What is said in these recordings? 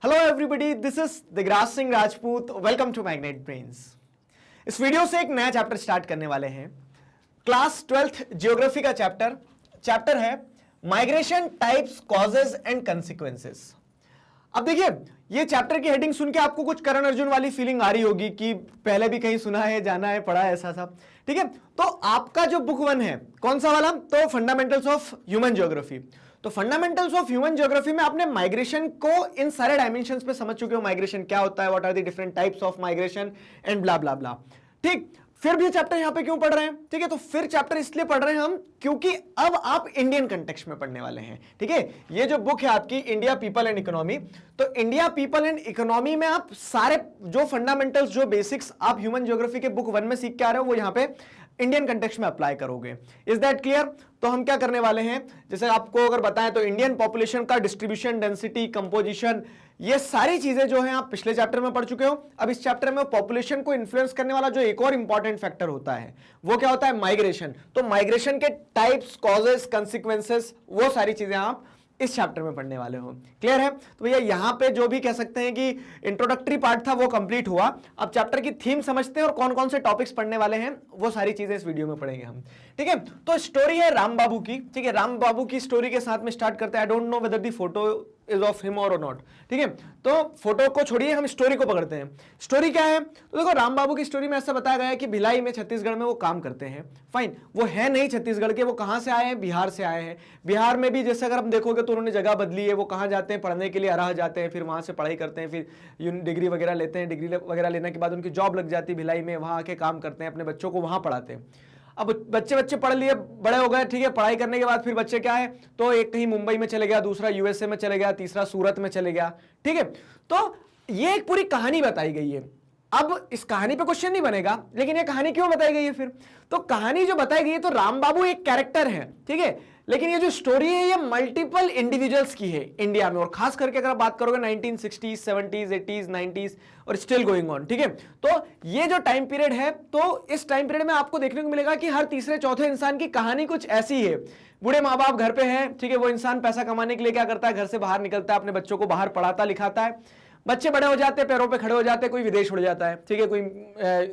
Hello everybody, this is Digraj Singh Rajput. Welcome to Magnet Brains. इस video से एक नया चैप्टर स्टार्ट करने वाले हैं। क्लास 12th ज्योग्राफी का चैप्टर है migration types, causes and consequences. अब देखिए, ये चैप्टर की हेडिंग सुन के आपको कुछ करण अर्जुन वाली फीलिंग आ रही होगी कि पहले भी कहीं सुना है, जाना है, पढ़ा है, ऐसा सब। ठीक है, तो आपका जो बुक 1 है कौन सा वाला, तो फंडामेंटल्स ऑफ ह्यूमन ज्योग्राफी। तो फंडामेंटल्स ऑफ ह्यूमन ज्योग्राफी में आपने माइग्रेशन को इन सारे डायमेंशंस पे समझ चुके हो। माइग्रेशन क्या होता है, what are the different types of migration and blah blah blah. ठीक, फिर भी चैप्टर यहां पे क्यों पढ़ रहे हैं? ठीक है, तो फिर चैप्टर इसलिए पढ़ रहे हैं हम क्योंकि अब आप इंडियन कंटेक्स्ट में पढ़ने वाले हैं। ठीक है, ये जो बुक है आपकी इंडिया पीपल एंड इकोनॉमी, तो इंडिया पीपल एंड इकोनॉमी में आप सारे जो फंडामेंटल्स, जो बेसिक्स आप ह्यूमन ज्योग्राफी के बुक 1 में सीख के आ रहे हो, वो यहां पे इंडियन कंटेक्स्ट में अप्लाई करोगे। Is that clear? तो हम क्या करने वाले हैं, जैसे आपको अगर बताएं तो इंडियन पॉपुलेशन का डिस्ट्रीब्यूशन, डेंसिटी, कंपोजिशन, ये सारी चीजें जो हैं आप पिछले चैप्टर में पढ़ चुके हो। अब इस चैप्टर में पॉपुलेशन को इन्फ्लुएंस करने वाला जो एक और इंपॉर्टेंट फैक्टर होता है वो क्या होता है, माइग्रेशन। तो माइग्रेशन के टाइप्स, कॉजेस, कंसिक्वेंसेस, वो सारी चीजें आप इस चैप्टर में पढ़ने वाले हो। क्लियर है? तो भैया यहां पे जो भी कह सकते हैं कि इंट्रोडक्टरी पार्ट था वो कंप्लीट हुआ। अब चैप्टर की थीम समझते हैं और कौन कौन से टॉपिक्स पढ़ने वाले हैं, वो सारी चीजें इस वीडियो में पढ़ेंगे हम। ठीक है, तो स्टोरी है राम बाबू की। ठीक है, राम बाबू की स्टोरी के साथ में स्टार्ट करते हैं। I don't know whether the photo is of him और नॉट। ठीक है, तो फोटो को छोड़िए, हम स्टोरी को पकड़ते हैं। स्टोरी क्या है, तो देखो राम बाबू की स्टोरी में ऐसा बताया गया है कि भिलाई में, छत्तीसगढ़ में वो काम करते हैं। फाइन, वो है नहीं छत्तीसगढ़ के, वो कहां से आए हैं, बिहार से आए हैं। बिहार में भी जैसे अगर हम देखोगे तो उन्होंने जगह बदली है। वो कहां जाते हैं, पढ़ने के लिए अरह जाते हैं, फिर वहां से पढ़ाई करते हैं, फिर डिग्री वगैरह लेते हैं। डिग्री वगैरह लेने के बाद उनकी जॉब लग जाती है भिलाई में, वहां आके काम करते हैं, अपने बच्चों को वहां पढ़ाते हैं। अब बच्चे पढ़ लिए, बड़े हो गए। ठीक है, पढ़ाई करने के बाद फिर बच्चे क्या है, तो एक कहीं मुंबई में चले गया, दूसरा यूएसए में चले गया, तीसरा सूरत में चले गया। ठीक है, तो ये एक पूरी कहानी बताई गई है। अब इस कहानी पे क्वेश्चन नहीं बनेगा, लेकिन ये कहानी क्यों बताई गई है फिर? तो कहानी जो बताई गई है, तो राम बाबू एक कैरेक्टर है। ठीक है, लेकिन ये जो स्टोरी है ये मल्टीपल इंडिविजुअल्स की है इंडिया में, और खास करके अगर आप बात करोगे 1960s, 70s, 80s, 90s और स्टिल गोइंग ऑन। ठीक है, तो ये जो टाइम पीरियड है, तो इस टाइम पीरियड में आपको देखने को मिलेगा कि हर तीसरे चौथे इंसान की कहानी कुछ ऐसी है। बूढ़े माँ बाप घर पे हैं। ठीक है, वो इंसान पैसा कमाने के लिए क्या करता है, घर से बाहर निकलता है, अपने बच्चों को बाहर पढ़ाता लिखाता है। बच्चे बड़े हो जाते हैं, पैरों पे खड़े हो जाते हैं, कोई विदेश उड़ जाता है। ठीक है, कोई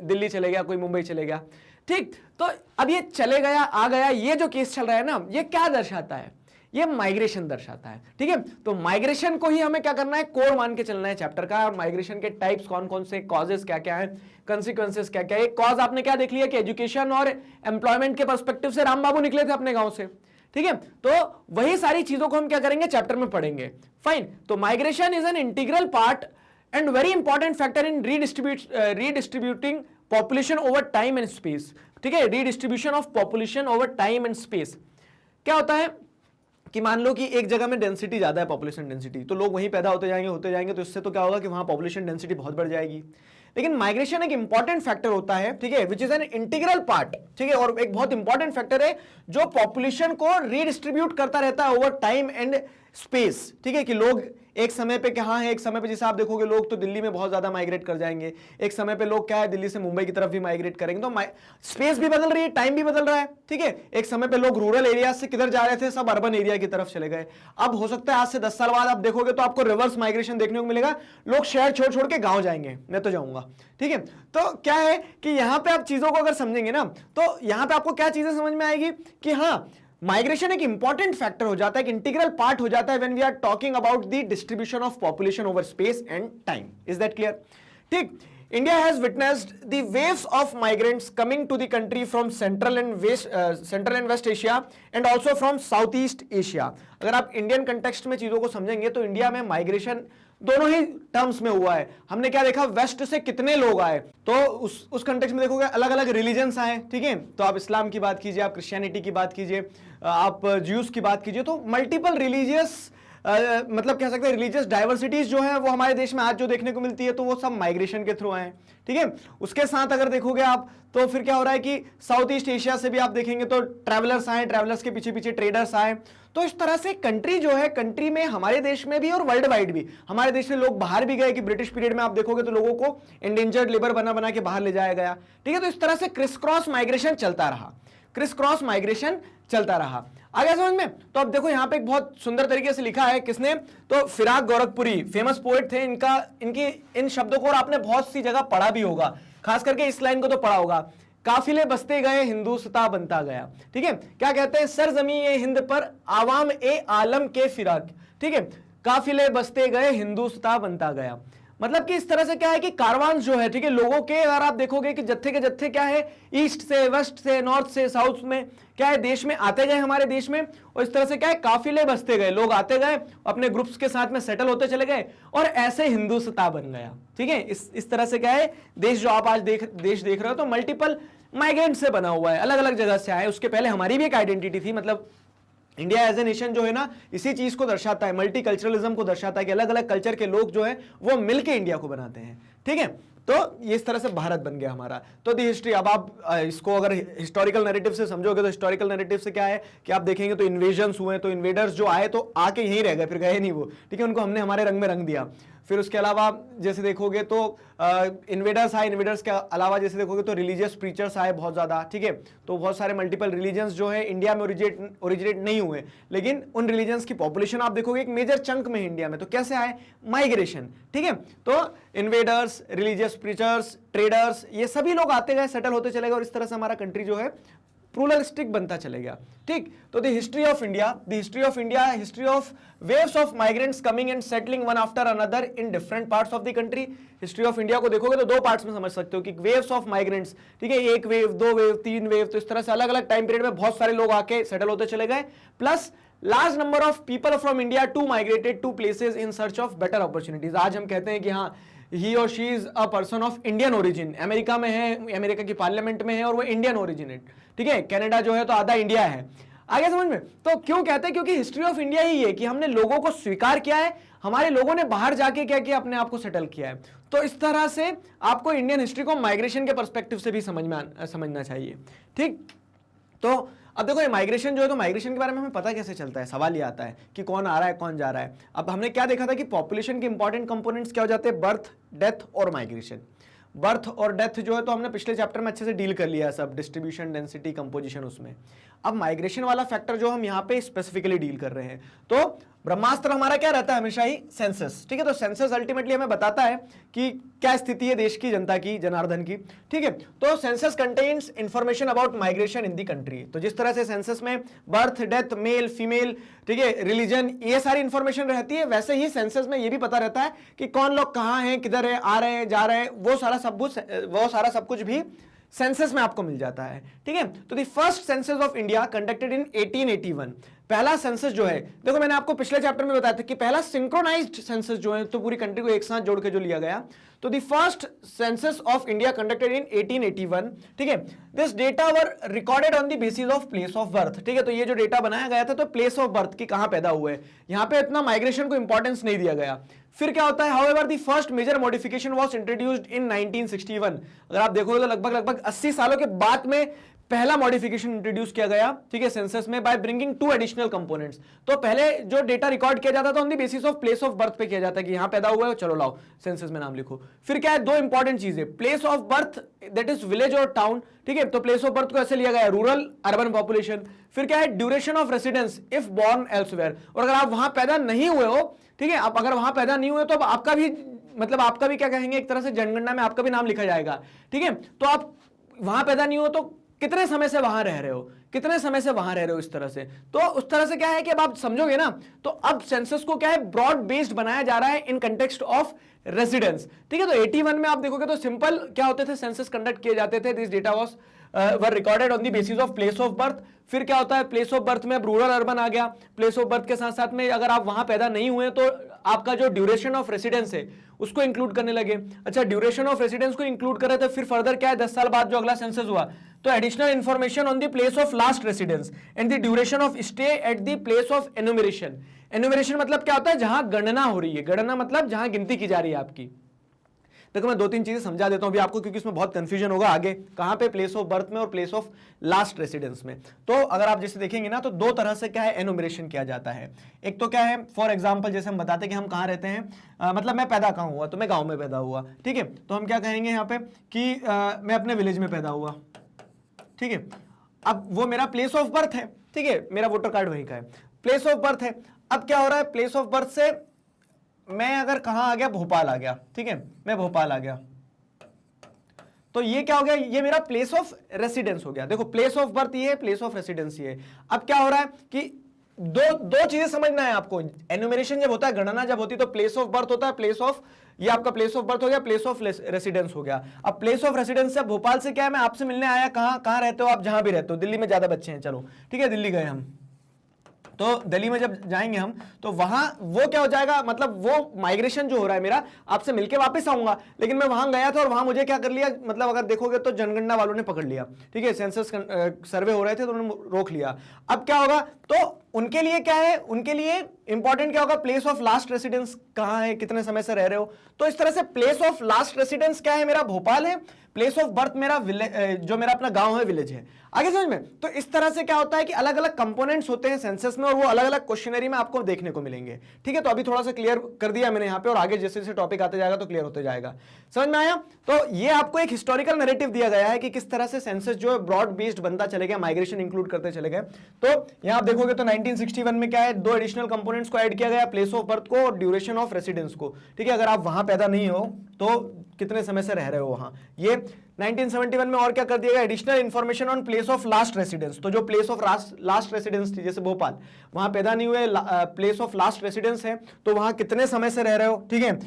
दिल्ली चले गया, कोई मुंबई चले गया। ठीक, तो अब ये चले गया, आ गया, ये जो केस चल रहा है ना, ये क्या दर्शाता है, ये माइग्रेशन दर्शाता है। ठीक है, तो माइग्रेशन को ही हमें क्या करना है, कोर मान के चलना है चैप्टर का। और माइग्रेशन के टाइप्स कौन कौन से, कॉजेस क्या क्या है, कंसिक्वेंसेस क्या क्या है। एक कॉज आपने क्या देख लिया कि एजुकेशन और एम्प्लॉयमेंट के पर्सपेक्टिव से राम बाबू निकले थे अपने गांव से। ठीक है, तो वही सारी चीजों को हम क्या करेंगे, चैप्टर में पढ़ेंगे। फाइन, तो migration is an integral part and very important factor in redistributing population over time and space. ठीक है, redistribution of population over time and space क्या होता है कि मान लो कि एक जगह में डेंसिटी ज्यादा है, पॉपुलेशन डेंसिटी, तो लोग वहीं पैदा होते जाएंगे, तो इससे तो क्या होगा कि वहां पॉपुलेशन डेंसिटी बहुत बढ़ जाएगी। लेकिन माइग्रेशन एक इंपॉर्टेंट फैक्टर होता है। ठीक है, which is an integral part. ठीक है, और एक बहुत इंपॉर्टेंट फैक्टर है जो पॉपुलेशन को रीडिस्ट्रीब्यूट करता रहता है ओवर टाइम एंड स्पेस। ठीक है, कि लोग एक समय पे कहां है, एक समय पे जैसे आप देखोगे लोग तो दिल्ली में बहुत ज्यादा माइग्रेट कर जाएंगे, एक समय पे लोग क्या है दिल्ली से मुंबई की तरफ भी माइग्रेट करेंगे। तो स्पेस भी बदल रही है, टाइम भी बदल रहा है। ठीक है, एक समय पे लोग रूरल एरिया से किधर जा रहे थे, सब अर्बन एरिया की तरफ चले गए। अब हो सकता है आज से 10 साल बाद आप देखोगे तो आपको रिवर्स माइग्रेशन देखने को मिलेगा, लोग शहर छोड़ छोड़ के गांव जाएंगे, मैं तो जाऊंगा। ठीक है, तो क्या है कि यहां पे आप चीजों को अगर समझेंगे ना, तो यहां पे आपको क्या चीजें समझ में आएगी कि हाँ, माइग्रेशन एक इंपॉर्टेंट फैक्टर हो जाता है, एक इंटीग्रल पार्ट हो जाता है when we are talking about the distribution of population over space and time. Is that clear? ठीक, India has witnessed the waves of migrants coming to the country from Central and West Asia and also from South East Asia. अगर आप Indian context में चीजों को समझेंगे तो India में migration दोनों ही टर्म्स में हुआ है। हमने क्या देखा, वेस्ट से कितने लोग आए, तो उस कंटेक्स्ट में देखोगे अलग अलग रिलीजन्स आए। ठीक है, तो आप इस्लाम की बात कीजिए, आप क्रिश्चियनिटी की बात कीजिए, आप ज्यूस की बात कीजिए, तो मल्टीपल रिलीजियस मतलब कह सकते हैं रिलीजियस डाइवर्सिटीज जो है वो हमारे देश में आज जो देखने को मिलती है, तो वो सब माइग्रेशन के थ्रू आए। ठीक है, उसके साथ अगर देखोगे आप तो फिर क्या हो रहा है कि साउथ ईस्ट एशिया से भी आप देखेंगे तो ट्रैवलर्स आए, ट्रैवलर्स के पीछे पीछे ट्रेडर्स आए। तो इस तरह से कंट्री जो है, कंट्री में हमारे देश में भी और वर्ल्ड वाइड भी, हमारे देश से लोग बाहर भी गए कि ब्रिटिश पीरियड में आप देखोगे तो लोगों को इंडेंजर्ड लेबर बना बना के बाहर ले जाया गया। ठीक है, तो इस तरह से क्रिस क्रॉस माइग्रेशन चलता रहा, क्रिस क्रॉस माइग्रेशन चलता रहा। आगे समझ में? तो अब देखो यहाँ पे एक बहुत सुंदर तरीके से लिखा है, किसने? तो फिराक गोरखपुरी फेमस पोएट थे, इनकी इन शब्दों को और आपने बहुत सी जगह पढ़ा भी होगा, खास करके इस लाइन को तो पढ़ा होगा, काफिले बसते गए हिंदुस्तां बनता गया। ठीक है, क्या कहते हैं? सरजमी ए हिंद पर आवाम ए आलम के फिराक। ठीक है, काफिले बसते गए हिंदुस्तां बनता गया, मतलब कि इस तरह से क्या है कि कारवान जो है, ठीक है, लोगों के, अगर आप देखोगे कि जत्थे के जत्थे क्या है, ईस्ट से, वेस्ट से, नॉर्थ से, साउथ में क्या है, देश में आते गए, हमारे देश में, और इस तरह से क्या है, काफिले बसते गए, लोग आते गए, अपने ग्रुप्स के साथ में सेटल होते चले गए, और ऐसे हिंदुस्तां बन गया। ठीक है, इस तरह से क्या है, देश जो आप आज देश देख रहे हो, तो मल्टीपल माइग्रेंट से बना हुआ है, अलग अलग जगह से आए। उसके पहले हमारी भी एक आइडेंटिटी थी, मतलब इंडिया एज ए नेशन जो है ना, इसी चीज को दर्शाता है, मल्टी कल्चरलिज्म को दर्शाता है कि अलग अलग कल्चर के लोग जो है वो मिलके इंडिया को बनाते हैं। ठीक है, तो ये इस तरह से भारत बन गया हमारा। तो दी हिस्ट्री, अब आप इसको अगर हिस्टोरिकल नैरेटिव से समझोगे तो हिस्टोरिकल नैरेटिव से क्या है कि आप देखेंगे तो इन्वेजन्स हुए, तो इन्वेडर्स जो आए तो आके यहीं रह गए, फिर गए नहीं वो। ठीक है, उनको हमने हमारे रंग में रंग दिया। फिर उसके अलावा जैसे देखोगे तो इन्वेडर्स आए, इन्वेडर्स के अलावा जैसे देखोगे तो रिलीजियस प्रीचर्स आए बहुत ज्यादा। ठीक है, तो बहुत सारे मल्टीपल रिलीजन्स जो है इंडिया में ओरिजिनेट नहीं हुए, लेकिन उन रिलीजन्स की पॉपुलेशन आप देखोगे एक मेजर चंक में इंडिया में। तो कैसे आए? माइग्रेशन। ठीक है, तो इन्वेडर्स, रिलीजियस प्रीचर्स, ट्रेडर्स, ये सभी लोग आते गए, सेटल होते चले गए, और इस तरह से हमारा कंट्री जो है प्लूरलिस्टिक बनता चले गया। ठीक, तो the history of India, history of waves of migrants coming and settling one after another in different parts of the country. History of India को देखोगे तो दो पार्ट्स में समझ सकते हो कि वेव्स ऑफ माइग्रेंट्स, ठीक है, एक वेव, दो वेव, तीन वेव, तो इस तरह से अलग अलग टाइम पीरियड में बहुत सारे लोग आके सेटल होते चले गए, plus large number of people from India to migrated to places in search of better opportunities. आज हम कहते हैं कि हाँ, he or she is a person of Indian origin, America में है, अमेरिका की पार्लियामेंट में है और वो इंडियन ओरिजिनेट। ठीक है, कनाडा जो है तो आधा इंडिया है। आगे समझ में? तो क्यों कहते हैं? क्योंकि हिस्ट्री ऑफ इंडिया ही है कि हमने लोगों को स्वीकार किया है, हमारे लोगों ने बाहर जाके क्या किया, अपने आप को सेटल किया है। तो इस तरह से आपको इंडियन हिस्ट्री को माइग्रेशन के पर्सपेक्टिव से भी समझना चाहिए। ठीक, तो अब देखो ये माइग्रेशन जो है, तो माइग्रेशन के बारे में हमें पता कैसे चलता है? सवाल ये आता है कि कौन आ रहा है, कौन जा रहा है। अब हमने क्या देखा था कि पॉपुलेशन के इंपॉर्टेंट कंपोनेंट्स क्या हो जाते हैं? बर्थ, डेथ और माइग्रेशन। बर्थ और डेथ जो है तो हमने पिछले चैप्टर में अच्छे से डील कर लिया सब, डिस्ट्रीब्यूशन, डेंसिटी, कंपोजिशन उसमें। अब माइग्रेशन वाला फैक्टर जो हम यहाँ पे स्पेसिफिकली डील कर रहे हैं, तो ब्रह्मास्त्र हमारा क्या रहता है हमेशा ही? सेंसस। ठीक है, तो सेंसस अल्टीमेटली हमें बताता है कि क्या स्थिति है देश की, जनता की, जनार्दन की। ठीक है, तो census contains information about migration in the country. तो जिस तरह से सेंसस में बर्थ, डेथ, मेल, फीमेल, ठीक है, रिलीजन, ये सारी इंफॉर्मेशन रहती है, वैसे ही सेंसस में ये भी पता रहता है कि कौन लोग कहाँ हैं, किधर है, आ रहे हैं, जा रहे हैं, वो सारा सब कुछ भी सेंसस में आपको मिल जाता है। ठीक है, तो the first census of India conducted in 1881। पहला सेंसस जो है, देखो मैंने आपको पिछले चैप्टर में बताया था कि पहला सिंक्रोनाइज्ड सेंसस जो है, तो पूरी कंट्री को एक साथ जोड़ के जो लिया गया, तो the first census of India conducted in 1881। ठीक है, this data were recorded on the basis of place of birth. ठीक है, तो ये जो डेटा बनाया गया था तो प्लेस ऑफ बर्थ की कहां पैदा हुए, यहां पे इतना माइग्रेशन को इंपॉर्टेंस नहीं दिया गया। फिर क्या होता है, however the first major modification was introduced in 1961। अगर आप देखोगे तो लगभग 80 सालों के बाद में पहला मॉडिफिकेशन इंट्रोड्यूस किया गया, ठीक है, सेंसस में, बाय ब्रिंगिंग 2 एडिशनल कंपोनेंट्स। तो पहले जो डेटा रिकॉर्ड किया जाता था on the basis of place of birth पे किया जाता है कि यहां पैदा हुआ है, चलो लाओ सेंसस में नाम लिखो। फिर क्या है, 2 इंपॉर्टेंट चीजें, place of birth that is village or town. ठीक है, तो प्लेस ऑफ बर्थ को ऐसे लिया गया, रूरल, अर्बन पॉपुलेशन। फिर क्या है, duration of residence if born elsewhere, और अगर आप वहां पैदा नहीं हुए हो, ठीक है, आप अगर वहां पैदा नहीं हुए तो अब आपका भी, मतलब आपका भी क्या कहेंगे, एक तरह से जनगणना में आपका भी नाम लिखा जाएगा। ठीक है, तो आप वहां पैदा नहीं हो तो कितने समय से वहां रह रहे हो, कितने समय से वहां रह रहे हो, इस तरह से। तो उस तरह से क्या है कि अब आप समझोगे ना, तो अब सेंसस को क्या है, ब्रॉड बेस्ड बनाया जा रहा है इन कंटेक्स्ट ऑफ रेजिडेंस। ठीक है, तो 81 में आप देखोगे तो सिंपल क्या होते थे, सेंसस कंडक्ट किए जाते थे, this data was were recorded on the basis of place of birth. फिर क्या होता है, प्लेस ऑफ बर्थ में अब रूरल अर्बन आ गया, प्लेस ऑफ बर्थ के साथ साथ में अगर आप वहां पैदा नहीं हुए तो आपका जो ड्यूरेशन ऑफ रेसिडेंस है उसको इंक्लूड करने लगे। अच्छा, ड्यूरेशन ऑफ रेसिडेंस को इंक्लूड करे तो फिर फर्दर क्या है, 10 साल बाद जो अगला सेंसस हुआ तो additional information on the place of last residence and the duration of stay at the place of enumeration. Enumeration मतलब क्या होता है, जहां गणना हो रही है, गणना मतलब जहां गिनती की जा रही है आपकी। देखो मैं 2-3 चीजें समझा देता हूं अभी आपको, क्योंकि इसमें बहुत कंफ्यूजन होगा आगे, कहां पे प्लेस ऑफ बर्थ में और प्लेस ऑफ लास्ट रेसिडेंस में। तो अगर आप जैसे देखेंगे ना, तो 2 तरह से क्या है, एनुमरेशन किया जाता है। एक तो क्या है, फॉर एग्जांपल जैसे हम बताते हैं कि हम कहां रहते हैं, मतलब मैं पैदा कहां हुआ, तो मैं गांव में पैदा हुआ। ठीक है, तो हम क्या कहेंगे यहाँ पे कि मैं अपने विलेज में पैदा हुआ। ठीक है, अब वो मेरा प्लेस ऑफ बर्थ है, ठीक है, मेरा वोटर कार्ड वहीं का है, प्लेस ऑफ बर्थ है। अब क्या हो रहा है, प्लेस ऑफ बर्थ से मैं अगर कहां आ गया, भोपाल आ गया, ठीक है, मैं भोपाल आ गया, तो ये क्या हो गया, ये मेरा प्लेस ऑफ रेसिडेंस हो गया। देखो प्लेस ऑफ बर्थ ये है, प्लेस ऑफ रेसिडेंस ये है। अब क्या हो रहा है कि दो चीजें समझना है आपको। एनुमरेशन जब होता है, गणना जब होती है, तो प्लेस ऑफ बर्थ होता है, प्लेस ऑफ, ये आपका प्लेस ऑफ बर्थ हो गया, प्लेस ऑफ रेसिडेंस हो गया। अब प्लेस ऑफ रेसिडेंस से भोपाल से क्या है, मैं आपसे मिलने आया, कहां रहते हो आप, जहां भी रहते हो, दिल्ली में ज्यादा बच्चे हैं, चलो ठीक है, दिल्ली गए हम, तो दिल्ली में जब जाएंगे हम, तो वहां वो क्या हो जाएगा, मतलब वो माइग्रेशन जो हो रहा है मेरा, आपसे मिलके वापस आऊंगा, लेकिन मैं वहां गया था और वहां मुझे क्या कर लिया, मतलब अगर देखोगे तो जनगणना वालों ने पकड़ लिया, ठीक है, सेंसस सर्वे हो रहे थे तो उन्होंने रोक लिया। अब क्या होगा, तो उनके लिए क्या है, उनके लिए इंपॉर्टेंट क्या होगा, प्लेस ऑफ लास्ट रेसिडेंस कहां है, कितने समय से रह रहे हो। तो इस तरह से प्लेस ऑफ लास्ट रेसिडेंस क्या है, मेरा भोपाल है, प्लेस ऑफ बर्थ मेरा जो मेरा अपना गांव है, विलेज है। आगे समझ में। तो इस तरह से क्या होता है कि अलग अलग कंपोनेंट्स होते हैं सेंसस में, और वो अलग अलग क्वेश्चनरी में आपको देखने को मिलेंगे, ठीक है। तो अभी थोड़ा सा क्लियर कर दिया मैंने यहाँ पे, और आगे जैसे जैसे टॉपिक आते जाएगा तो क्लियर होते जाएगा। समझ में आया। तो ये आपको एक हिस्टोरिकल नैरेटिव दिया गया है कि किस तरह से सेंसस जो है ब्रॉड बेस्ड बनता चले गया, माइग्रेशन इंक्लूड करते चले गए। तो यहां आप देखोगे तो 1961 में क्या है, दो एडिशनल कंपोनेंट्स को ऐड किया गया, प्लेस ऑफ बर्थ को और ड्यूरेशन ऑफ रेसिडेंस को, ठीक है। अगर आप वहां पैदा नहीं हो तो कितने समय से रह रहे हो वहां, ये 1971 में और क्या कर दिया गया, additional information on place of last residence. तो जो प्लेस ऑफ लास्ट रेसिडेंस थी, जैसे भोपाल, वहां पैदा नहीं हुए, प्लेस ऑफ लास्ट रेसिडेंस है, तो वहां कितने समय से रह रहे हो, ठीक है।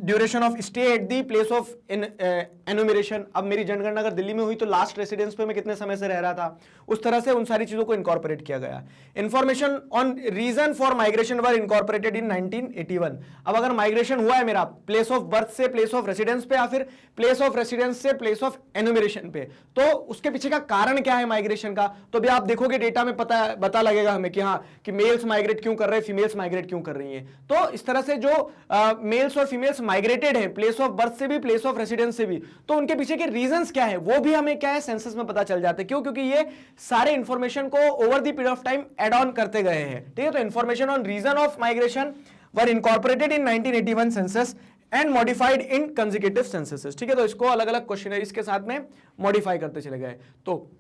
Duration of stay at the place of enumeration. अब मेरी जनगणना अगर दिल्ली में हुई तो लास्ट रेसिडेंस पे मैं कितने समय से रह रहा था, उस तरह से उन सारी चीजों को इनकॉर्पोरेट किया गया। Information on reason for migration were incorporated in 1981। अब अगर माइग्रेशन हुआ है मेरा प्लेस ऑफ बर्थ से प्लेस ऑफ रेसिडेंस पे, या फिर प्लेस ऑफ रेसिडेंस से प्लेस ऑफ एनुमरेशन पे, तो उसके पीछे का कारण क्या है माइग्रेशन का, तो भी आप देखोगे डेटा में पता लगेगा हमें कि हाँ, कि मेल्स माइग्रेट क्यों कर रहे हैं, फीमेल्स माइग्रेट क्यों कर रही हैं। तो इस तरह से जो मेल्स और फीमेल्स माइग्रेटेड हैं, प्लेस ऑफ बर्थ से भी, प्लेस ऑफ रेसिडेंस से भी, तो उनके पीछे के रीजंस क्या है वो भी हमें क्या है, सेंसस में पता चल जाते हैं। क्यों? क्योंकि ये सारे इंफॉर्मेशन को over the period of time add on करते गए हैं, ठीक है। तो information on reason of migration were incorporated in 1981 census and modified in consecutive censuses, ठीक है। तो इसको अलग अलग क्वेश्चनरीज के साथ में मॉडिफाई करते चले गए। तो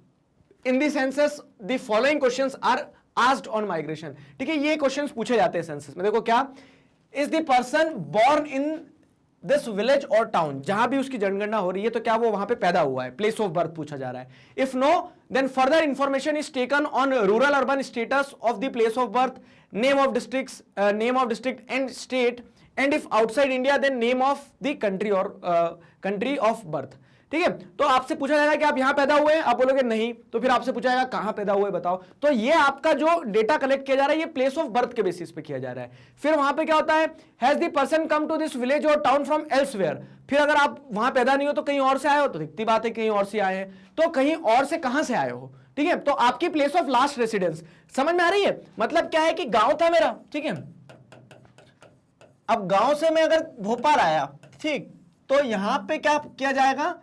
in the census the following questions are asked on migration, ठीक है। ये क्वेश्चंस पूछे जाते हैं सेंसस में। देखो क्या, is the person born in this village or town, जहां भी उसकी जनगणना हो रही है तो क्या वो वहां पे पैदा हुआ है, प्लेस ऑफ बर्थ पूछा जा रहा है। If no, then further information is taken on rural urban status of the place of birth, name of district and state, and if outside India then name of the country or country of birth, ठीक है। तो आपसे पूछा जाएगा कि आप यहां पैदा हुए हैं, आप बोलोगे नहीं, तो फिर आपसे पूछा जाएगा कहां पैदा हुए बताओ। तो ये आपका जो डेटा कलेक्ट किया जा रहा है, ये प्लेस ऑफ बर्थ के बेसिस पे किया जा रहा है। फिर वहां पे क्या होता है, has the person come to this village or town from elsewhere. फिर अगर आप वहां पैदा नहीं हो तो कहीं और से आए हो, तो दिखती बात है कहीं और से आए हैं, तो कहीं और से कहां से आए हो, ठीक है। तो आपकी प्लेस ऑफ लास्ट रेसिडेंस समझ में आ रही है। मतलब क्या है कि गांव था मेरा, ठीक है, अब गांव से मैं अगर भोपाल आया, ठीक, तो यहां पे क्या किया जाएगा,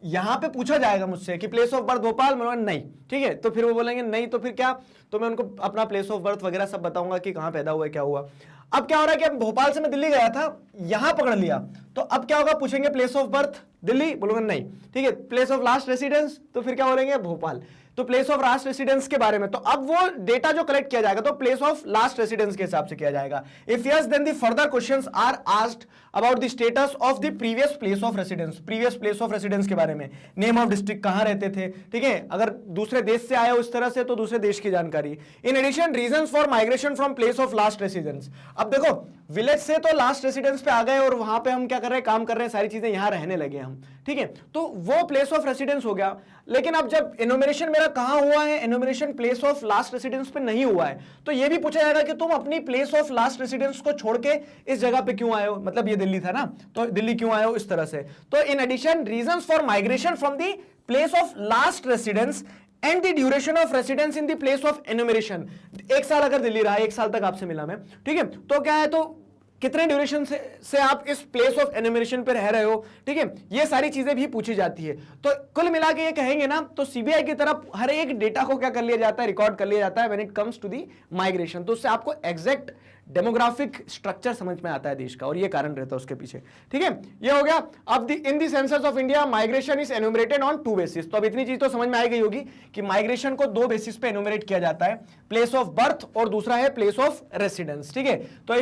यहां पे पूछा जाएगा मुझसे कि प्लेस ऑफ बर्थ भोपाल, मैं नहीं, ठीक है। तो फिर वो बोलेंगे नहीं, तो फिर क्या, तो मैं उनको अपना प्लेस ऑफ बर्थ वगैरह सब बताऊंगा कि कहां पैदा हुआ, क्या हुआ। अब क्या हो रहा है कि अब भोपाल से मैं दिल्ली गया था, यहां पकड़ लिया, तो अब क्या होगा, पूछेंगे प्लेस ऑफ बर्थ दिल्ली, बोलूंगा नहीं, ठीक है। प्लेस ऑफ लास्ट रेसिडेंस, तो फिर क्या बोलेंगे भोपाल। तो प्लेस ऑफ लास्ट रेसिडेंस के बारे में, तो अब वो डेटा जो कलेक्ट किया जाएगा तो प्लेस ऑफ लास्ट रेसिडेंस के हिसाब से किया जाएगा। If yes then the further questions are asked about the status of the previous place of residence, previous place of residence के बारे में, नेम ऑफ डिस्ट्रिक्ट, कहां रहते थे, ठीक है। अगर दूसरे देश से आए हो इस तरह से तो दूसरे देश की जानकारी। In addition reasons for migration from place of last residence. अब देखो विलेज से तो लास्ट रेसिडेंस पे आ गए और वहां पे हम क्या कर रहे हैं, काम कर रहे हैं, सारी चीजें यहां रहने लगे हम, ठीक है। तो वो प्लेस ऑफ रेसिडेंस हो गया। लेकिन अब जब एनुमरेशन मेरा कहां हुआ है, enumeration place of last residence पे नहीं हुआ है, तो ये भी पूछा जाएगा कि तुम अपनी प्लेस ऑफ लास्ट रेसिडेंस को छोड़ के इस जगह पे क्यों आए हो, मतलब ये दिल्ली था ना, तो दिल्ली क्यों आए हो, इस तरह से। तो in addition reasons for migration from the place of last residence and the duration of residence in the place of enumeration. एक साल अगर दिल्ली रहा, एक साल तक आपसे मिला मैं, ठीक है, तो क्या है, तो कितने ड्यूरेशन से आप इस प्लेस ऑफ एनुमरेशन पे रह रहे हो, ठीक है। ये सारी चीजें भी पूछी जाती है। तो कुल मिला के ये कहेंगे ना, तो सीबीआई की तरफ हर एक डेटा को क्या कर लिया जाता है, रिकॉर्ड कर लिया जाता है when it comes to the migration. तो उससे आपको एग्जैक्ट डेमोग्राफिक स्ट्रक्चर समझ में आता है देश का, और ये कारण रहता है उसके पीछे। ठीक है, ये हो गया। अब in the census of India migration is enumerated on 2 basis. तो अब इतनी चीज तो समझ में आ गई होगी कि माइग्रेशन को 2 बेसिस पे एन्यूमरेट किया जाता है, प्लेस ऑफ बर्थ और दूसरा है प्लेस ऑफ रेसिडेंस। ठीक है, तो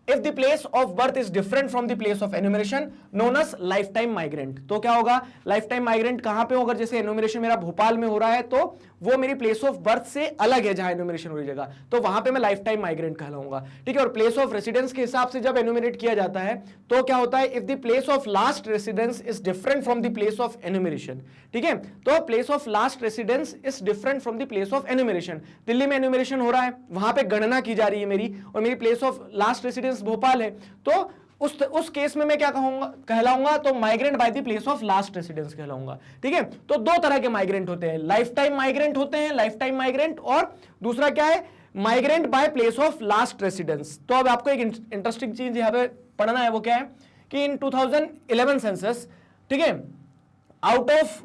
if the place of birth is different from the place of enumeration known as lifetime migrant, तो क्या होगा, lifetime migrant कहां पे होगा, जैसे enumeration मेरा भोपाल में हो रहा है तो वो मेरी प्लेस ऑफ बर्थ से अलग है जहां एनुमरेशन हो रही जगह, तो वहां पे मैं लाइफ टाइम माइग्रेंट कहलाऊंगा। ठीक है, और प्लेस ऑफ रेसिडेंस के हिसाब से जब एनुमरेट किया जाता है तो क्या होता है, if the place of last residence is different from the place of enumeration. ठीक है, तो place of last residence is different from the place of enumeration. Delhi में एनुमरेशन हो रहा है, वहां पे गणना की जा रही है मेरी, और मेरी place of last residence Bhopal है, तो उस केस में मैं क्या कहलाऊंगा, तो migrant by the place of last residence कहलाऊंगा। ठीक है, तो दो तरह के माइग्रेंट होते हैं, लाइफ टाइम माइग्रेंट होते हैं, लाइफ टाइम माइग्रेंट, और दूसरा क्या है, migrant by place of last residence. तो अब आपको एक इंटरेस्टिंग चीज यहां पे पढ़ना है, वो क्या है कि इन 2011 सेंसस, ठीक है, आउट ऑफ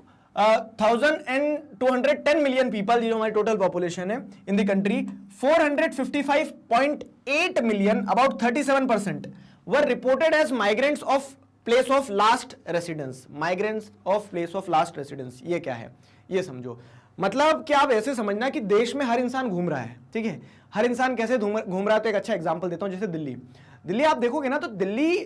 1210 मिलियन पीपल, जो हमारी टोटल पॉपुलेशन है इन the country, 455.8 million, about 37% were reported as migrants of place of last residence। migrants of place of last residence ये क्या है, ये समझो। मतलब कि आप ऐसे समझना कि देश में हर इंसान घूम रहा है। ठीक है, हर इंसान कैसे घूम रहा है, तो एक अच्छा एग्जांपल देता हूं, जैसे दिल्ली आप देखोगे ना, तो दिल्ली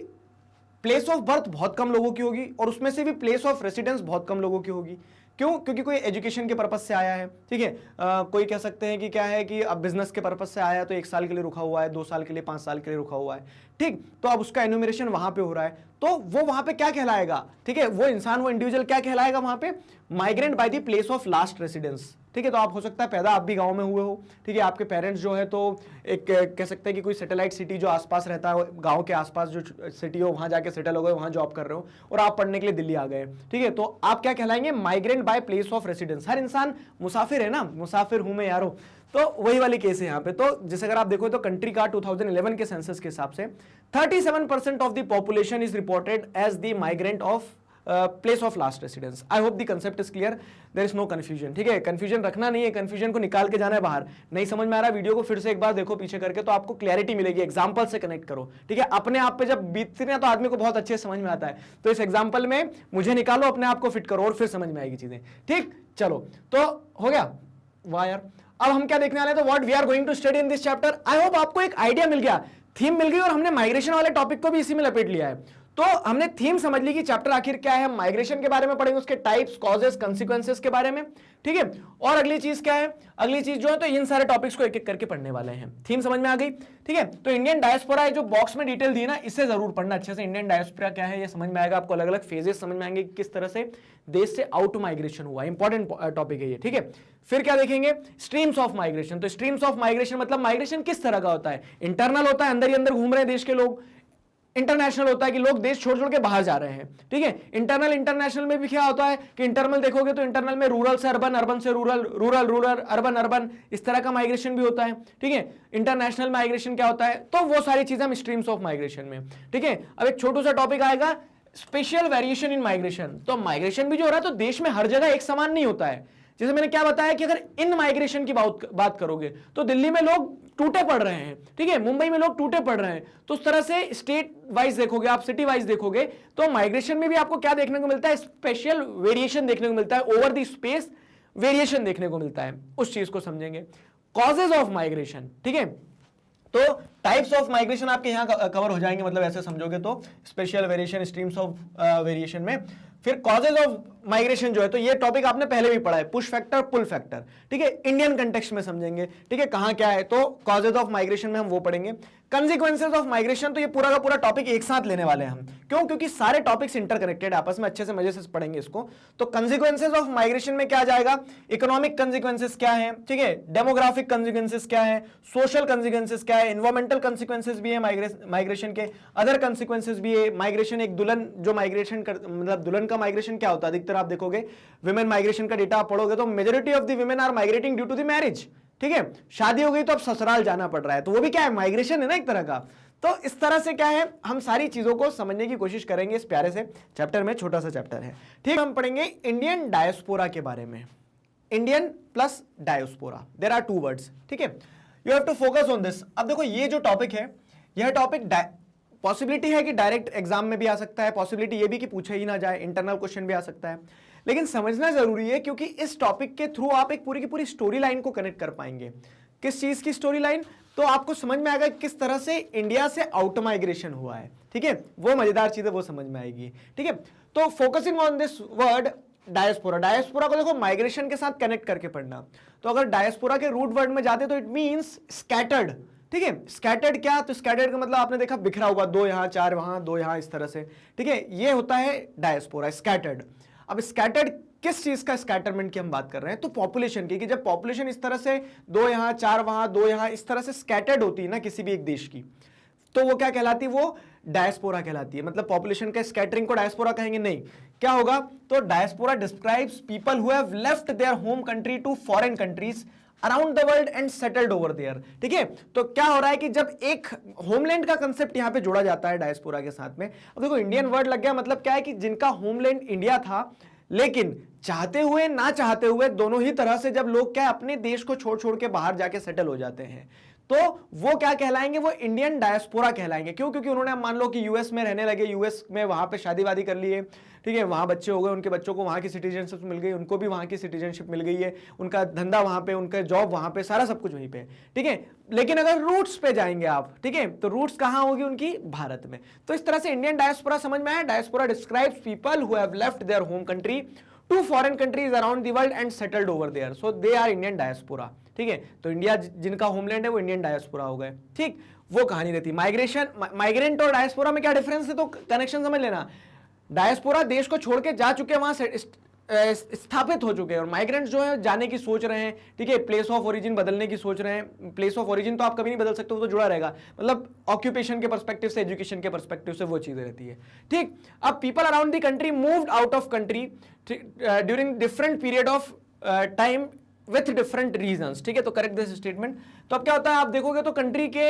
प्लेस ऑफ बर्थ बहुत कम लोगों की होगी, और उसमें से भी प्लेस ऑफ रेसिडेंस बहुत कम लोगों की होगी। क्यों? क्योंकि कोई एजुकेशन के पर्पस से आया है, ठीक है, कोई कह सकते हैं कि क्या है कि अब बिजनेस के पर्पस से आया है, तो 1 साल के लिए रुका हुआ है, 2 साल के लिए, 5 साल के लिए रुका हुआ है। ठीक, तो अब उसका एन्यूमरेशन वहां पे हो रहा है, तो वो वहां पे क्या कहलाएगा, ठीक है, वो इंसान, वो इंडिविजुअल क्या कहलाएगा वहां पे, migrant by the place of last residence. ठीक है, तो आप हो सकता है पैदा आप भी गांव में हुए हो, ठीक है, आपके पेरेंट्स जो है तो एक कह सकते हैं कि कोई सैटेलाइट सिटी जो आसपास रहता है, गांव के आसपास जो सिटी हो, वहां जाके सेटल हो गए, वहां जॉब कर रहे हो, और आप पढ़ने के लिए दिल्ली आ गए। ठीक है, तो आप क्या कहलाएंगे, migrant by place of residence. हर इंसान मुसाफिर है ना, मुसाफिर हूं मैं यारो, तो वही वाली केस है यहाँ पे। तो जैसे अगर आप देखो तो कंट्री का 2011 के सेंसस के हिसाब से 37% of the population is reported as the migrant of place of last residence. I hope the concept is clear, there is no confusion. ठीक है, कंफ्यूजन रखना नहीं है, कंफ्यूजन को निकाल के जाना है बाहर। नहीं समझ में आ रहा, वीडियो को फिर से एक बार देखो पीछे करके, तो आपको क्लैरिटी मिलेगी, एग्जांपल से कनेक्ट करो। ठीक है, अपने आप पे जब बीतती है तो आदमी को बहुत अच्छे से समझ में आता है, तो इस एग्जाम्पल में मुझे निकालो, अपने आप को फिट करो, और फिर समझ में आएगी चीजें। ठीक, चलो, तो हो गया। वाह यार, अब हम क्या देखने वाले हैं, तो what we are going to study in this chapter. I hope आपको एक आइडिया मिल गया, थीम मिल गई, और हमने माइग्रेशन वाले टॉपिक को भी इसी में लपेट लिया है। तो हमने थीम समझ ली कि चैप्टर आखिर क्या है, माइग्रेशन के बारे में पढ़ेंगे, उसके टाइप्स, कॉजेस, कंसिक्वेंसेस के बारे में। ठीक है, और अगली चीज क्या है, अगली चीज जो है, तो इन सारे टॉपिक्स को एक एक करके पढ़ने वाले हैं। थीम समझ में आ गई। ठीक है, तो इंडियन डायस्पोरा जो बॉक्स में डिटेल दी ना, इससे जरूर पढ़ना अच्छे से। इंडियन डायस्पोरा क्या है ये समझ में आएगा आपको, अलग अलग फेजेस समझ में आएंगे, किस तरह से देश से आउट माइग्रेशन हुआ, इंपॉर्टेंट टॉपिक है ये। ठीक है, फिर क्या देखेंगे, स्ट्रीम्स ऑफ माइग्रेशन। तो स्ट्रीम्स ऑफ माइग्रेशन मतलब माइग्रेशन किस तरह का होता है, इंटरनल होता है, अंदर ही अंदर घूम रहे हैं देश के लोग, इंटरनेशनल होता है कि लोग देश छोड़ छोड़ के बाहर जा रहे हैं। ठीक है, इंटरनेशनल में भी क्या होता है कि इंटरनल देखोगे तो इंटरनल में रूरल से अर्बन, अर्बन से रूरल, अर्बन अर्बन, इस तरह का माइग्रेशन भी होता है। ठीक है, इंटरनेशनल माइग्रेशन क्या होता है, तो वो सारी चीजें हम स्ट्रीम्स ऑफ माइग्रेशन में। ठीक है, अब एक छोटू सा टॉपिक आएगा, स्पेशल वेरिएशन इन माइग्रेशन। तो माइग्रेशन भी जो हो रहा है, तो देश में हर जगह एक समान नहीं होता है। जैसे मैंने क्या बताया कि अगर इन माइग्रेशन की बात करोगे तो दिल्ली में लोग टूटे पड़ रहे हैं, ठीक है, मुंबई में लोग टूटे पड़ रहे हैं, तो उस तरह से स्टेट वाइज देखोगे आप, सिटी वाइज देखोगे, तो माइग्रेशन में भी आपको क्या देखने को मिलता है, स्पेशल वेरिएशन देखने को मिलता है, ओवर द स्पेस वेरिएशन देखने को मिलता है। उस चीज को समझेंगे। कॉजेज ऑफ माइग्रेशन, ठीक है, तो टाइप्स ऑफ माइग्रेशन आपके यहां कवर हो जाएंगे, मतलब ऐसे समझोगे तो special variation, streams of variation में। फिर कॉजेज ऑफ माइग्रेशन जो है, तो ये टॉपिक आपने पहले भी पढ़ा है, पुश फैक्टर, पुल फैक्टर। ठीक है, इंडियन कंटेक्स्ट में समझेंगे। ठीक है, कहां क्या है, तो कॉजेज ऑफ माइग्रेशन में हम वो पढ़ेंगे। कंसिक्वेंसेज ऑफ माइग्रेशन, तो ये पूरा का पूरा टॉपिक एक साथ लेने वाले हैं हम। क्यों? क्योंकि सारे टॉपिक्स इंटरकनेक्टेड, आपस में अच्छे से मजे से पढ़ेंगे इसको। तो कंसिक्वेंसेज ऑफ माइग्रेशन में क्या आ जाएगा, इकोनॉमिक कंसिक्वेंसेज क्या है, ठीक है, डेमोग्राफिक कंसिक्वेंसेज क्या है, सोशल कंसिक्वेंसेज क्या है, एनवायरमेंटल कंसिक्वेंसेज भी है माइग्रेशन के, अदर कंसिक्वेंसेज भी है। माइग्रेशन, एक दुल्हन जो माइग्रेशन मतलब दुल्हन का माइग्रेशन क्या होता है, अधिकतर आप देखोगे विमेन माइग्रेशन का डेटा आप पढ़ोगे तो majority of the women are migrating due to the marriage. ठीक है, शादी हो गई तो अब ससुराल जाना पड़ रहा है, तो वो भी क्या है, माइग्रेशन है ना एक तरह का। तो इस तरह से क्या है, हम सारी चीजों को समझने की कोशिश करेंगे इस प्यारे से चैप्टर में। छोटा सा चैप्टर है। ठीक, हम पढ़ेंगे इंडियन डायस्पोरा के बारे में। Indian plus diaspora, there are 2 words. ठीक है, you have to focus on this. अब देखो ये जो टॉपिक है, यह टॉपिक पॉसिबिलिटी है कि डायरेक्ट एग्जाम में भी आ सकता है, पॉसिबिलिटी ये भी कि पूछा ही ना जाए, इंटरनल क्वेश्चन भी आ सकता है, लेकिन समझना जरूरी है क्योंकि इस टॉपिक के थ्रू आप एक पूरी की पूरी स्टोरी लाइन को कनेक्ट कर पाएंगे। किस चीज की स्टोरी लाइन? तो आपको समझ में आएगा किस तरह से इंडिया से आउट माइग्रेशन हुआ है, ठीक है, वो मजेदार चीज है, वो समझ में आएगी, ठीक है। तो focusing on this word diaspora, diaspora को देखो माइग्रेशन के साथ कनेक्ट करके पढ़ना। तो अगर डायस्पोरा के रूट वर्ड में जाते तो इट मींस स्कैटर्ड, ठीक है। स्कैटर्ड क्या? तो स्कैटर्ड का मतलब आपने देखा बिखरा हुआ, 2 यहां 4 वहां 2 यहां, इस तरह से, ठीक है, ये होता है डायस्पोरा, स्कैटर्ड। अब स्कैटर्ड किस चीज का स्कैटरमेंट की हम बात कर रहे हैं? तो पॉपुलेशन की, कि जब पॉपुलेशन इस तरह से 2 यहां 4 वहां 2 यहां इस तरह से स्कैटर्ड होती है ना किसी भी एक देश की, तो वो क्या कहलाती है? वो डायस्पोरा कहलाती है। मतलब पॉपुलेशन का स्कैटरिंग को डायस्पोरा कहेंगे नहीं, क्या होगा? तो diaspora describes people who have left their home country to foreign countries around the world and settled over there, ठीक है। तो क्या हो रहा है कि जब एक होमलैंड का कंसेप्ट यहां पे जोड़ा जाता है डायस्पोरा के साथ में, अब देखो इंडियन वर्ड लग गया, मतलब क्या है कि जिनका होमलैंड इंडिया था, लेकिन चाहते हुए ना चाहते हुए दोनों ही तरह से जब लोग क्या अपने देश को छोड़ छोड़ के बाहर जाके सेटल हो जाते हैं, तो वो क्या कहलाएंगे? वो इंडियन डायस्पोरा कहलाएंगे। क्यों? क्योंकि उन्होंने मान लो कि यूएस में रहने लगे, यूएस में वहां पे शादी वादी कर लिए, ठीक है, वहां बच्चे हो गए, उनके बच्चों को वहां की सिटीजनशिप मिल गई, उनको भी वहां की सिटीजनशिप मिल गई है, उनका धंधा वहां पे, उनका जॉब वहां पे, सारा सब कुछ वहीं पे, ठीक है। लेकिन अगर रूट्स पे जाएंगे आप, ठीक है, तो रूट्स कहां होगी उनकी? भारत में। तो इस तरह से इंडियन डायस्पोरा समझ में आया। Diaspora describes people who have left their home country to foreign countries around the world and settled over there, so they are Indian diaspora, ठीक है। तो इंडिया जिनका होमलैंड है वो इंडियन डायस्पोरा हो गए, ठीक। वो कहानी रहती। माइग्रेशन, माइग्रेंट और डायस्पोरा में क्या डिफरेंस है? तो कनेक्शन समझ लेना। डायस्पोरा देश को छोड़ के जा चुके हैं, वहां से स्थापित हो चुके हैं, और माइग्रेंट्स जो है जाने की सोच रहे हैं, ठीक है, प्लेस ऑफ ओरिजिन बदलने की सोच रहे हैं। प्लेस ऑफ ओरिजिन तो आप कभी नहीं बदल सकते, वो तो जुड़ा रहेगा, मतलब ऑक्यूपेशन के पर्सपेक्टिव से, एजुकेशन के पर्सपेक्टिव से वो चीजें रहती है, ठीक। अब people around the country moved out of country during different period of time with different reasons, ठीक है। तो करेक्ट दिस स्टेटमेंट। तो अब क्या होता है, आप देखोगे तो कंट्री के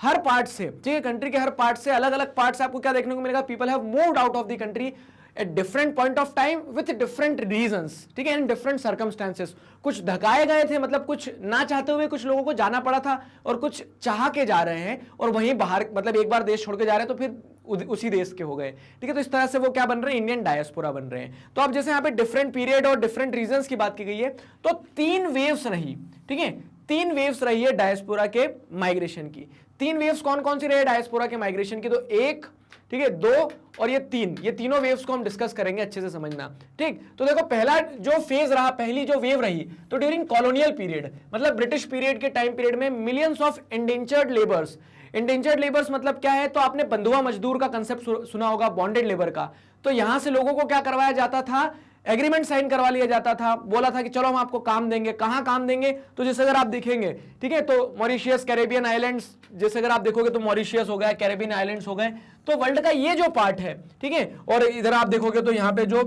हर पार्ट से, ठीक है, कंट्री के हर पार्ट से, अलग अलग पार्ट से आपको क्या देखने को मिलेगा? People have moved out of the country at different point of time with different reasons, ठीक है, इन डिफरेंट सर्कमस्टेंसेस। कुछ धकाए गए थे, मतलब कुछ ना चाहते हुए कुछ लोगों को जाना पड़ा था, और कुछ चाह के जा रहे हैं, और वहीं बाहर, मतलब एक बार देश छोड़ के जा रहे हैं तो फिर उसी देश के हो गए, ठीक है। तो इस तरह से वो क्या बन रहे हैं? इंडियन डायस्पोरा बन रहे हैं। तो अब जैसे यहाँ पे डिफरेंट पीरियड और डिफरेंट रीजंस की बात की गई है, तो 3 वेव्स रही, ठीक है, 3 वेव्स रही है डायस्पोरा के माइग्रेशन की। 3 वेव्स कौन कौन सी रही है डायस्पोरा के माइग्रेशन की? तो 1, ठीक है, 2 और ये 3, ये तीनों वेव्स को हम डिस्कस करेंगे, अच्छे से समझना, ठीक। तो देखो पहला जो फेज रहा, पहली जो वेव रही, तो ड्यूरिंग कॉलोनियल पीरियड, मतलब ब्रिटिश पीरियड के टाइम पीरियड में millions of indentured labours. Indentured labours मतलब क्या है? तो आपने बंधुआ मजदूर का कंसेप्ट सुना होगा, बॉन्डेड लेबर का। तो यहां से लोगों को क्या करवाया जाता था? एग्रीमेंट साइन करवा लिया जाता था, बोला था कि चलो हम आपको काम देंगे। कहां काम देंगे? तो जैसे अगर आप देखेंगे, ठीक है, तो मॉरिशियस, कैरेबियन आइलैंड्स, जैसे अगर आप देखोगे तो मॉरिशियस हो गया, कैरेबियन आइलैंड्स हो गए, तो वर्ल्ड का ये जो पार्ट है, ठीक है। और इधर आप देखोगे तो यहाँ पे जो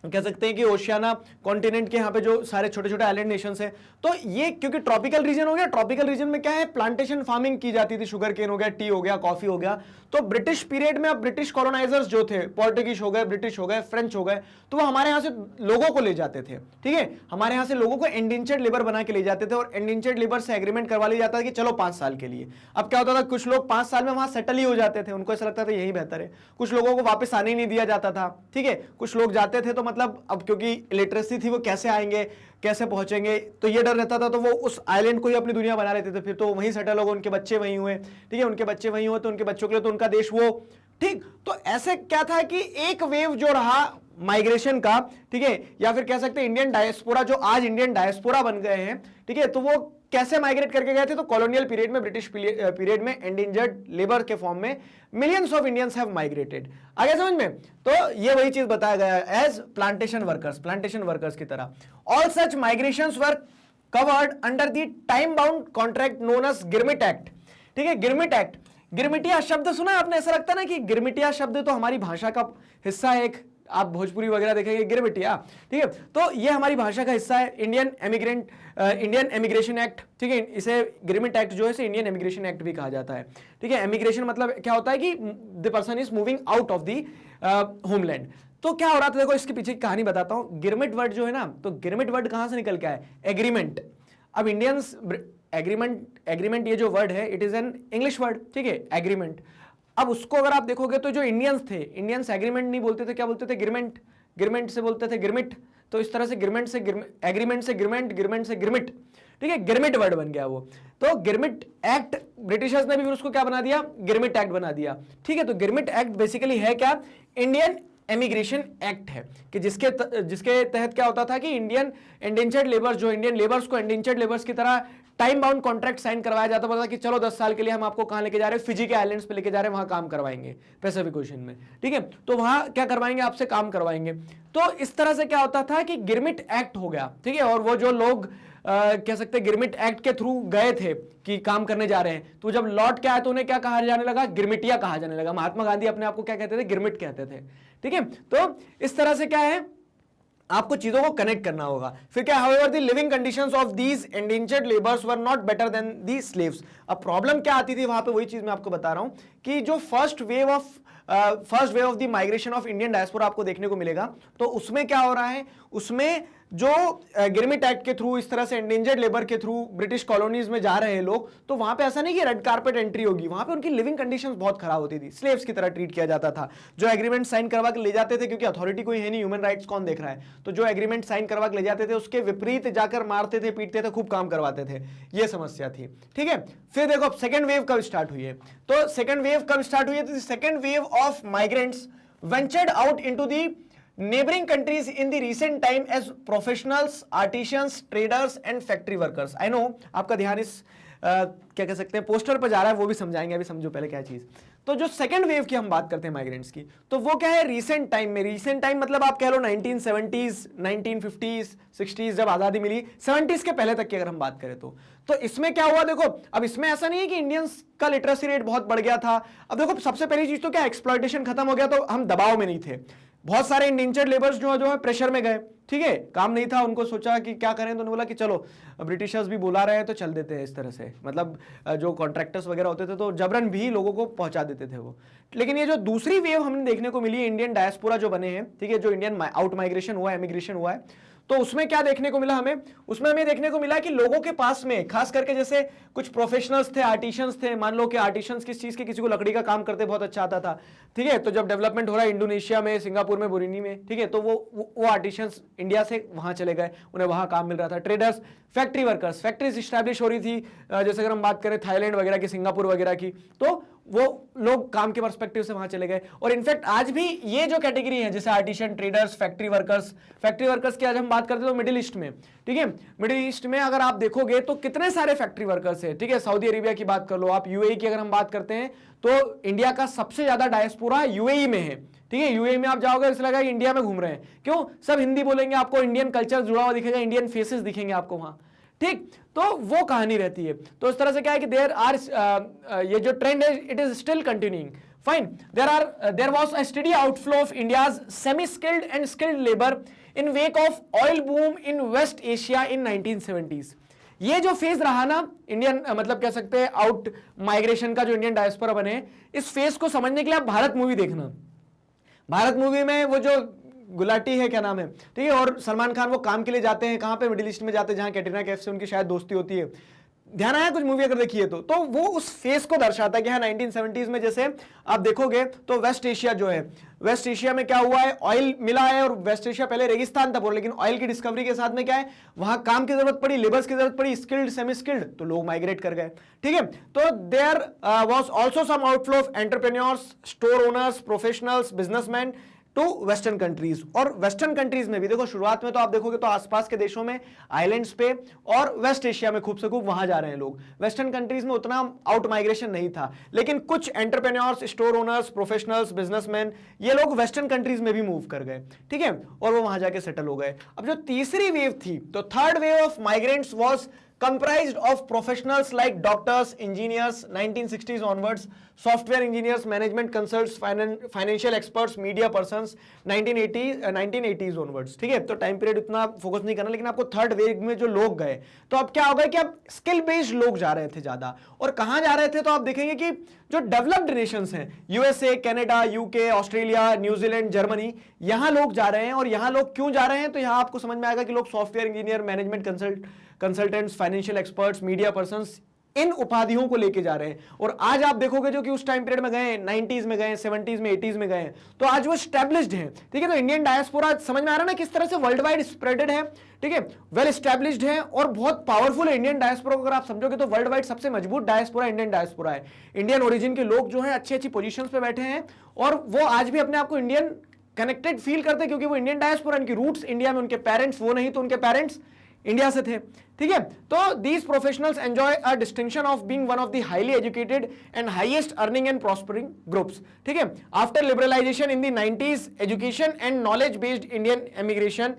कह सकते हैं कि ओशियाना कॉन्टिनेंट के यहाँ पे जो सारे छोटे छोटे आइलैंड नेशंस हैं, तो ये क्योंकि ट्रॉपिकल रीजन हो गया, ट्रॉपिकल रीजन में क्या है? प्लांटेशन फार्मिंग की जाती थी, शुगर केन हो गया, टी हो गया, कॉफी हो गया। तो ब्रिटिश पीरियड में अब ब्रिटिश कॉलोनाइजर्स जो थे, पोर्टुगीज हो गए, ब्रिटिश हो गए, फ्रेंच हो गए, तो वो हमारे यहाँ से लोगों को ले जाते थे, ठीक है, हमारे यहाँ से लोगों को इंडेंचर्ड लेबर बना के ले जाते थे, और इंडेंचर्ड लेबर से एग्रीमेंट करवा लिया जाता था कि चलो 5 साल के लिए। अब क्या होता था, कुछ लोग 5 साल में वहां सेटल ही हो जाते थे, उनको ऐसा लगता था यही बेहतर है। कुछ लोगों को वापस आने ही नहीं दिया जाता था, ठीक है, कुछ लोग जाते थे तो मतलब अब क्योंकि इलिटरेसी थी, वो कैसे आएंगे, कैसे पहुंचेंगे, तो ये डर रहता था, तो वो उस आइलैंड को ही अपनी दुनिया बना लेते थे। फिर तो वहीं सेटल हो गए, उनके बच्चे वहीं हुए, ठीक है, उनके बच्चे वहीं हुए, तो उनके बच्चों के लिए तो उनका देश वो, ठीक। तो ऐसे क्या था कि एक वेव जो रहा माइग्रेशन का, ठीक है, या फिर कह सकते हैं इंडियन डायस्पोरा, जो आज इंडियन डायस्पोरा बन गए हैं, ठीक है, तो वो कैसे माइग्रेट करके गए थे? तो कॉलोनियल पीरियड में, ब्रिटिश पीरियड में एंडेंजर्ड लेबर के फॉर्म में millions of Indians have migrated. आगे समझ में? तो ये वही चीज बताया गया है एज प्लांटेशन वर्कर्स की तरह। All such migrations were covered under the time bound contract known as girmit act, ठीक है, गिरमिट एक्ट। गिरमिटिया शब्द सुना है आपने? ऐसा लगता है ना कि गिरमिटिया शब्द तो हमारी भाषा का हिस्सा है, एक आप भोजपुरी वगैरह देखेंगे गिरमिटिया, ठीक है, तो ये हमारी भाषा का हिस्सा है। इंडियन एमिग्रेशन एक्ट, ठीक है, इसे गिरमिट एक्ट जो है इसे इंडियन एमिग्रेशन एक्ट भी कहा जाता है, ठीक है। एमिग्रेशन मतलब क्या होता है कि the person is moving out of the homeland. तो क्या हो रहा था, देखो इसके पीछे की कहानी बताता हूं। गिरमिट वर्ड जो है ना, तो गिरमिट वर्ड कहां से निकल के आया? एग्रीमेंट। अब इंडियंस एग्रीमेंट ये जो वर्ड है it is an English word, ठीक है, एग्रीमेंट। अब उसको अगर आप देखोगे तो जो इंडियंस थे, इंडियंस एग्रीमेंट नहीं बोलते थे, क्या बोलते थे, गिरमेंट, गिरमेंट से बोलते थे गिरमिट। तो इस तरह से गिरमेंट से एग्रीमेंट से गिरमेंट, गिरमेंट से गिरमिट, ठीक है, गिरमिट वर्ड बन गया वो। तो गिरमिट एक्ट ब्रिटिशर्स ने भी उसको क्या बना दिया, गिरमिट एक्ट बना दिया, ठीक है। तो गिरमिट एक्ट बेसिकली है क्या, इंडियन एमिग्रेशन एक्ट है, कि जिसके तहत क्या होता था कि इंडियन इंडेंचर्ड लेबर्स, जो इंडियन लेबर्स को इंडेंचर्ड लेबर्स की तरह टाइम बाउंड कॉन्ट्रैक्ट साइन करवाया जाता था कि चलो 10 साल के लिए हम आपको कहां लेके जा रहे हैं, फिजी के आइलैंड्स पे लेके जा रहे हैं, वहां काम करवाएंगे पैसिफिक ओशन में, ठीक है। तो वहां क्या करवाएंगे, आपसे काम करवाएंगे। तो इस तरह से क्या होता था कि गिरमिट एक्ट हो गया, ठीक है। और वो जो लोग कह सकते हैं गिरमिट एक्ट के थ्रू गए थे कि काम करने जा रहे हैं, तो जब लौट के आए तो उन्हें क्या कहा जाने लगा, गिरमिटिया कहा जाने लगा। महात्मा गांधी अपने आप को क्या कहते थे, गिरमिट कहते थे, ठीक है। तो इस तरह से क्या है, आपको चीजों को कनेक्ट करना होगा। फिर क्या, however the living conditions of these indentured labours were not better than the slaves. अब प्रॉब्लम क्या आती थी वहां पे, वही चीज मैं आपको बता रहा हूं कि जो first wave of the migration of Indian diaspora आपको देखने को मिलेगा, तो उसमें क्या हो रहा है, उसमें जो गिरमिट एक्ट के थ्रू इस तरह से इंडेंजर्ड लेबर के थ्रू ब्रिटिश कॉलोनीज में जा रहे हैं लोग, तो वहां पे ऐसा नहीं कि रेड कारपेट एंट्री होगी, वहां पे उनकी लिविंग कंडीशंस बहुत खराब होती थी, स्लेव्स की तरह ट्रीट किया जाता था। जो एग्रीमेंट साइन करवा के ले जाते थे, क्योंकि अथॉरिटी कोई है नहीं, ह्यूमन राइट्स कौन देख रहा है, तो जो एग्रीमेंट साइन करवा के ले जाते थे उसके विपरीत जाकर मारते थे, पीटते थे, खूब काम करवाते थे, ये समस्या थी, ठीक है। फिर देखो अब सेकेंड वेव कब स्टार्ट हुई है, तो सेकेंड वेव कब स्टार्ट हुई है, तो second wave of migrants ventured out into the neighboring countries in the recent time as professionals, artisans, traders and factory workers। I know आपका ध्यान इस क्या कह सकते हैं पोस्टर पर जा रहा है, वो भी समझाएंगे, अभी समझो पहले क्या चीज। तो जो सेकंड वेव की हम बात करते हैं माइग्रेंट्स की, तो वो क्या है, रीसेंट टाइम में, रीसेंट टाइम मतलब आप कह लो 1970s, 1950s, 60s जब आजादी मिली, 70s के पहले तक की अगर हम बात करें तो इसमें क्या हुआ, देखो अब इसमें ऐसा नहीं है कि इंडियंस का लिटरेसी रेट बहुत बढ़ गया था। अब देखो सबसे पहली चीज तो क्या, एक्सप्लॉयटेशन खत्म हो गया, तो हम दबाव में नहीं थे। बहुत सारे इंडेंचर्ड लेबर्स जो है प्रेशर में गए, ठीक है, काम नहीं था, उनको सोचा कि क्या करें, तो उन्होंने बोला कि चलो ब्रिटिशर्स भी बुला रहे हैं तो चल देते हैं इस तरह से, मतलब जो कॉन्ट्रैक्टर्स वगैरह होते थे तो जबरन भी लोगों को पहुंचा देते थे वो। लेकिन ये जो दूसरी वेव हमने देखने को मिली है, इंडियन डायस्पोरा जो बने हैं, ठीक है, जो इंडियन आउट माइग्रेशन हुआ है, एमिग्रेशन हुआ है, तो उसमें क्या देखने को मिला हमें, उसमें हमें देखने को मिला कि लोगों के पास में खास करके जैसे कुछ प्रोफेशनल्स थे, आर्टिशंस थे, मान लो कि आर्टिशंस किस चीज के, किसी को लकड़ी का काम करते बहुत अच्छा आता था, ठीक है, तो जब डेवलपमेंट हो रहा है इंडोनेशिया में, सिंगापुर में, बुरुंडी में, ठीक है, तो वो आर्टिशंस इंडिया से वहां चले गए, उन्हें वहां काम मिल रहा था। Traders, factory workers, factories establish हो रही थी, जैसे अगर हम बात करें थाईलैंड वगैरह की, सिंगापुर वगैरह की, तो वो लोग काम के पर्सपेक्टिव से वहां चले गए। और इनफैक्ट आज भी ये जो कैटेगरी है, जैसे आर्टिशन, ट्रेडर्स, फैक्ट्री वर्कर्स की आज हम बात करते हैं तो मिडिल ईस्ट में, ठीक है, मिडिल ईस्ट में अगर आप देखोगे तो कितने सारे फैक्ट्री वर्कर्स हैं, ठीक है। सऊदी अरेबिया की बात कर लो आप, यूएई की अगर हम बात करते हैं तो इंडिया का सबसे ज्यादा डायस्पोरा यूएई में है, ठीक है। यूएई में आप जाओगे इसलिए लगा कि इंडिया में घूम रहे हैं, क्यों, सब हिंदी बोलेंगे, आपको इंडियन कल्चर जुड़ा हुआ दिखेगा, इंडियन फेसेस दिखेंगे आपको वहां, ठीक। तो वो कहानी रहती है। तो इस तरह से क्या है कि ये जो ट्रेंड है it is still continuing, fine. There was a study outflow of India's semi skilled and skilled labour in wake of oil boom in West Asia in 1970s। ये जो फेज रहा ना इंडियन मतलब कह सकते हैं आउट माइग्रेशन का, जो इंडियन डायस्पोरा बने, इस फेज को समझने के लिए आप भारत मूवी देखना। भारत मूवी में वो जो गुलाटी है, क्या नाम है, ठीक है, और सलमान खान वो काम के लिए जाते हैं, कहां पे, मिडिल ईस्ट में जाते हैं, जहां कैटरीना कैफ से उनकी शायद दोस्ती होती है, ध्यान आया कुछ मूवी अगर देखिए तो वो उस फेस को दर्शाता है कि हाँ 1970s में जैसे आप देखोगे तो वेस्ट एशिया जो है, वेस्ट एशिया में क्या हुआ है, ऑयल मिला है, और वेस्ट एशिया पहले रेगिस्तान था, लेकिन ऑयल की डिस्कवरी के साथ में क्या है, वहां काम की जरूरत पड़ी, लेबर्स की जरूरत पड़ी, स्किल्ड, सेमी स्किल्ड, तो लोग माइग्रेट कर गए, ठीक है। तो there was also some outflow of entrepreneurs, store owners, professionals, businessman to western countries. और वेस्टर्न कंट्रीज में भी देखो शुरुआत में तो आप देखोगे तो आसपास के देशों में, आइलैंड्स पे और वेस्ट एशिया में खूब से खूब वहां जा रहे हैं लोग। वेस्टर्न कंट्रीज में उतना आउट माइग्रेशन नहीं था, लेकिन कुछ entrepreneurs, store owners, professionals, businessman, ये लोग वेस्टर्न कंट्रीज में भी मूव कर गए, ठीक है, और वो वहां जाके सेटल हो गए। अब जो तीसरी वेव थी, तो third wave of migrants was comprised of professionals like doctors, engineers, 1960s onwards, software engineers, management consultants, financial experts, media persons, 1980s onwards, ठीक है। तो टाइम पीरियड उतना फोकस नहीं करना, लेकिन आपको थर्ड वेव में जो लोग गए, तो अब क्या होगा कि अब स्किल बेस्ड लोग जा रहे थे ज्यादा। और कहां जा रहे थे, तो आप देखेंगे कि जो डेवलप्ड नेशंस हैं, USA, Canada, UK, Australia, New Zealand, Germany, यहां लोग जा रहे हैं। और यहां लोग क्यों जा रहे हैं, तो यहां आपको समझ में आएगा कि लोग software engineer, management consultants, financial experts, media persons इन उपाधियों को लेके जा रहे हैं। और आज आप देखोगे जो कि उस टाइम पीरियड में गए, 90s में गए, 70s में, 80s में गए, तो आज वो एस्टैब्लिश्ड हैं। ठीक है, तो इंडियन डायस्पोरा समझ में आ रहा है ना किस तरह से वर्ल्ड वाइड स्प्रेडेड है। ठीक है, वेल एस्टैब्लिश्ड है और बहुत पावरफुल है। इंडियन डायस्पोरा को अगर आप समझोगे तो वर्ल्ड वाइड सबसे मजबूत डायस्पोरा इंडियन डायस्पोरा है। इंडियन ओरिजिन के लोग जो है अच्छी अच्छी पोजीशंस पे बैठे हैं और वो आज भी अपने आप को इंडियन कनेक्टेड फील करते हैं, क्योंकि वो इंडियन डायस्पोरा, उनकी रूट्स इंडिया में, उनके पेरेंट्स वो नहीं तो उनके पेरेंट्स इंडिया से थे। ठीक है, तो these professionals enjoy a distinction of being one of the highly educated and highest earning and prospering groups. ठीक है, after liberalisation in the 90s, education and knowledge based Indian immigration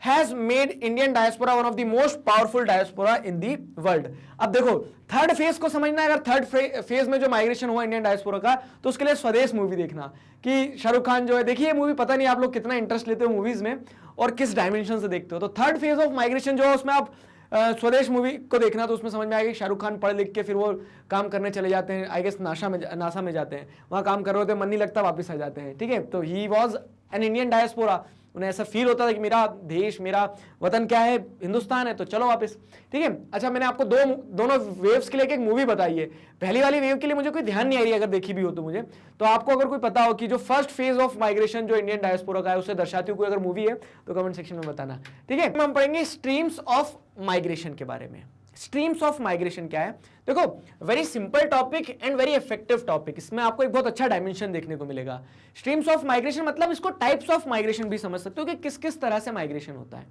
has made Indian diaspora one of the most powerful diaspora in the world। अब देखो third phase को समझना है, अगर third phase में जो माइग्रेशन हुआ इंडियन डायस्पोरा का, तो उसके लिए स्वदेश मूवी देखना कि शाहरुख खान जो है, देखिए मूवी, पता नहीं आप लोग कितना इंटरेस्ट लेते हो मूवीज में और किस डायमेंशन से देखते हो। तो थर्ड फेज ऑफ माइग्रेशन जो है उसमें आप स्वदेश मूवी को देखना, तो उसमें समझ में आएगा शाहरुख खान पढ़ लिख के फिर वो काम करने चले जाते हैं, आई गेस नासा में जाते हैं, वहाँ काम कर रहे होते हैं, मन नहीं लगता, वापस आ जाते हैं। ठीक है, तो he was an Indian diaspora. उन्हें ऐसा फील होता था कि मेरा देश, मेरा वतन क्या है, हिंदुस्तान है, तो चलो वापस। ठीक है, अच्छा मैंने आपको दोनों वेव्स के लिए एक मूवी बताई है। पहली वाली वेव के लिए मुझे कोई ध्यान नहीं आ रही, अगर देखी भी हो तो मुझे, तो आपको अगर कोई पता हो कि जो फर्स्ट फेज ऑफ माइग्रेशन जो इंडियन डायस्पोरा का है उसे दर्शाती हुई कोई अगर मूवी है तो कमेंट सेक्शन में बताना। ठीक है, हम पढ़ेंगे स्ट्रीम्स ऑफ माइग्रेशन के बारे में। स्ट्रीम्स ऑफ माइग्रेशन क्या है? देखो, very simple topic and very effective topic. इसमें आपको एक बहुत अच्छा डायमेंशन देखने को मिलेगा। स्ट्रीम्स ऑफ माइग्रेशन मतलब इसको टाइप्स ऑफ माइग्रेशन भी समझ सकते हो कि किस किस तरह से माइग्रेशन होता है,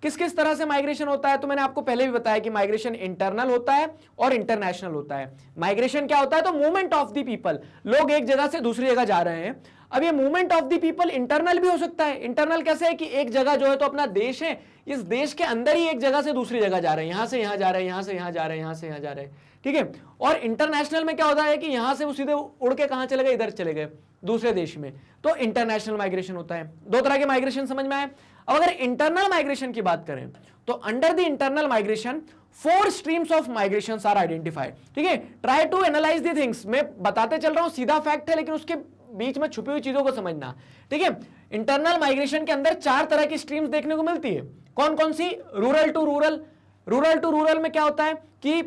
किस किस तरह से माइग्रेशन होता है। तो मैंने आपको पहले भी बताया कि माइग्रेशन इंटरनल होता है और इंटरनेशनल होता है। माइग्रेशन क्या होता है? तो मूवमेंट ऑफ द पीपल, लोग एक जगह से दूसरी जगह जा रहे हैं। अब ये movement of the people internal भी हो सकता है। इंटरनल कैसे है कि एक जगह जो है तो अपना देश है, इस देश के अंदर ही एक जगह से दूसरी जगह जा रहे हैं, यहां से यहां जा रहे हैं, यहां से यहां जा रहे हैं, यहां से यहां जा रहे हैं। ठीक है, और इंटरनेशनल में क्या होता है कि यहां से वो सीधे उड़ के कहां चले गए, इधर चले गए दूसरे देश में, तो इंटरनेशनल माइग्रेशन होता है। दो तरह के माइग्रेशन समझ में आए। अब अगर इंटरनल माइग्रेशन की बात करें तो under the internal migration 4 streams of migration are identified. ठीक है, try to analyse the things. मैं बताते चल रहा हूं, सीधा फैक्ट है, लेकिन उसके बीच में छुपी हुई चीजों को समझना। ठीक है, इंटरनल माइग्रेशन के अंदर 4 तरह की स्ट्रीम्स देखने को मिलती है। कौन कौन सी? Rural to rural. Rural to rural में क्या होता है कि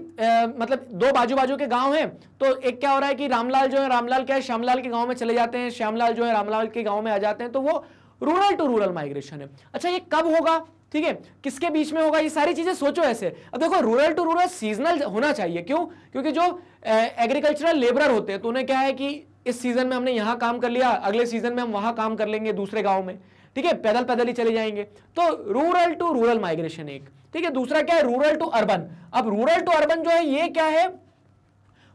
मतलब दो बाजू बाजू के गांव हैं, तो एक क्या हो रहा है कि रामलाल जो है, रामलाल क्या है, श्यामलाल के गांव में चले जाते हैं, श्यामलाल जो है रामलाल के गांव में आ जाते हैं, तो वो रूरल टू रूरल माइग्रेशन है। अच्छा, ये कब होगा? ठीक है, किसके बीच में होगा? ये सारी चीजें सोचो ऐसे। अब देखो, रूरल टू रूरल सीजनल होना चाहिए। क्यों? क्योंकि जो एग्रीकल्चरल लेबरर होते हैं तो उन्हें क्या है कि इस सीजन में हमने यहां काम कर लिया, अगले सीजन में हम वहां काम कर लेंगे दूसरे गांव में। ठीक है, पैदल पैदल ही चले जाएंगे। तो रूरल टू रूरल माइग्रेशन एक। ठीक है, दूसरा क्या है? Rural to urban. अब रूरल टू अर्बन जो है ये क्या है?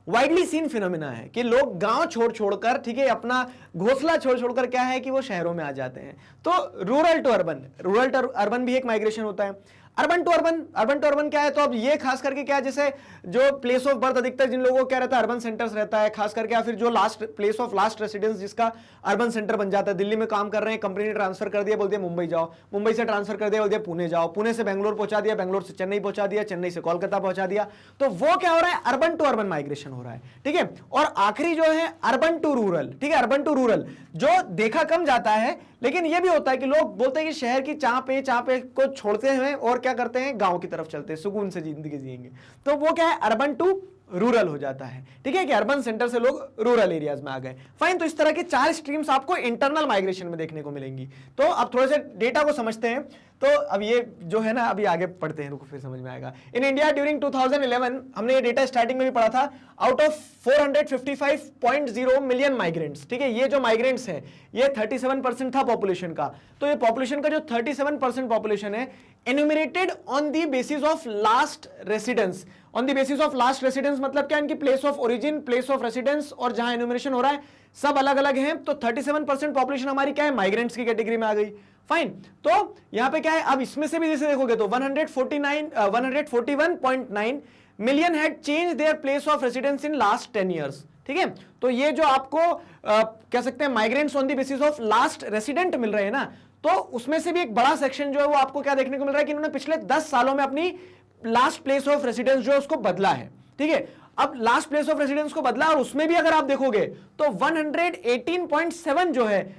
वाइडली सीन फिनोमिना है कि लोग गांव छोड़ छोड़कर, ठीक है, अपना घोंसला छोड़ छोड़कर क्या है कि वो शहरों में आ जाते हैं। तो rural to urban, rural to urban भी एक माइग्रेशन होता है। Urban to urban, urban to urban क्या है? तो अब ये खास करके क्या है, जैसे जो प्लेस ऑफ बर्थ अधिकतर जिन लोगों को क्या रहता है, अर्बन सेंटर्स रहता है खास करके, या फिर जो last place of last residence जिसका अर्बन सेंटर बन जाता है। दिल्ली में काम कर रहे हैं, कंपनी ने ट्रांसफर कर दिया, बोल दिया मुंबई जाओ, मुंबई से ट्रांसफर कर दिया, बोल दिया पुणे जाओ, पुणे से बेंगलोर पहुंचा दिया, बेंगलोर से चेन्नई पहुंचा दिया, चेन्नई से कोलकाता पहुंचा दिया। तो वो क्या हो रहा है? अर्बन टू अर्बन माइग्रेशन हो रहा है। ठीक है, और आखिरी जो है अर्बन टू रूरल। ठीक है, अर्बन टू रूरल जो देखा कम जाता है, लेकिन ये भी होता है कि लोग बोलते हैं कि शहर की चापे को छोड़ते हैं और क्या करते हैं, गांव की तरफ चलते हैं, सुकून से जिंदगी जिएंगे। तो वो क्या है? अर्बन टू रूरल हो जाता है। ठीक है, कि अर्बन सेंटर से लोग रूरल एरियाज में आ गए। फाइन, तो इस तरह के 4 स्ट्रीम्स आपको इंटरनल माइग्रेशन में देखने को मिलेंगी। तो अब थोड़े से डेटा को समझते हैं। तो अब ये जो है ना, अभी आगे पढ़ते हैं, रुको फिर समझ में आएगा। इन इंडिया ड्यूरिंग 2011, हमने ये डेटा स्टार्टिंग में भी पढ़ा था, आउट ऑफ 455.0 मिलियन माइग्रेंट्स। ठीक है, ये जो माइग्रेंट्स है ये 37% था पॉपुलेशन का। तो ये पॉपुलेशन का जो 37% पॉपुलेशन है, enumerated on the basis of last residence. On the basis of last residence मतलब क्या? इनकी place of origin, place of residence और जहां एन्यूमरेशन हो रहा है सब अलग अलग हैं। तो 37% पॉपुलेशन हमारी क्या है? माइग्रेंट्स की कैटेगरी में आ गई। फाइन, तो यहां पे क्या है? अब इसमें से भी जैसे देखोगे तो 141.9 million had change their place of residence in last 10 years. ठीक है, तो ये जो आपको कह सकते हैं migrants on the basis of last resident मिल रहे हैं ना, तो उसमें से भी एक बड़ा सेक्शन जो है वो आपको क्या देखने को मिल रहा है कि इन्होंने पिछले 10 सालों में अपनी लास्ट प्लेस ऑफ रेसिडेंस जो है उसको बदला है। ठीक है, अब लास्ट प्लेस ऑफ रेसिडेंस को बदला, और उसमें भी अगर आप देखोगे तो 118.7 जो है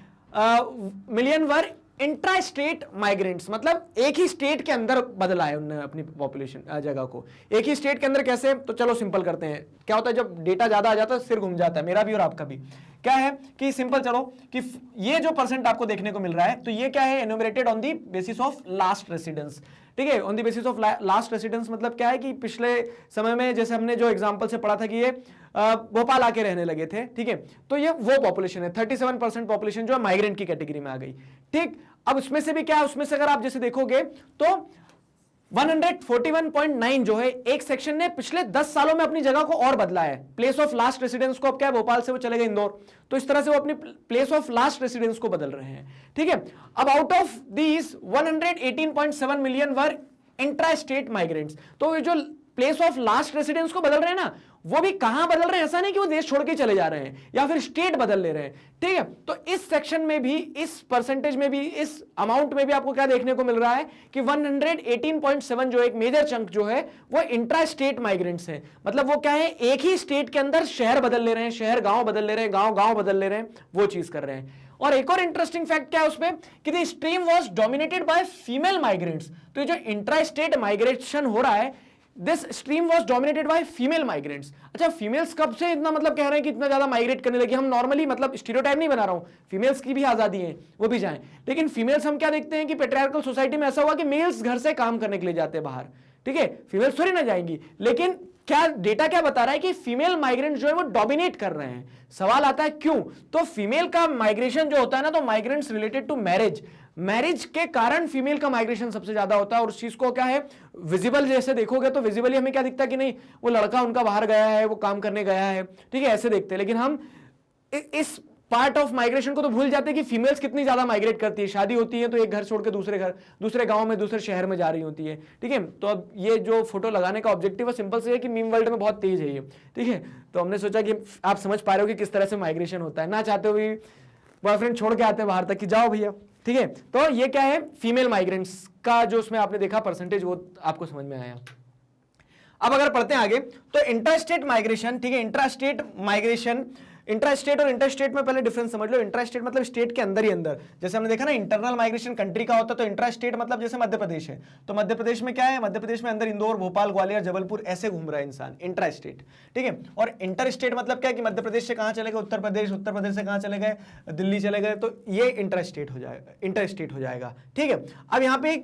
मिलियन वर इंट्रा स्टेट माइग्रेंट्स, मतलब एक ही स्टेट के अंदर बदला है उन्होंने अपनी पॉपुलेशन जगह को। एक ही स्टेट के अंदर कैसे, तो चलो सिंपल करते हैं। क्या होता है जब डेटा ज्यादा आ जाता है सिर घूम जाता है, मेरा भी और आपका भी। क्या है कि सिंपल चलो कि ये जो परसेंट आपको देखने को मिल रहा है, तो ये क्या है, enumerated on the basis of last residence. ठीक है, on the basis of last residence मतलब क्या है कि पिछले समय में जैसे हमने जो एग्जांपल से पढ़ा था कि ये भोपाल आके रहने लगे थे। ठीक है, तो ये वो पॉपुलेशन है, 37% पॉपुलेशन जो है माइग्रेंट की कैटेगरी में आ गई। ठीक, अब उसमें से भी क्या है, उसमें से अगर आप जैसे देखोगे तो 141.9 जो है एक सेक्शन ने पिछले 10 सालों में अपनी जगह को और बदला है। प्लेस ऑफ लास्ट रेसिडेंस को अब क्या है, भोपाल से वो चले गए इंदौर, तो इस तरह से वो अपनी प्लेस ऑफ लास्ट रेसिडेंस को बदल रहे हैं। ठीक है, अब out of these 118.7 million were intra state migrants. तो ये जो प्लेस ऑफ लास्ट रेसिडेंस को बदल रहे हैं ना, वो भी कहां बदल रहे हैं, ऐसा नहीं कि वो देश छोड़ के चले जा रहे हैं या फिर स्टेट बदल ले रहे हैं। ठीक है, तो इस सेक्शन में भी, इस परसेंटेज में भी, इस अमाउंट में भी आपको क्या देखने को मिल रहा है कि 118.7 जो एक मेजर चंक जो है वो इंट्रा स्टेट माइग्रेंट्स है। मतलब वो क्या है, एक ही स्टेट के अंदर शहर बदल ले रहे हैं, शहर गांव बदल ले रहे हैं, गांव गांव बदल ले रहे हैं, वो चीज कर रहे हैं। और एक और इंटरेस्टिंग फैक्ट क्या है उसमें कि the stream was dominated by female migrants. तो ये जो इंट्रा स्टेट माइग्रेशन हो रहा है, this stream was dominated by female migrants. अच्छा, फीमेल्स कब से इतना मतलब कह रहे हैं कि इतना ज्यादा माइग्रेट करने लगी? हम नॉर्मली मतलब स्टीरियोटाइप नहीं बना रहा हूं, फीमेल्स की भी आजादी है, वो भी जाएं, लेकिन फीमेल्स हम क्या देखते हैं कि पेट्रियार्कल सोसाइटी में ऐसा हुआ कि मेल्स घर से काम करने के लिए जाते हैं बाहर। ठीक है, फीमेल्स थोड़ी ना जाएंगी, लेकिन क्या डेटा क्या बता रहा है कि फीमेल माइग्रेंट जो है वो डोमिनेट कर रहे हैं। सवाल आता है क्यों? तो फीमेल का माइग्रेशन जो होता है ना, तो migrants related to marriage, marriage के कारण फीमेल का माइग्रेशन सबसे ज्यादा होता है। और उस चीज को क्या है, विजिबल जैसे देखोगे तो विजिबली हमें क्या दिखता है कि नहीं, वो लड़का उनका बाहर गया है, वो काम करने गया है, ठीक है, ऐसे देखते हैं। लेकिन हम इस पार्ट ऑफ माइग्रेशन को तो भूल जाते हैं कि फीमेल्स कितनी ज्यादा माइग्रेट करती है। शादी होती है तो एक घर छोड़ के दूसरे घर, दूसरे गांव में, दूसरे शहर में जा रही होती है। ठीक है, तो अब ये जो फोटो लगाने का ऑब्जेक्टिव है सिंपल से है कि मीम वर्ल्ड में बहुत तेज है ये। ठीक है, तो हमने सोचा कि आप समझ पा रहे हो कि किस तरह से माइग्रेशन होता है। ना चाहते हुए बॉयफ्रेंड छोड़ के आते हैं बाहर तक कि जाओ भैया। ठीक है, तो ये क्या है, फीमेल माइग्रेंट्स का जो उसमें आपने देखा परसेंटेज, वो आपको समझ में आया। अब अगर पढ़ते हैं आगे, तो इंट्रास्टेट माइग्रेशन, ठीक है, इंट्रास्टेट माइग्रेशन, इंट्रास्टेट और इंटरस्टेट में पहले डिफरेंस समझ लो। इंट्रास्टेट मतलब स्टेट के अंदर ही अंदर, जैसे हमने देखा ना इंटरनल माइग्रेशन कंट्री का होता है, तो इंट्रास्टेट मतलब जैसे मध्य प्रदेश है, तो मध्य प्रदेश में क्या है, मध्य प्रदेश में अंदर इंदौर, भोपाल, ग्वालियर, जबलपुर ऐसे घूम रहा है इंसान, इंट्रास्टेट। ठीक है, और इंटरस्टेट मतलब क्या है कि मध्य प्रदेश से कहां चले गए, उत्तर प्रदेश, उत्तर प्रदेश से कहां चले गए, दिल्ली चले गए, तो ये इंट्रास्टेट हो जाएगा, इंटरस्टेट हो जाएगा। ठीक है, अब यहां पे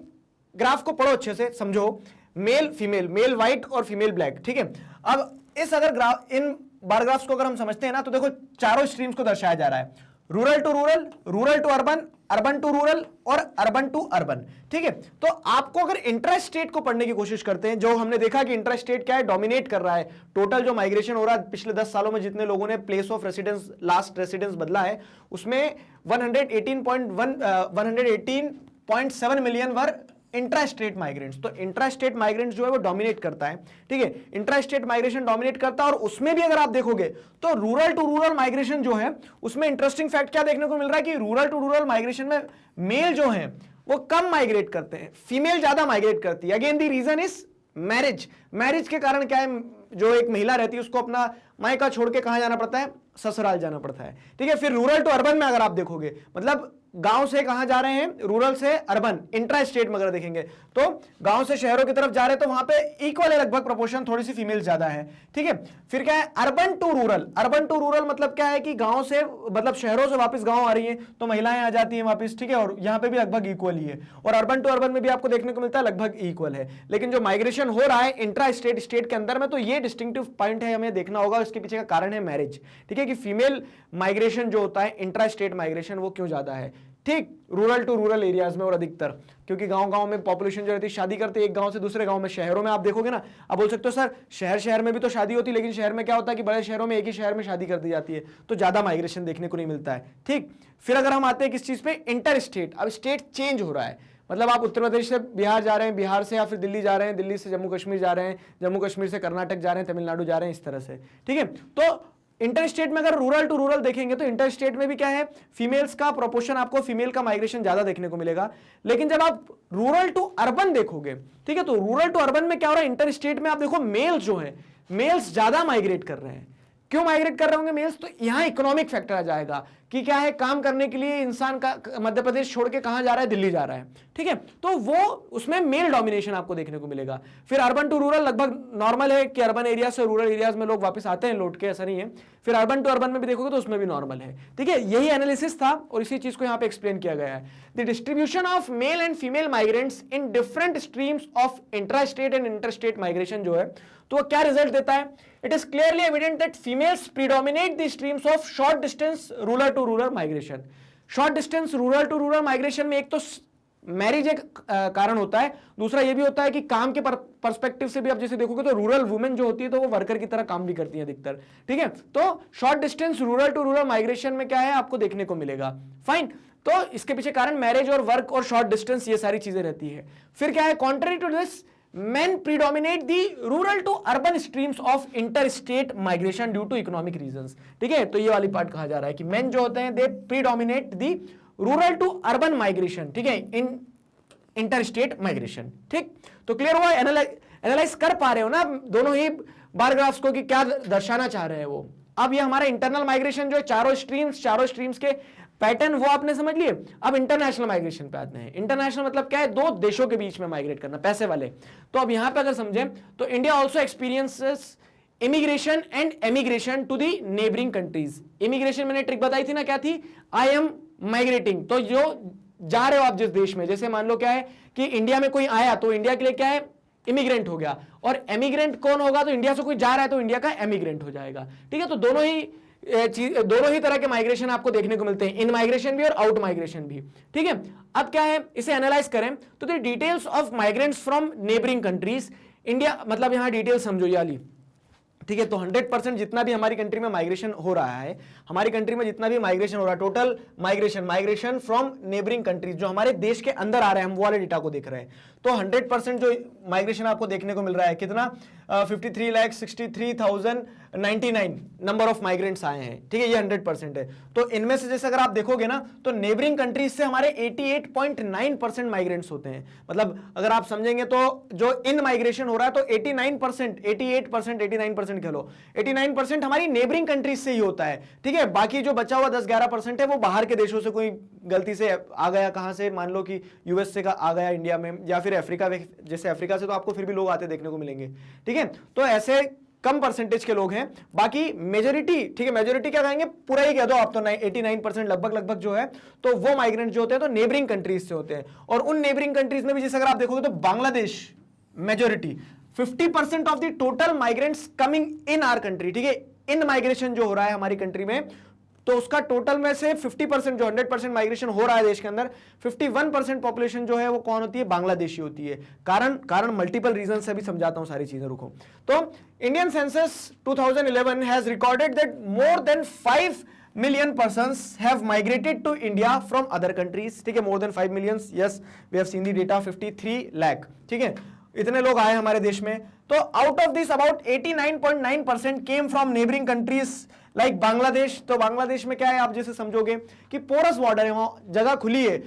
ग्राफ को पढ़ो अच्छे से, समझो, मेल फीमेल, मेल व्हाइट और फीमेल ब्लैक। ठीक है, अब इस अगर ग्राफ, इन बार ग्राफ्स को अगर हम समझते हैं ना, तो देखो चारों स्ट्रीम्स को दर्शाया जा रहा है, rural to rural, rural to urban, urban to rural और अर्बन टू अर्बन। ठीक है, तो आपको अगर इंट्रास्टेट को पढ़ने की कोशिश करते हैं, जो हमने देखा कि इंट्रास्टेट क्या है, डोमिनेट कर रहा है, टोटल जो माइग्रेशन हो रहा है पिछले 10 सालों में, जितने लोगों ने place of residence, last residence बदला है, उसमें 118.7 मिलियन वर इंट्रास्टेट माइग्रेंट्स। तो इंट्रास्टेट माइग्रेंट्स जो है वो डोमिनेट करता है। ठीक है, इंट्रास्टेट माइग्रेशन डोमिनेट करता है, और उसमें भी अगर आप देखोगे तो रूरल टू रूरल माइग्रेशन जो है, उसमें इंटरेस्टिंग फैक्ट क्या देखने को मिल रहा है कि रूरल टू रूरल माइग्रेशन में मेल जो है वो कम माइग्रेट करते हैं, फीमेल ज्यादा माइग्रेट करती है। Again the reason is marriage. Marriage के कारण क्या है, जो एक महिला रहती है उसको अपना मायका छोड़ के कहां जाना पड़ता है, ससुराल जाना पड़ता है। ठीक है, फिर रूरल टू अर्बन में अगर आप देखोगे, मतलब गांव से कहां जा रहे हैं, रूरल से अर्बन, इंट्रा स्टेट में अगर देखेंगे तो गांव से शहरों की तरफ जा रहे हैं, तो वहां पे इक्वल है लगभग प्रोपोर्शन, थोड़ी सी फीमेल ज्यादा है। ठीक है, फिर क्या है, urban to rural. Urban to rural मतलब क्या है कि गांव से, मतलब शहरों से वापस गांव आ रही है, तो महिलाएं आ जाती हैं वापस। ठीक है, और यहां पे भी लगभग इक्वल ही है, और अर्बन टू अर्बन में भी आपको देखने को मिलता है लगभग इक्वल है। लेकिन जो माइग्रेशन हो रहा है इंट्रा स्टेट, स्टेट के अंदर में, तो ये डिस्टिंक्टिव पॉइंट है, हमें देखना होगा, इसके पीछे का कारण है मैरिज। ठीक है, कि फीमेल माइग्रेशन जो होता है, इंट्रा स्टेट माइग्रेशन, वो क्यों ज्यादा है। ठीक, रूरल टू रूरल एरियाज में, और अधिकतर क्योंकि गांव-गांव में पॉपुलेशन जो रहती है शादी करते हैं एक गांव से दूसरे गांव में। शहरों में आप देखोगे ना, आप बोल सकते हो सर शहर में भी तो शादी होती है, लेकिन शहर में क्या होता है कि बड़े शहरों में एक ही शहर में शादी कर दी जाती है, तो ज्यादा माइग्रेशन देखने को नहीं मिलता है। ठीक, फिर अगर हम आते हैं किस चीज पे, इंटर स्टेट। अब स्टेट चेंज हो रहा है, मतलब आप उत्तर प्रदेश से बिहार जा रहे हैं, बिहार से या फिर दिल्ली जा रहे हैं, दिल्ली से जम्मू कश्मीर जा रहे हैं, जम्मू कश्मीर से कर्नाटक जा रहे हैं, तमिलनाडु जा रहे हैं, इस तरह से। ठीक है, तो इंटर स्टेट में अगर रूरल टू रूरल देखेंगे तो इंटर स्टेट में भी क्या है, फीमेल्स का प्रोपोर्शन, आपको फीमेल का माइग्रेशन ज्यादा देखने को मिलेगा। लेकिन जब आप रूरल टू अर्बन देखोगे, ठीक है, तो रूरल टू अर्बन में क्या हो रहा है, इंटर स्टेट में आप देखो मेल्स जो है, मेल्स ज्यादा माइग्रेट कर रहे हैं। क्यों माइग्रेट कर रहे होंगे मेल्स? तो यहां इकोनॉमिक फैक्टर आ जाएगा कि क्या है, काम करने के लिए इंसान का मध्य प्रदेश छोड़ के कहां जा रहा है, दिल्ली जा रहा है, ठीक है, तो वो उसमें मेल डोमिनेशन आपको देखने को मिलेगा। फिर अर्बन टू रूरल लगभग नॉर्मल है कि अर्बन एरिया से रूरल एरियाज में लोग वापस आते हैं लौट के, ऐसा नहीं है। फिर अर्बन टू अर्बन में भी देखोगे तो उसमें भी नॉर्मल है, ठीक है। यही एनालिसिस था और इसी चीज को यहां पे एक्सप्लेन किया गया है। The distribution of male and female migrants in different streams of intra state and inter state migration जो है, तो क्या रिजल्ट देता है? It is clearly evident that females predominate the streams of short distance rural to rural migration. Short distance rural to rural migration में एक तो marriage एक कारण होता है, दूसरा ये भी होता है कि काम के पर्सपेक्टिव से भी आप जैसे देखोगे तो रूरल वुमेन जो होती है तो वो वर्कर की तरह काम भी करती है अधिकतर, ठीक है। तो short distance rural to rural migration में क्या है आपको देखने को मिलेगा, फाइन। तो इसके पीछे कारण मैरिज और वर्क और शॉर्ट डिस्टेंस, ये सारी चीजें रहती है। फिर क्या है, contrary to this men predominate the rural to urban streams of interstate migration due to economic reasons, ठीक है। तो ये वाली पार्ट कहा जा रहा है कि men जो होते हैं they predominate the rural to urban migration, ठीक है, in interstate migration, ठीक। तो क्लियर हुआ, एनालाइज कर पा रहे हो ना दोनों ही बार ग्राफ्स को कि क्या दर्शाना चाह रहे हैं वो। अब ये हमारा इंटरनल माइग्रेशन जो है, चारों स्ट्रीम्स के पैटर्न वो आपने समझ लिए। अब इंटरनेशनल माइग्रेशन पे आते हैं। इंटरनेशनल मतलब क्या है, दो देशों के बीच में माइग्रेट करना, पैसे वाले। तो अब यहां पे अगर समझें तो India also experiences immigration and emigration to the neighbouring countries. Immigration मैंने ट्रिक बताई थी ना, क्या थी, आई एम माइग्रेटिंग, तो जो जा रहे हो आप जिस देश में, जैसे मान लो क्या है कि इंडिया में कोई आया तो इंडिया के लिए क्या है, इमिग्रेंट हो गया, और एमिग्रेंट कौन होगा, तो इंडिया से कोई जा रहा है तो इंडिया का एमिग्रेंट हो जाएगा, ठीक है। तो दोनों ही तरह के माइग्रेशन आपको देखने को मिलते हैं, इन माइग्रेशन भी और आउट माइग्रेशन भी, ठीक है। अब क्या है, इसे एनालाइज करें तो the details of migrants from neighbouring countries India, मतलब यहां डिटेल समझो ये वाली, ठीक है। तो 100% जितना भी हमारी कंट्री में माइग्रेशन हो रहा है, हमारी कंट्री में जितना भी माइग्रेशन हो रहा है, total migration from neighbouring countries जो हमारे देश के अंदर आ रहे हैं, हम वो वाले डेटा को देख रहे हैं। तो 100% जो माइग्रेशन आपको देखने को मिल रहा है, कितना, 53,63,099 नंबर ऑफ माइग्रेंट्स आए हैं, ठीक है, ये 100% है। तो इनमें से जैसे अगर आप देखोगे ना तो नेबरिंग कंट्रीज से हमारे 88.9% माइग्रेंट्स होते हैं। मतलब अगर आप समझेंगे तो जो इन माइग्रेशन हो रहा है तो 89% कह लो, 89% हमारी नेबरिंग कंट्रीज से ही होता है, ठीक है। बाकी जो बचा हुआ 10-11% है वो बाहर के देशों से कोई गलती से आ गया, कहां से, मान लो कि यूएस से आ गया इंडिया में, या फिर अफ्रीका, जैसे अफ्रीका से तो आपको फिर भी लोग आते देखने को मिलेंगे, ठीक है। तो ऐसे कम परसेंटेज के लोग हैं, बाकी मेजोरिटी, ठीक है, मेजोरिटी क्या कहेंगे, पूरा ही कह दो आप तो 89% लगभग जो है, तो वो माइग्रेंट जो होते हैं तो नेबरिंग कंट्रीज से होते हैं। और उन नेबरिंग कंट्रीज में भी जैसे अगर आप देखोगे तो Bangladesh majority, 50% of the total migrants coming in our country, ठीक है। इन माइग्रेशन जो हो रहा है हमारी कंट्री में, तो उसका टोटल में से 50% जो 100% माइग्रेशन हो रहा है देश के अंदर, 51% पॉपुलेशन जो है वो कौन होती है, बांग्लादेशी होती है। कारण मल्टीपल रीजन से भी समझाता हूं सारी चीजें, रुको। तो Indian census 2011 has recorded that more than 5 million persons have migrated to India from other countries, ठीक है, more than 5 million, yes we have seen the data, 53 lakh, ठीक है, इतने लोग आए हमारे देश में। तो out of this about 89.9% came from neighbouring countries like Bangladesh. तो बांग्लादेश में क्या है, आप जैसे समझोगे कि पोरस बॉर्डर है, वहां जगह खुली है,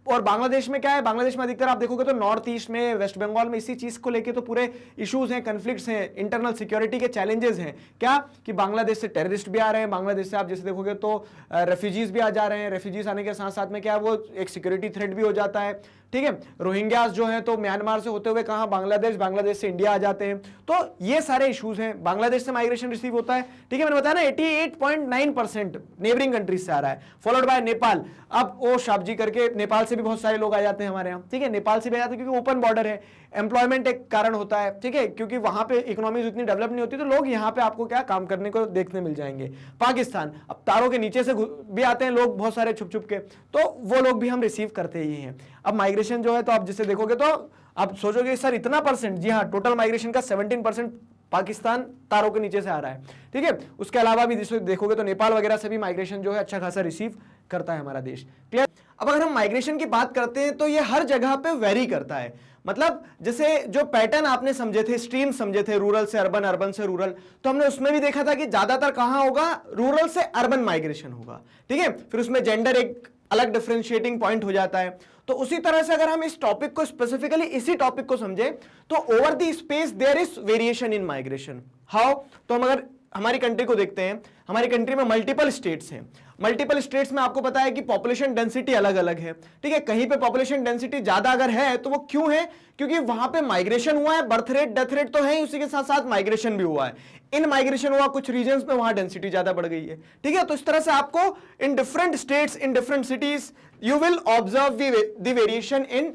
और बांग्लादेश में क्या है, बांग्लादेश में अधिकतर आप देखोगे तो नॉर्थ ईस्ट में, वेस्ट बंगाल में इसी चीज को लेके तो पूरे इश्यूज हैं, कन्फ्लिक्ट्स हैं, इंटरनल सिक्योरिटी के चैलेंजेस हैं। क्या कि बांग्लादेश से टेररिस्ट भी आ रहे हैं, बांग्लादेश से आप जैसे देखोगे तो रेफ्यूजीज भी आ जा रहे हैं, रेफ्यूजीज आने के साथ साथ में क्या है, वो एक सिक्योरिटी थ्रेट भी हो जाता है, ठीक है। रोहिंग्यास जो है तो म्यांमार से होते हुए कहां, बांग्लादेश से इंडिया आ जाते हैं। तो ये सारे इश्यूज हैं, बांग्लादेश से माइग्रेशन रिसीव होता है, ठीक है, मैंने बताया ना 88.9% नेबरिंग कंट्रीज से आ रहा है, फॉलोड बाय नेपाल। अब ओ शाबजी करके नेपाल से भी बहुत सारे लोग आ जाते हैं हमारे यहाँ, ठीक है, नेपाल से भी आ जाते हैं क्योंकि ओपन बॉर्डर है, एम्प्लॉयमेंट एक कारण होता है, ठीक है, क्योंकि वहां पे इकोनॉमी उतनी डेवलप नहीं होती, तो लोग यहाँ पे आपको क्या काम करने को देखने मिल जाएंगे। पाकिस्तान, अब तारों के नीचे से भी आते हैं लोग बहुत सारे छुप के, तो वो लोग भी हम रिसीव करते ही हैं। अब माइग्रेशन जो है तो आप जिसे देखोगे तो आप सोचोगे सर इतना परसेंट, जी हाँ, टोटल माइग्रेशन का 17% पाकिस्तान तारों के नीचे से आ रहा है, ठीक है। उसके अलावा भी देखोगे तो नेपाल वगैरह से भी माइग्रेशन जो है अच्छा खासा रिसीव करता है हमारा देश, क्लियर। अब अगर हम माइग्रेशन की बात करते हैं तो ये हर जगह पे वेरी करता है, मतलब जैसे जो पैटर्न आपने समझे थे, स्ट्रीम समझे थे, रूरल से अर्बन, अर्बन से रूरल, तो हमने उसमें भी देखा था कि ज्यादातर कहां होगा, रूरल से अर्बन माइग्रेशन होगा, ठीक है। फिर उसमें जेंडर एक अलग डिफरेंशिएटिंग पॉइंट हो जाता है। तो उसी तरह से अगर हम इस टॉपिक को स्पेसिफिकली इसी टॉपिक को समझे तो over the space there is variation in migration. How, तो हम अगर हमारी कंट्री को देखते हैं, हमारी कंट्री में मल्टीपल स्टेट्स हैं। मल्टीपल स्टेट्स में आपको पता है कि पॉपुलेशन डेंसिटी अलग अलग है, ठीक है। कहीं पे पॉपुलेशन डेंसिटी ज्यादा अगर है तो वो क्यों है? क्योंकि वहां पे माइग्रेशन हुआ है, बर्थ रेट डेथ रेट तो है ही, उसी के साथ साथ माइग्रेशन भी हुआ है। इन माइग्रेशन हुआ कुछ रीजन्स में, वहां डेंसिटी ज्यादा बढ़ गई है, ठीक है। तो इस तरह से आपको in different states in different cities you will observe the variation in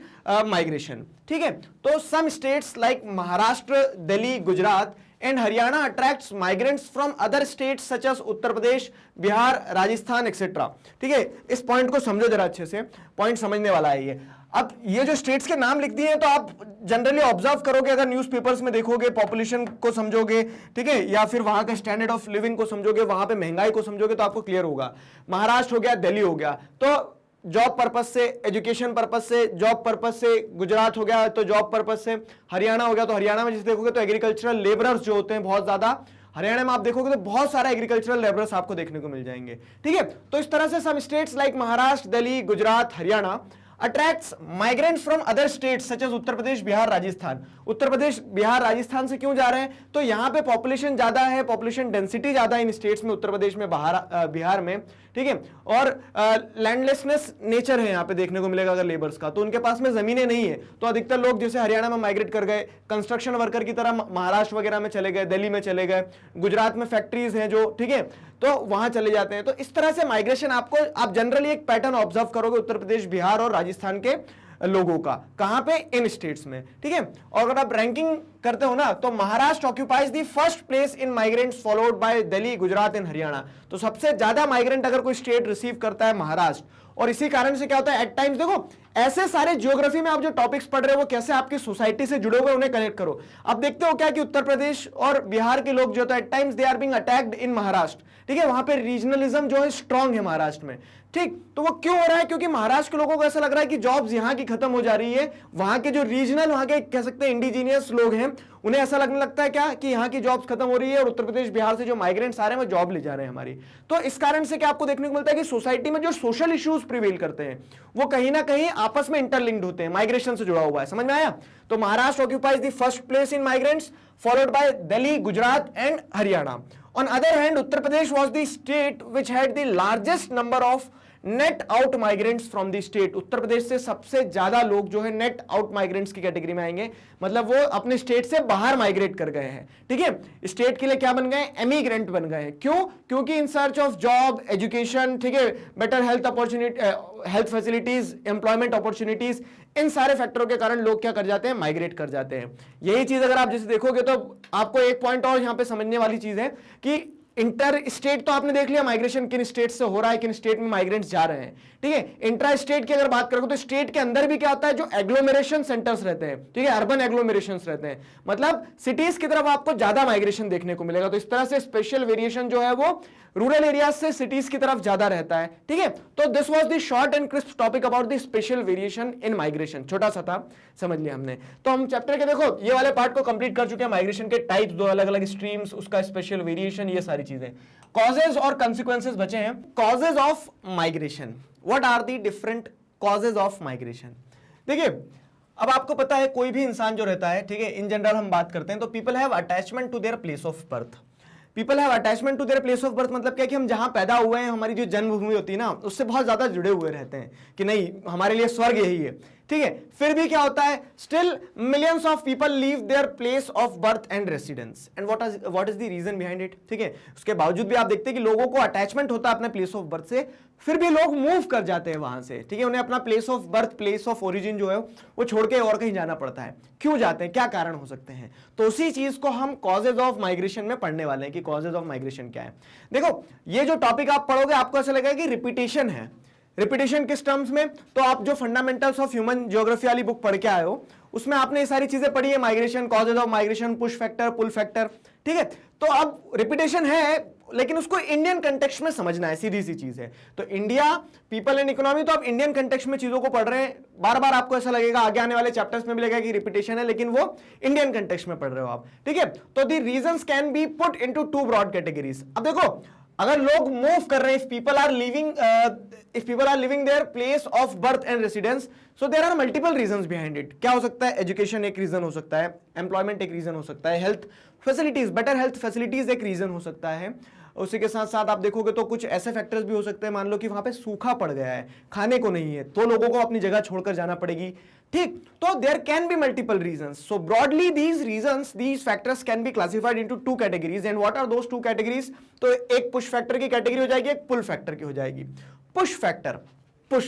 migration, ठीक है। तो some states like Maharashtra, Delhi, Gujarat and Haryana attracts migrants from other states such as Uttar Pradesh, Bihar, Rajasthan etcetera, ठीक है। इस पॉइंट को समझो जरा अच्छे से, पॉइंट समझने वाला है ये। अब ये जो स्टेट्स के नाम लिख दिए हैं तो आप जनरली ऑब्जर्व करोगे, अगर न्यूज़पेपर्स में देखोगे, पॉपुलेशन को समझोगे, ठीक है, या फिर वहां का स्टैंडर्ड ऑफ लिविंग को समझोगे, वहां पे महंगाई को समझोगे, तो आपको क्लियर होगा। महाराष्ट्र हो गया, दिल्ली हो गया, तो जॉब पर्पस से, एजुकेशन पर्पस से, जॉब पर्पस से गुजरात हो गया तो जॉब पर्पस से, हरियाणा हो गया तो हरियाणा में जैसे देखोगे तो एग्रीकल्चरल लेबरर्स जो होते हैं बहुत ज्यादा, हरियाणा में आप देखोगे तो बहुत सारा एग्रीकल्चरल लेबरर्स आपको देखने को मिल जाएंगे, ठीक है। तो इस तरह से some states like Maharashtra, Delhi, Gujarat, Haryana attracts migrants from other states such as Uttar Pradesh, Bihar, Rajasthan. Uttar Pradesh, Bihar, Rajasthan से क्यों जा रहे हैं? तो यहाँ पे पॉपुलेशन ज्यादा है, पॉपुलेशन डेंसिटी ज्यादा है इन स्टेट्स में, उत्तर प्रदेश में, बिहार में, ठीक है। और लैंडलेसनेस नेचर है यहाँ पे देखने को मिलेगा अगर लेबर्स का, तो उनके पास में जमीनें नहीं है, तो अधिकतर लोग जैसे हरियाणा में माइग्रेट कर गए, कंस्ट्रक्शन वर्कर की तरह महाराष्ट्र वगैरह में चले गए, दिल्ली में चले गए, गुजरात में फैक्ट्रीज हैं जो, ठीक है, तो वहां चले जाते हैं। तो इस तरह से माइग्रेशन आपको, आप जनरली एक पैटर्न ऑब्जर्व करोगे उत्तर प्रदेश, बिहार और राजस्थान के लोगों का, कहां पे? इन स्टेट्स में, ठीक है। और अगर आप रैंकिंग करते हो ना, तो Maharashtra occupies the first place in migrants followed by Delhi, Gujarat and Haryana. तो सबसे ज्यादा माइग्रेंट अगर कोई स्टेट रिसीव करता है महाराष्ट्र, और इसी कारण से क्या होता है, एट टाइम्स देखो ऐसे सारे ज्योग्राफी में आप जो टॉपिक्स पढ़ रहे हो वो कैसे आपकी सोसाइटी से जुड़े हुए, उन्हें कनेक्ट करो। अब देखते हो क्या कि उत्तर प्रदेश और बिहार के लोग जो, at times they are being attacked in Maharashtra, ठीक है। वहां पे रीजनलिज्म जो है स्ट्रांग है महाराष्ट्र में, ठीक। तो वो क्यों हो रहा है? क्योंकि महाराष्ट्र के लोगों को ऐसा लग रहा है कि जॉब्स यहाँ की खत्म हो जा रही है, वहां के जो रीजनल, वहां के कह सकते हैं इंडिजीनियस लोग हैं, उन्हें ऐसा लगने लगता है क्या कि यहाँ की जॉब्स खत्म हो रही है, और उत्तर प्रदेश, बिहार से जो माइग्रेंट्स आ रहे हैं वो जॉब ले जा रहे हैं हमारी। तो इस कारण से क्या आपको देखने को मिलता है कि सोसाइटी में जो सोशल इश्यूज प्रिवेल करते हैं वो कहीं ना कहीं आपस में इंटरलिंक्ड होते हैं, माइग्रेशन से जुड़ा हुआ है। समझ में आया? तो Maharashtra occupies the first place in migrants followed by Delhi, Gujarat and Haryana. On other hand, Uttar Pradesh was the state which had the largest number of net out migrants from the state. Uttar Pradesh से सबसे ज्यादा लोग जो है नेट आउट माइग्रेंट्स की category में आएंगे, मतलब वो अपने स्टेट से बाहर माइग्रेट कर गए हैं, ठीक है। स्टेट के लिए क्या बन गए? एमिग्रेंट बन गए हैं। क्यों? क्योंकि in search of job, education, ठीक है, better health opportunity, health facilities, employment opportunities, इन सारे फैक्टरों के कारण लोग क्या कर जाते हैं? माइग्रेट कर जाते हैं। यही चीज अगर आप जैसे देखोगे तो आपको एक पॉइंट और यहां पे समझने वाली चीज है कि इंटर स्टेट तो आपने देख लिया माइग्रेशन किन स्टेट से हो रहा है, किन स्टेट में माइग्रेंट्स जा रहे हैं, ठीक है। इंट्रा स्टेट की अगर बात करोगे तो स्टेट के अंदर भी क्या होता है, जो एग्लोमेरेशन सेंटर्स रहते हैं, ठीक है, अर्बन एग्लोमेरेशंस रहते हैं, मतलब सिटीज की तरफ आपको ज्यादा माइग्रेशन देखने को मिलेगा। तो इस तरह से स्पेशल वेरिएशन जो है वो रूरल एरियाज से सिटीज की तरफ ज्यादा रहता है, ठीक है। तो this was the short and crisp topic about the special variation in migration. छोटा सा था, समझ लिया हमने। तो हम चैप्टर के देखो ये वाले पार्ट को कंप्लीट कर चुके हैं, माइग्रेशन के टाइप्स, दो अलग अलग स्ट्रीम्स, उसका स्पेशल वेरिएशन, ये सारी चीजें। कॉजेज और कंसिक्वेंसेज बचे हैं। Causes of migration, what are the different causes of migration? देखिए, अब आपको पता है कोई भी इंसान जो रहता है, ठीक है, इन जनरल हम बात करते हैं तो people have attachment to their place of birth. People have attachment to their place of birth मतलब क्या कि हम जहां पैदा हुए हैं, हमारी जो जन्मभूमि होती है ना, उससे बहुत ज्यादा जुड़े हुए रहते हैं कि नहीं हमारे लिए स्वर्ग यही है, ठीक है। फिर भी क्या होता है, still millions of people leave their place of birth and residence, and what is the reason behind it, ठीक है। उसके बावजूद भी आप देखते हैं कि लोगों को अटैचमेंट होता है अपने प्लेस ऑफ बर्थ से, फिर भी लोग मूव कर जाते हैं वहां से, ठीक है। उन्हें अपना place of birth, place of origin जो है वो छोड़ के और कहीं जाना पड़ता है। क्यों जाते हैं, क्या कारण हो सकते हैं? तो उसी चीज को हम कॉजेज ऑफ माइग्रेशन में पढ़ने वाले हैं कि कॉजेज ऑफ माइग्रेशन क्या है। देखो, ये जो टॉपिक आप पढ़ोगे आपको ऐसा लगेगा कि रिपीटेशन है। रिपीटेशन किस टर्म्स में? तो आप जो फंडामेंटल्स ऑफ ह्यूमन ज्योग्राफी वाली बुक पढ़ के आए हो उसमें आपने ये सारी चीजें पढ़ी है, migration, causes of migration, push factor, pull factor, ठीक है। तो अब रिपीटेशन है लेकिन उसको इंडियन कंटेक्स्ट में समझना है, सीधी सी चीज है। तो इंडिया, पीपल एंड इकोनॉमी, तो आप इंडियन कंटेक्स्ट में चीजों को पढ़ रहे हैं। बार बार आपको ऐसा लगेगा, आगे आने वाले चैप्टर्स में भी लगेगा कि रिपीटेशन है, लेकिन वो इंडियन कंटेक्स्ट में पढ़ रहे हो आप, ठीक है। तो the reasons can be put into two broad categories. अब देखो, अगर लोग मूव कर रहे हैं, if people are living their place of birth and residence, so there are multiple reasons behind it. क्या हो सकता है? एजुकेशन एक रीजन हो सकता है, एम्प्लॉयमेंट एक रीजन हो सकता है, health facilities, better health facilities एक रीजन हो सकता है। उसी के साथ साथ आप देखोगे तो कुछ ऐसे फैक्टर्स भी हो सकते हैं, मान लो कि वहां पे सूखा पड़ गया है, खाने को नहीं है, तो लोगों को अपनी जगह छोड़कर जाना पड़ेगी, ठीक। तो there can be multiple reasons. So broadly these factors can be classified into two categories. And what are those two categories? तो एक पुश फैक्टर की कैटेगरी हो जाएगी, एक पुल फैक्टर की हो जाएगी। पुश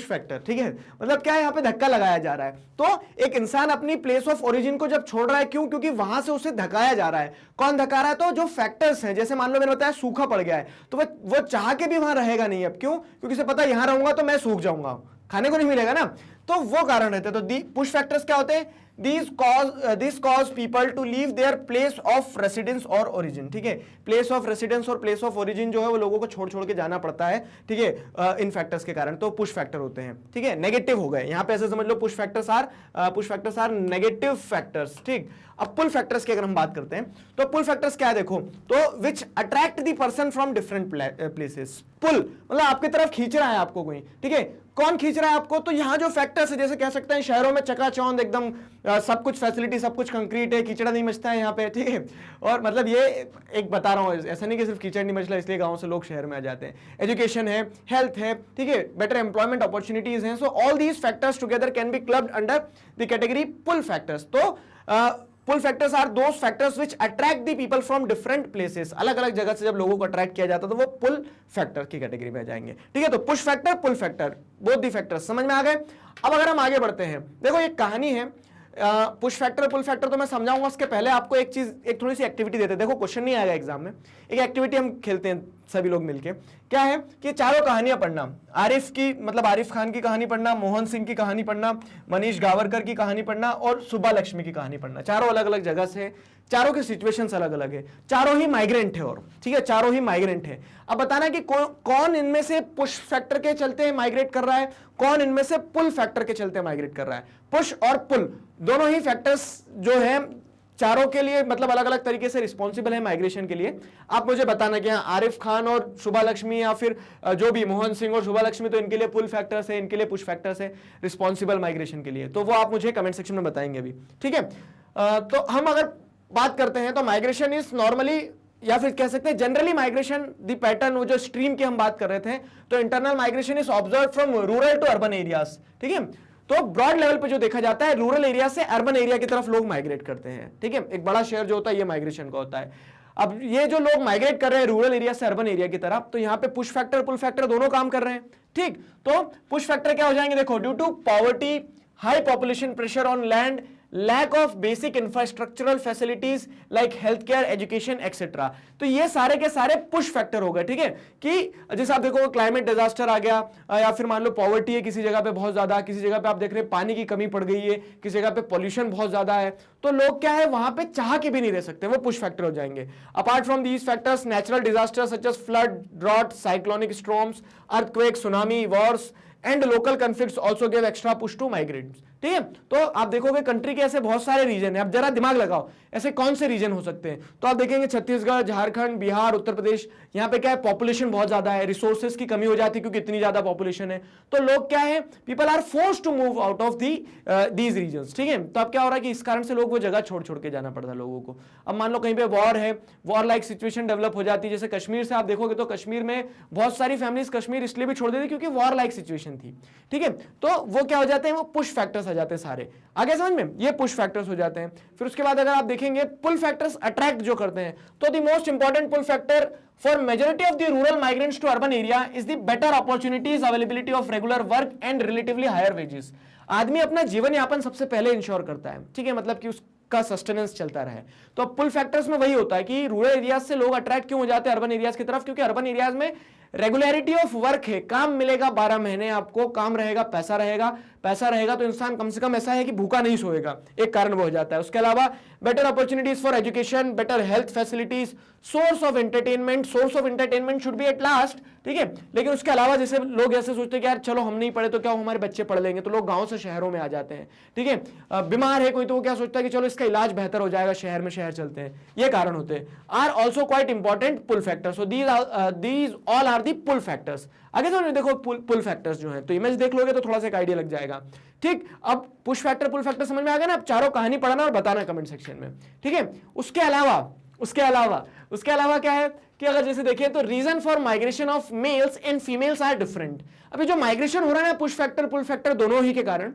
फैक्टर, ठीक है, मतलब क्या है, यहां पे धक्का लगाया जा रहा है। तो एक इंसान अपनी प्लेस ऑफ ओरिजिन को जब छोड़ रहा है, क्यों? क्योंकि वहां से उसे धकाया जा रहा है। कौन धका रहा है? तो जो फैक्टर्स हैं, जैसे मान लो मैंने बताया सूखा पड़ गया है, तो वो चाह के भी वहां रहेगा नहीं अब। क्यों? क्योंकि उसे पता है यहां रहूंगा तो मैं सूख जाऊंगा, खाने को नहीं मिलेगा ना, तो वो कारण रहते हैं। तो पुश फैक्टर्स क्या होते हैं? This cause people to leave their place of residence or origin, ठीक है। प्लेस ऑफ रेसिडेंस और प्लेस ऑफ ओरिजिन जो है वो लोगों को छोड़ छोड़ के जाना पड़ता है, ठीक है, इन फैक्टर्स के कारण। तो पुश फैक्टर होते हैं, ठीक है, नेगेटिव हो गए यहां पे, ऐसे समझ लो push factors are negative factors, ठीक। अब पुल फैक्टर्स की अगर हम बात करते हैं, तो पुल फैक्टर्स क्या है? देखो, तो which attract the person from different places. Pull मतलब आपकी तरफ खींच रहा है आपको कोई, ठीक है। कौन खींच रहा है आपको? तो यहां जो फैक्टर्स है, जैसे कह सकते हैं शहरों में चकाचौंध एकदम सब कुछ फैसिलिटी, सब कुछ कंक्रीट है, कीचड़ नहीं मचता है यहाँ पे, ठीक है। और मतलब ये एक बता रहा हूँ, ऐसा नहीं कि सिर्फ कीचड़ नहीं मचला इसलिए गांव से लोग शहर में आ जाते हैं। एजुकेशन है, हेल्थ है, ठीक है, बेटर एम्प्लॉयमेंट अपॉर्चुनिटीज हैं। So all these factors together can be clubbed under the category pull factors. तो pull factors are those factors which attract the people from different places. अलग अलग जगह से जब लोगों को अट्रैक्ट किया जाता है तो वो पुल फैक्टर की कैटेगरी में आ जाएंगे, ठीक है। तो push factor, pull factor, both the factors समझ में आ गए। अब अगर हम आगे बढ़ते हैं, देखो एक कहानी है, पुश फैक्टर पुल फैक्टर तो मैं समझाऊंगा, उसके पहले आपको एक थोड़ी सी एक्टिविटी देते हैं। देखो क्वेश्चन नहीं आएगा एग्जाम में, एक एक्टिविटी हम खेलते हैं सभी लोग मिलके। क्या है कि चारों कहानियां पढ़ना, आरिफ की मतलब आरिफ खान की कहानी पढ़ना, मोहन सिंह की कहानी पढ़ना, मनीष गावरकर की कहानी पढ़ना और सुब्बा लक्ष्मी की कहानी पढ़ना। चारों अलग अलग जगह से, चारों के सिचुएशंस अलग अलग है, चारों ही माइग्रेंट है, और ठीक है, चारों ही माइग्रेंट है। अब बताना कि कौन इनमें से पुश फैक्टर के चलते माइग्रेट कर रहा है, कौन इनमें से पुल फैक्टर के चलते माइग्रेट कर रहा है। पुश और पुल दोनों ही फैक्टर्स जो है चारों के लिए मतलब अलग अलग तरीके से रिस्पॉन्सिबल है माइग्रेशन के लिए। आप मुझे बताना कि आरिफ खान और शुभा लक्ष्मी या फिर जो भी मोहन सिंह और शुभा लक्ष्मी, तो इनके लिए पुल फैक्टर्स है, इनके लिए पुश फैक्टर्स है रिस्पॉन्सिबल माइग्रेशन के लिए। तो वो आप मुझे कमेंट सेक्शन में बताएंगे अभी, ठीक है। तो हम अगर बात करते हैं तो माइग्रेशन इज नॉर्मली, या फिर कह सकते हैं जनरली माइग्रेशन द पैटर्न, वो जो स्ट्रीम की हम बात कर रहे थे, तो internal migration is observe from rural to urban areas, ठीक है। तो ब्रॉड लेवल पे जो देखा जाता है, रूरल एरिया से अर्बन एरिया की तरफ लोग माइग्रेट करते हैं, ठीक है। एक बड़ा शहर जो होता है ये माइग्रेशन का होता है। अब ये जो लोग माइग्रेट कर रहे हैं रूरल एरिया से अर्बन एरिया की तरफ, तो यहाँ पे पुश फैक्टर पुल फैक्टर दोनों काम कर रहे हैं, ठीक। तो पुश फैक्टर क्या हो जाएंगे? देखो, due to poverty, high population pressure on land, lack of basic infrastructural facilities like health care, education etcetera. तो ये सारे के सारे पुश फैक्टर हो गए, ठीक है। कि जैसे आप देखो क्लाइमेट डिजास्टर आ गया, या फिर मान लो पॉवर्टी है किसी जगह पे बहुत ज्यादा, किसी जगह पे आप देख रहे हैं पानी की कमी पड़ गई है, किसी जगह पे पॉल्यूशन बहुत ज्यादा है, तो लोग क्या है वहां पे चाह के भी नहीं रह सकते, वो पुश फैक्टर हो जाएंगे। Apart from these factors, natural disaster such as flood, drought, cyclonic storms, earthquake, tsunami, wars and local conflicts also give extra push to migrants, ठीक है। तो आप देखोगे कंट्री के ऐसे बहुत सारे रीजन है, अब जरा दिमाग लगाओ ऐसे कौन से रीजन हो सकते हैं। तो आप देखेंगे छत्तीसगढ़, झारखंड, बिहार, उत्तर प्रदेश, यहाँ पे क्या है पॉपुलेशन बहुत ज्यादा है, रिसोर्सेज की कमी हो जाती है क्योंकि इतनी ज्यादा पॉपुलेशन है, तो लोग क्या है, people are force to move out of these reasons, ठीक है। तो अब क्या हो रहा है कि इस कारण से लोग वो जगह छोड़ छोड़ के जाना पड़ता है लोगों को। अब मान लो कहीं पे वॉर है, वॉर लाइक सिचुएशन डेवलप हो जाती है, जैसे कश्मीर से आप देखोगे तो कश्मीर में बहुत सारी फैमिलीज कश्मीर इसलिए भी छोड़ देती क्योंकि वॉर लाइक सिचुएशन थी, ठीक है। तो वो क्या हो जाते हैं, वो पुश फैक्टर्स आ जाते हैं सारे, आगे समझ में, ये पुश फैक्टर्स हो जाते हैं। फिर उसके बाद अगर आप देखेंगे पुल फैक्टर्स अट्रैक्ट जो करते हैं, तो the most important pull factor for majority of the rural migrants to urban area is the better opportunities, availability of regular work and relatively higher wages. आदमी अपना जीवन यापन सबसे पहले इंश्योर करता है, ठीक है, मतलब कि उसका सस्टेनेंस चलता रहे। तो पुल फैक्टर्स में वही होता है कि रूरल एरियाज से लोग अट्रैक्ट क्यों हो जाते हैं अर्बन एरियाज की तरफ, क्योंकि अर्बन एरियाज में रेगुलरिटी ऑफ वर्क है, काम मिलेगा 12 महीने आपको, काम रहेगा, पैसा रहेगा, पैसा रहेगा तो इंसान कम से कम ऐसा है कि भूखा नहीं सोएगा, एक कारण वो हो जाता है। उसके अलावा better opportunities for education, better health facilities, source of entertainment should be at last ठीक है। लेकिन उसके अलावा जैसे लोग ऐसे सोचते हैं कि यार चलो हम नहीं पढ़े तो क्या हमारे बच्चे पढ़ लेंगे, तो लोग गांव से शहरों में आ जाते हैं, ठीक है। बीमार है कोई तो वो क्या सोचता है कि चलो इसका इलाज बेहतर हो जाएगा, शहर में शहर चलते हैं, ये कारण होते हैं। Are also quite important pull factors, so these all are the pull factors. आगे तो देखो पुल फैक्टर्स जो है, तो इमेज देख लोगे तो थोड़ा सा एक आइडिया लग जाएगा, ठीक। अब पुश फैक्टर पुल फैक्टर समझ में आ गया ना। अब चारों कहानी पढ़ना और बताना कमेंट सेक्शन में, ठीक है। उसके अलावा क्या है कि अगर जैसे देखें तो reason for migration of males and females are different. अभी जो माइग्रेशन हो रहा है ना पुश फैक्टर पुल फैक्टर दोनों ही के कारण,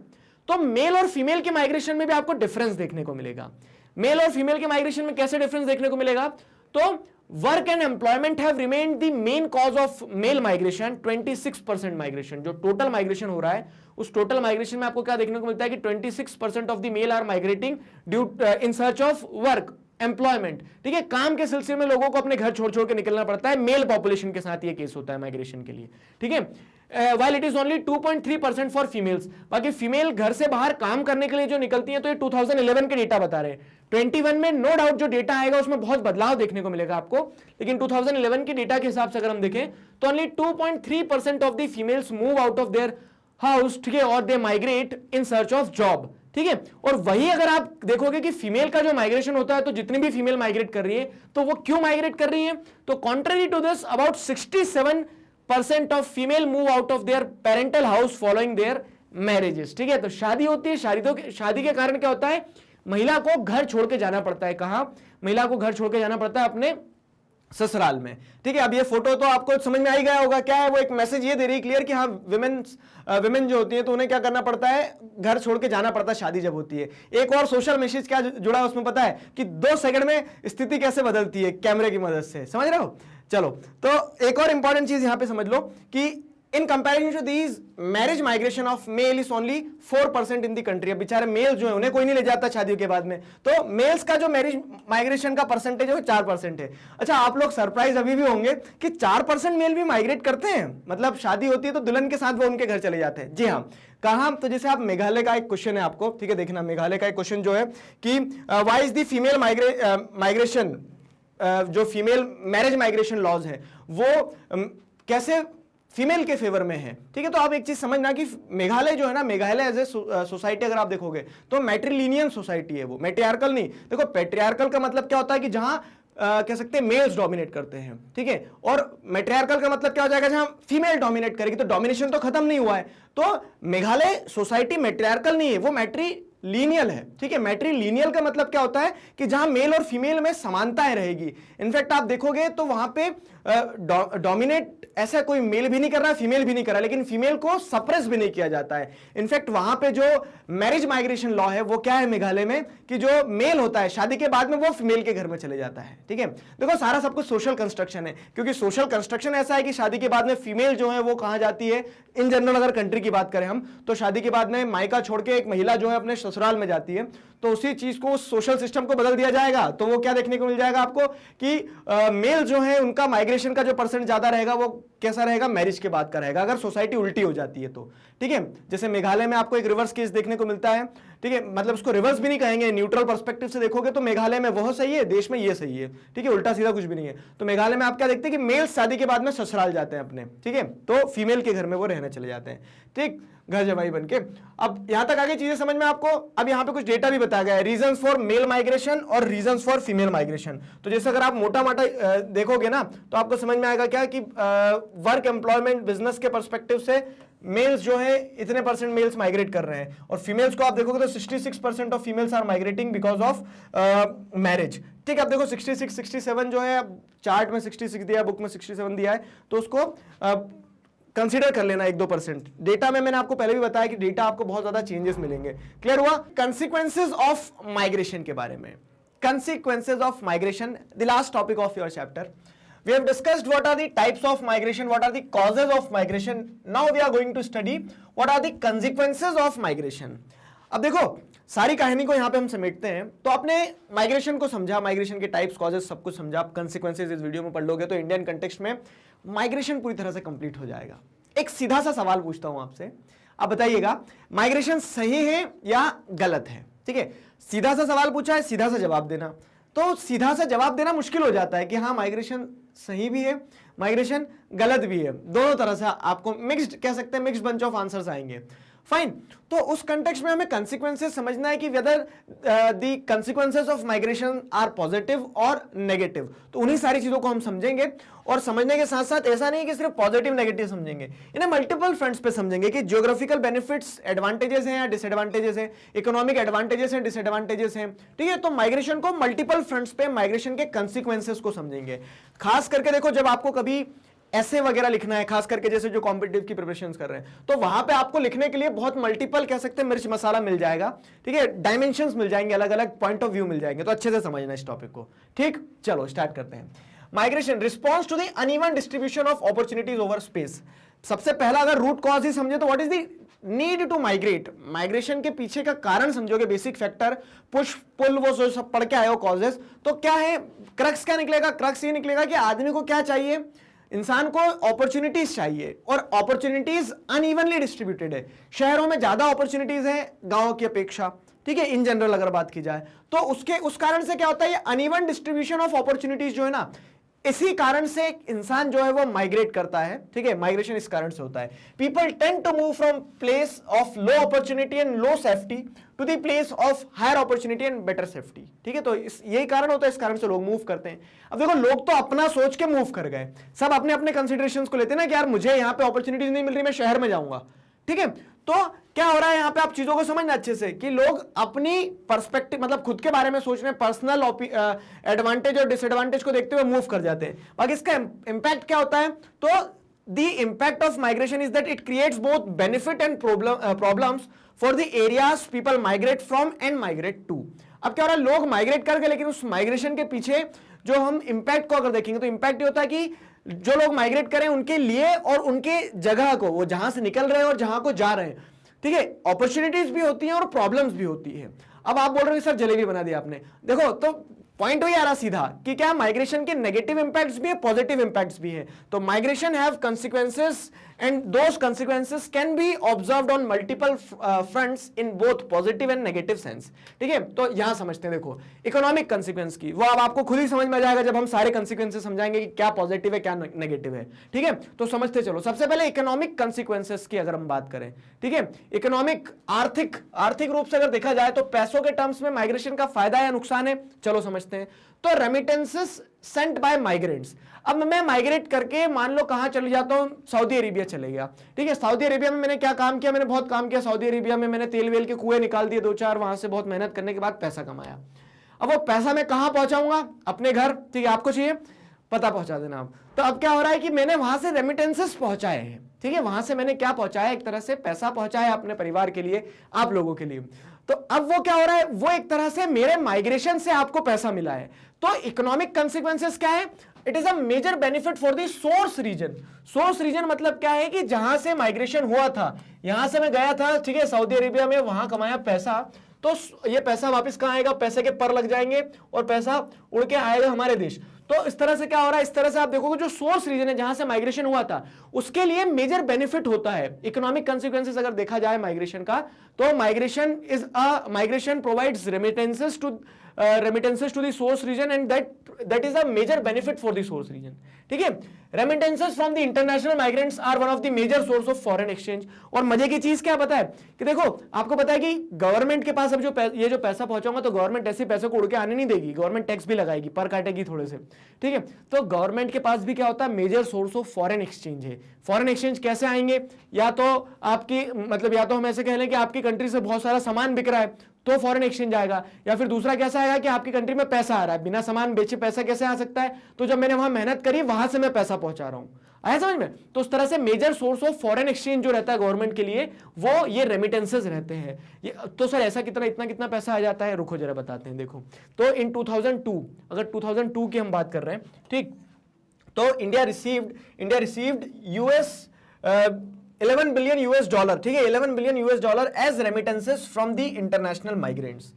तो मेल और फीमेल के माइग्रेशन में भी आपको डिफरेंस देखने को मिलेगा। मेल और फीमेल के माइग्रेशन में कैसे डिफरेंस देखने को मिलेगा, तो work and employment have remained the main cause of male migration, 26% migration. जो टोटल माइग्रेशन हो रहा है उस टोटल माइग्रेशन में आपको क्या देखने को मिलता है कि 26% of the male are migrating due in search of work employment, ठीक है। काम के सिलसिले में लोगों को अपने घर छोड़ छोड़ के निकलना पड़ता है, मेल पॉपुलेशन के साथ ये केस होता है माइग्रेशन के लिए, ठीक है। while it is only 2.3% for females. बाकी फीमेल घर से बाहर काम करने के लिए जो निकलती हैं तो ये 2011 के डेटा बता रहे हैं। 21 में नो डाउट जो डेटा आएगा उसमें बहुत बदलाव देखने को मिलेगा आपको, लेकिन 2011 के डेटा के हिसाब से अगर हम देखें तो only 2.3% of the females move out of their house, ठीक है, और they migrate in search of job, ठीक है। और वही अगर आप देखोगे कि फीमेल का जो माइग्रेशन होता है तो जितनी भी फीमेल माइग्रेट कर रही है तो वो क्यों माइग्रेट कर रही है, तो contrary to this about 67% of female move out of their parental house following their marriages, ठीक है। तो शादी होती है, शादी के कारण क्या होता है, महिला को घर छोड़ के जाना पड़ता है। कहां, महिला को घर छोड़ के जाना पड़ता है अपने ससुराल में, ठीक है। अब ये फोटो तो आपको समझ में आ ही गया होगा, क्या है वो एक मैसेज ये दे रही है क्लियर कि हाँ विमेन जो होती है तो उन्हें क्या करना पड़ता है, घर छोड़ के जाना पड़ता है शादी जब होती है। एक और सोशल मैसेज क्या जुड़ा है उसमें पता है कि 2 सेकंड में स्थिति कैसे बदलती है कैमरे की मदद से, समझ रहे हो। चलो तो एक और इंपॉर्टेंट चीज यहां पे समझ लो कि in comparison to these marriage migration of male is only 4% in the country। अब बेचारे मेल जो है उन्हें कोई नहीं ले जाता शादियों के बाद में, तो मेल्स का जो मैरिज माइग्रेशन का परसेंटेज है 4% है। अच्छा आप लोग सरप्राइज अभी भी होंगे कि 4% मेल भी माइग्रेट करते हैं, मतलब शादी होती है तो दुल्हन के साथ वो उनके घर चले जाते हैं। जी हाँ, कहां, तो जैसे आप मेघालय का एक क्वेश्चन है आपको, ठीक है, देखना मेघालय का एक क्वेश्चन जो है कि why is the female migration, जो फीमेल मैरिज माइग्रेशन लॉज है वो कैसे फीमेल के फेवर में है, ठीक है। तो आप एक चीज समझना कि मेघालय जो है ना, मेघालय एज ए सोसाइटी अगर आप देखोगे तो मैट्रिलिनियन सोसाइटी है, वो मैट्रियार्कल नहीं। देखो पैट्रियार्कल का मतलब क्या होता है कि जहां कह सकते हैं मेल्स डोमिनेट करते हैं, ठीक है, और मैट्रियार्कल का मतलब क्या हो जाएगा जहां फीमेल डोमिनेट करेगी, तो डोमिनेशन तो खत्म नहीं हुआ है। तो मेघालय सोसाइटी मैट्रियार्कल नहीं है, वो मैट्रिलिनियल है, ठीक है। मैट्रिलिनियल का मतलब क्या होता है कि जहां मेल और फीमेल में समानताएं रहेगी। इनफैक्ट आप देखोगे तो वहां पे डोमिनेट ऐसा कोई मेल भी नहीं कर रहा, फीमेल भी नहीं कर रहा, लेकिन फीमेल को सप्रेस भी नहीं किया जाता है। इनफैक्ट वहां पे जो मैरिज माइग्रेशन लॉ है वो क्या है मेघालय में, कि जो मेल होता है शादी के बाद में वो फीमेल के घर में चले जाता है, ठीक है। देखो सारा सब कुछ सोशल कंस्ट्रक्शन है, क्योंकि सोशल कंस्ट्रक्शन ऐसा है कि शादी के बाद में फीमेल जो है वो कहां जाती है, इन जनरल अगर कंट्री की बात करें हम तो शादी के बाद में मायका छोड़ के एक महिला जो है अपने ससुराल में जाती है, तो उसी चीज को, उस सोशल सिस्टम को बदल दिया जाएगा। तो वो क्या देखने को मिल जाएगा आपको कि मेल जो है उनका माइग्रेशन का जो परसेंट ज्यादा रहेगा वो कैसा रहेगा, मैरिज के बाद का रहेगा, अगर सोसाइटी उल्टी हो जाती है तो, ठीक है। जैसे मेघालय में आपको एक रिवर्स केस देखने को मिलता है, ठीक है, मतलब उसको रिवर्स भी नहीं कहेंगे, न्यूट्रल पर्सपेक्टिव से देखोगे तो मेघालय में वो सही है, देश में ये सही है, ठीक है, उल्टा सीधा कुछ भी नहीं है। तो मेघालय में आप क्या देखते हैं कि मेल शादी के बाद में ससुराल जाते हैं अपने, ठीक है, तो फीमेल के घर में वो रहने चले जाते हैं, ठीक, घर जमाई बनके। अब यहां तक आगे चीजें समझ में आपको। अब यहां पे कुछ डेटा भी बताया गया है, रीजंस फॉर मेल माइग्रेशन और रीजंस फॉर फीमेल माइग्रेशन। तो जैसे अगर आप मोटा मोटा देखोगे ना तो आपको समझ में आएगा क्या कि वर्क एम्प्लॉयमेंट बिजनेस के पर्सपेक्टिव से मेल्स जो है इतने परसेंट मेल्स माइग्रेट कर रहे हैं, और फीमेल्स को आप देखोगे तो 66% of females are migrating because of marriage, ठीक है। आप देखो 66, 67 जो है, चार्ट में 66 दिया, बुक में 67 दिया है, तो उसको कंसीडर कर लेना 1-2%। डेटा में मैंने आपको पहले भी बताया कि डेटा आपको बहुत ज्यादा चेंजेस मिलेंगे। क्लियर हुआ। कंसिक्वेंसेज ऑफ माइग्रेशन के बारे में, consequences of migration, the last topic of your chapter. We have discussed what are the types of migration, what are the causes of migration. Now we are going to study what are the consequences of migration. अब देखो सारी कहानी को यहां पे हम समेटते हैं, तो आपने माइग्रेशन को समझा, माइग्रेशन के टाइप्स, कॉजेस सब कुछ समझा, आप कंसिक्वेंसेज इस वीडियो में पढ़ लोगे तो इंडियन कंटेक्स्ट में माइग्रेशन पूरी तरह से कंप्लीट हो जाएगा। एक सीधा सा सवाल पूछता हूं आपसे, आप बताइएगा माइग्रेशन सही है या गलत है, ठीक है। सीधा सा सवाल पूछा है, सीधा सा जवाब देना। तो सीधा सा जवाब देना मुश्किल हो जाता है कि हाँ माइग्रेशन सही भी है, माइग्रेशन गलत भी है, दोनों तरह से आपको मिक्स्ड कह सकते हैं, मिक्स्ड बंच ऑफ आंसर्स आएंगे। फाइन, तो उस कंटेक्स्ट में हमें कंसिक्वेंसेस समझना है कि whether the consequences of migration are positive और नेगेटिव। तो उन्हीं सारी चीजों को हम समझेंगे, और समझने के साथ साथ ऐसा नहीं कि सिर्फ पॉजिटिव नेगेटिव समझेंगे, इन्हें मल्टीपल फ्रंट्स पे समझेंगे कि ज्योग्राफिकल बेनिफिट्स एडवांटेजेस हैं या डिसएडवांटेजेस हैं, इकोनॉमिक एडवांटेजेस हैं, डिसएडवांटेजेस हैं, ठीक है। तो माइग्रेशन को मल्टीपल फ्रंट्स पे माइग्रेशन के कंसिक्वेंसेस को समझेंगे। खास करके देखो, जब आपको कभी ऐसे वगैरह लिखना है, खास करके जैसे जो कॉम्पिटिटिव की प्रिपरेशंस कर रहे हैं, तो वहां पे आपको लिखने के लिए बहुत मल्टीपल कह सकते हैं मिर्च मसाला मिल जाएगा, ठीक है, डायमेंशंस मिल जाएंगे, अलग अलग पॉइंट ऑफ व्यू मिल जाएंगे। तो अच्छे से समझना इस टॉपिक को, ठीक। चलो स्टार्ट करते हैं। Migration response to the uneven distribution of opportunities over space. सबसे पहला अगर रूट कॉज ही समझे तो what is the need to migrate, migration के पीछे का कारण समझोगे, बेसिक फैक्टर, पुश पुल, वो जो सब पढ़ के आए हो कॉजेस, तो क्या है क्रक्स, क्या निकलेगा, क्रक्स ये निकलेगा कि आदमी को क्या चाहिए, इंसान को अपॉर्चुनिटीज चाहिए, और अपॉर्चुनिटीज अनइवनली डिस्ट्रीब्यूटेड है। शहरों में ज्यादा अपॉर्चुनिटीज है गांवों की अपेक्षा, ठीक है, इन जनरल अगर बात की जाए तो उस कारण से क्या होता है, ये अनइवन डिस्ट्रीब्यूशन ऑफ अपॉर्चुनिटीज जो है ना, इसी कारण से इंसान जो है वो माइग्रेट करता है, ठीक है। माइग्रेशन इस कारण से होता है। People tend to move from place of low opportunity and low safety to the place of higher opportunity and better safety, ठीक है। तो यही कारण होता है, इस कारण से लोग मूव करते हैं। अब देखो, लोग तो अपना सोच के मूव कर गए, सब अपने अपने कंसिडरेशंस को लेते हैं ना कि यार मुझे यहाँ पे अपॉर्चुनिटीज नहीं मिल रही, मैं शहर में जाऊंगा, ठीक है। तो क्या हो रहा है यहाँ पे, आप चीजों को समझना अच्छे से कि लोग अपनी पर्सपेक्टिव, मतलब खुद के बारे में सोच रहे हैं, पर्सनल एडवांटेज और डिसएडवांटेज को देखते हुए मूव कर जाते हैं। बाकी इसका इंपैक्ट क्या होता है, तो the impact of migration is that it creates both benefit and problems for the areas people migrate from and migrate to. अब क्या हो रहा है, लोग माइग्रेट कर गए, लेकिन उस माइग्रेशन के पीछे जो हम इंपैक्ट को अगर देखेंगे तो इंपैक्ट ये होता है कि जो लोग माइग्रेट करें उनके लिए और उनके जगह को, वो जहां से निकल रहे हैं और जहां को जा रहे हैं, ठीक है, अपॉर्चुनिटीज भी होती हैं और प्रॉब्लम्स भी होती है। अब आप बोल रहे हो सर जलेबी बना दिया आपने, देखो तो पॉइंट वही आ रहा सीधा कि क्या माइग्रेशन के नेगेटिव इंपैक्ट्स भी है, पॉजिटिव इंपैक्ट्स भी है। तो migration have consequences and those consequences can be observed on multiple fronts in both positive and negative sense, ठीक है। तो यहां समझते हैं, देखो इकोनॉमिक कंसिक्वेंस की, वो अब आपको खुद ही समझ में आ जाएगा जब हम सारे कंसिक्वेंसेस समझाएंगे कि क्या पॉजिटिव है क्या नेगेटिव है, ठीक है। तो समझते चलो, सबसे पहले इकोनॉमिक कंसिक्वेंसेस की अगर हम बात करें, ठीक है, इकोनॉमिक आर्थिक रूप से अगर देखा जाए तो पैसों के टर्म्स में माइग्रेशन का फायदा या नुकसान है, चलो समझते हैं। तो रेमिटेंसेस सेंट बाय माइग्रेंट्स, अब मैं माइग्रेट करके मान लो कहां चले जाता हूं, सऊदी अरेबिया चले गया, ठीक है। सऊदी अरेबिया में मैंने क्या काम किया, मैंने बहुत काम किया सऊदी अरेबिया में, मैंने तेल वेल के कुएं निकाल दिए 2-4, वहां से बहुत मेहनत करने के बाद पैसा कमाया। अब वो पैसा मैं कहां पहुंचाऊंगा, अपने घर, ठीक है, आपको चाहिए पता पहुंचा देना आप। तो अब क्या हो रहा है कि मैंने वहां से रेमिटेंसेस पहुंचाए हैं, ठीक है, वहां से मैंने क्या पहुंचाया, एक तरह से पैसा पहुंचाया अपने परिवार के लिए, आप लोगों के लिए। तो अब वो क्या हो रहा है, वो एक तरह से मेरे माइग्रेशन से आपको पैसा मिला है। तो इकोनॉमिक कंसिक्वेंसेस क्या है, it is a major benefit for the source region. Source region मतलब क्या है कि जहां से माइग्रेशन हुआ था, यहां से मैं गया था, ठीक है, सऊदी अरेबिया में, वहां कमाया पैसा, तो ये पैसा वापस कहां आएगा, पैसे के पर लग जाएंगे और पैसा उड़ के आएगा हमारे देश। तो इस तरह से क्या हो रहा है, इस तरह से आप देखोगे जो सोर्स रीजन है जहां से माइग्रेशन हुआ था उसके लिए मेजर बेनिफिट होता है। इकोनॉमिक कंसिक्वेंसेस अगर देखा जाए माइग्रेशन का, तो migration provides remittances to the source region and that is a major benefit for the source region, ठीक है। Remittances from the international migrants are one of the major source of foreign exchange. और मजे की चीज क्या पता है कि देखो, आपको पता है कि गवर्नमेंट के पास अब ये जो पैसा पहुंचाऊंगा तो गवर्नमेंट ऐसे पैसे को उड़ के आने नहीं देगी, गवर्नमेंट टैक्स भी लगाएगी, पर काटेगी थोड़े से, ठीक है। तो गवर्नमेंट के पास भी क्या होता है, major source of foreign exchange है। फॉरेन एक्सचेंज कैसे आएंगे, या तो आपकी मतलब, या तो हम ऐसे कह लें कि आपकी कंट्री से बहुत सारा सामान बिक रहा है तो फॉरेन एक्सचेंज आएगा, या फिर दूसरा कैसा आएगा कि आपकी कंट्री में पैसा आ रहा है, बिना सामान बेचे पैसा कैसे आ सकता है, तो जब मैंने वहां मेहनत करी वहां से मैं पैसा पहुंचा रहा हूं, आया समझ में। तो उस तरह से major source of foreign exchange जो रहता है गवर्नमेंट के लिए, वो ये रेमिटेंसेस रहते हैं। तो सर ऐसा कितना पैसा आ जाता है, रुको जरा बताते हैं। देखो, तो इन 2002, अगर 2002 की हम बात कर रहे हैं, ठीक, तो India received US 11 billion US dollar, ठीक है, 11 billion US dollar as remittances from the international migrants.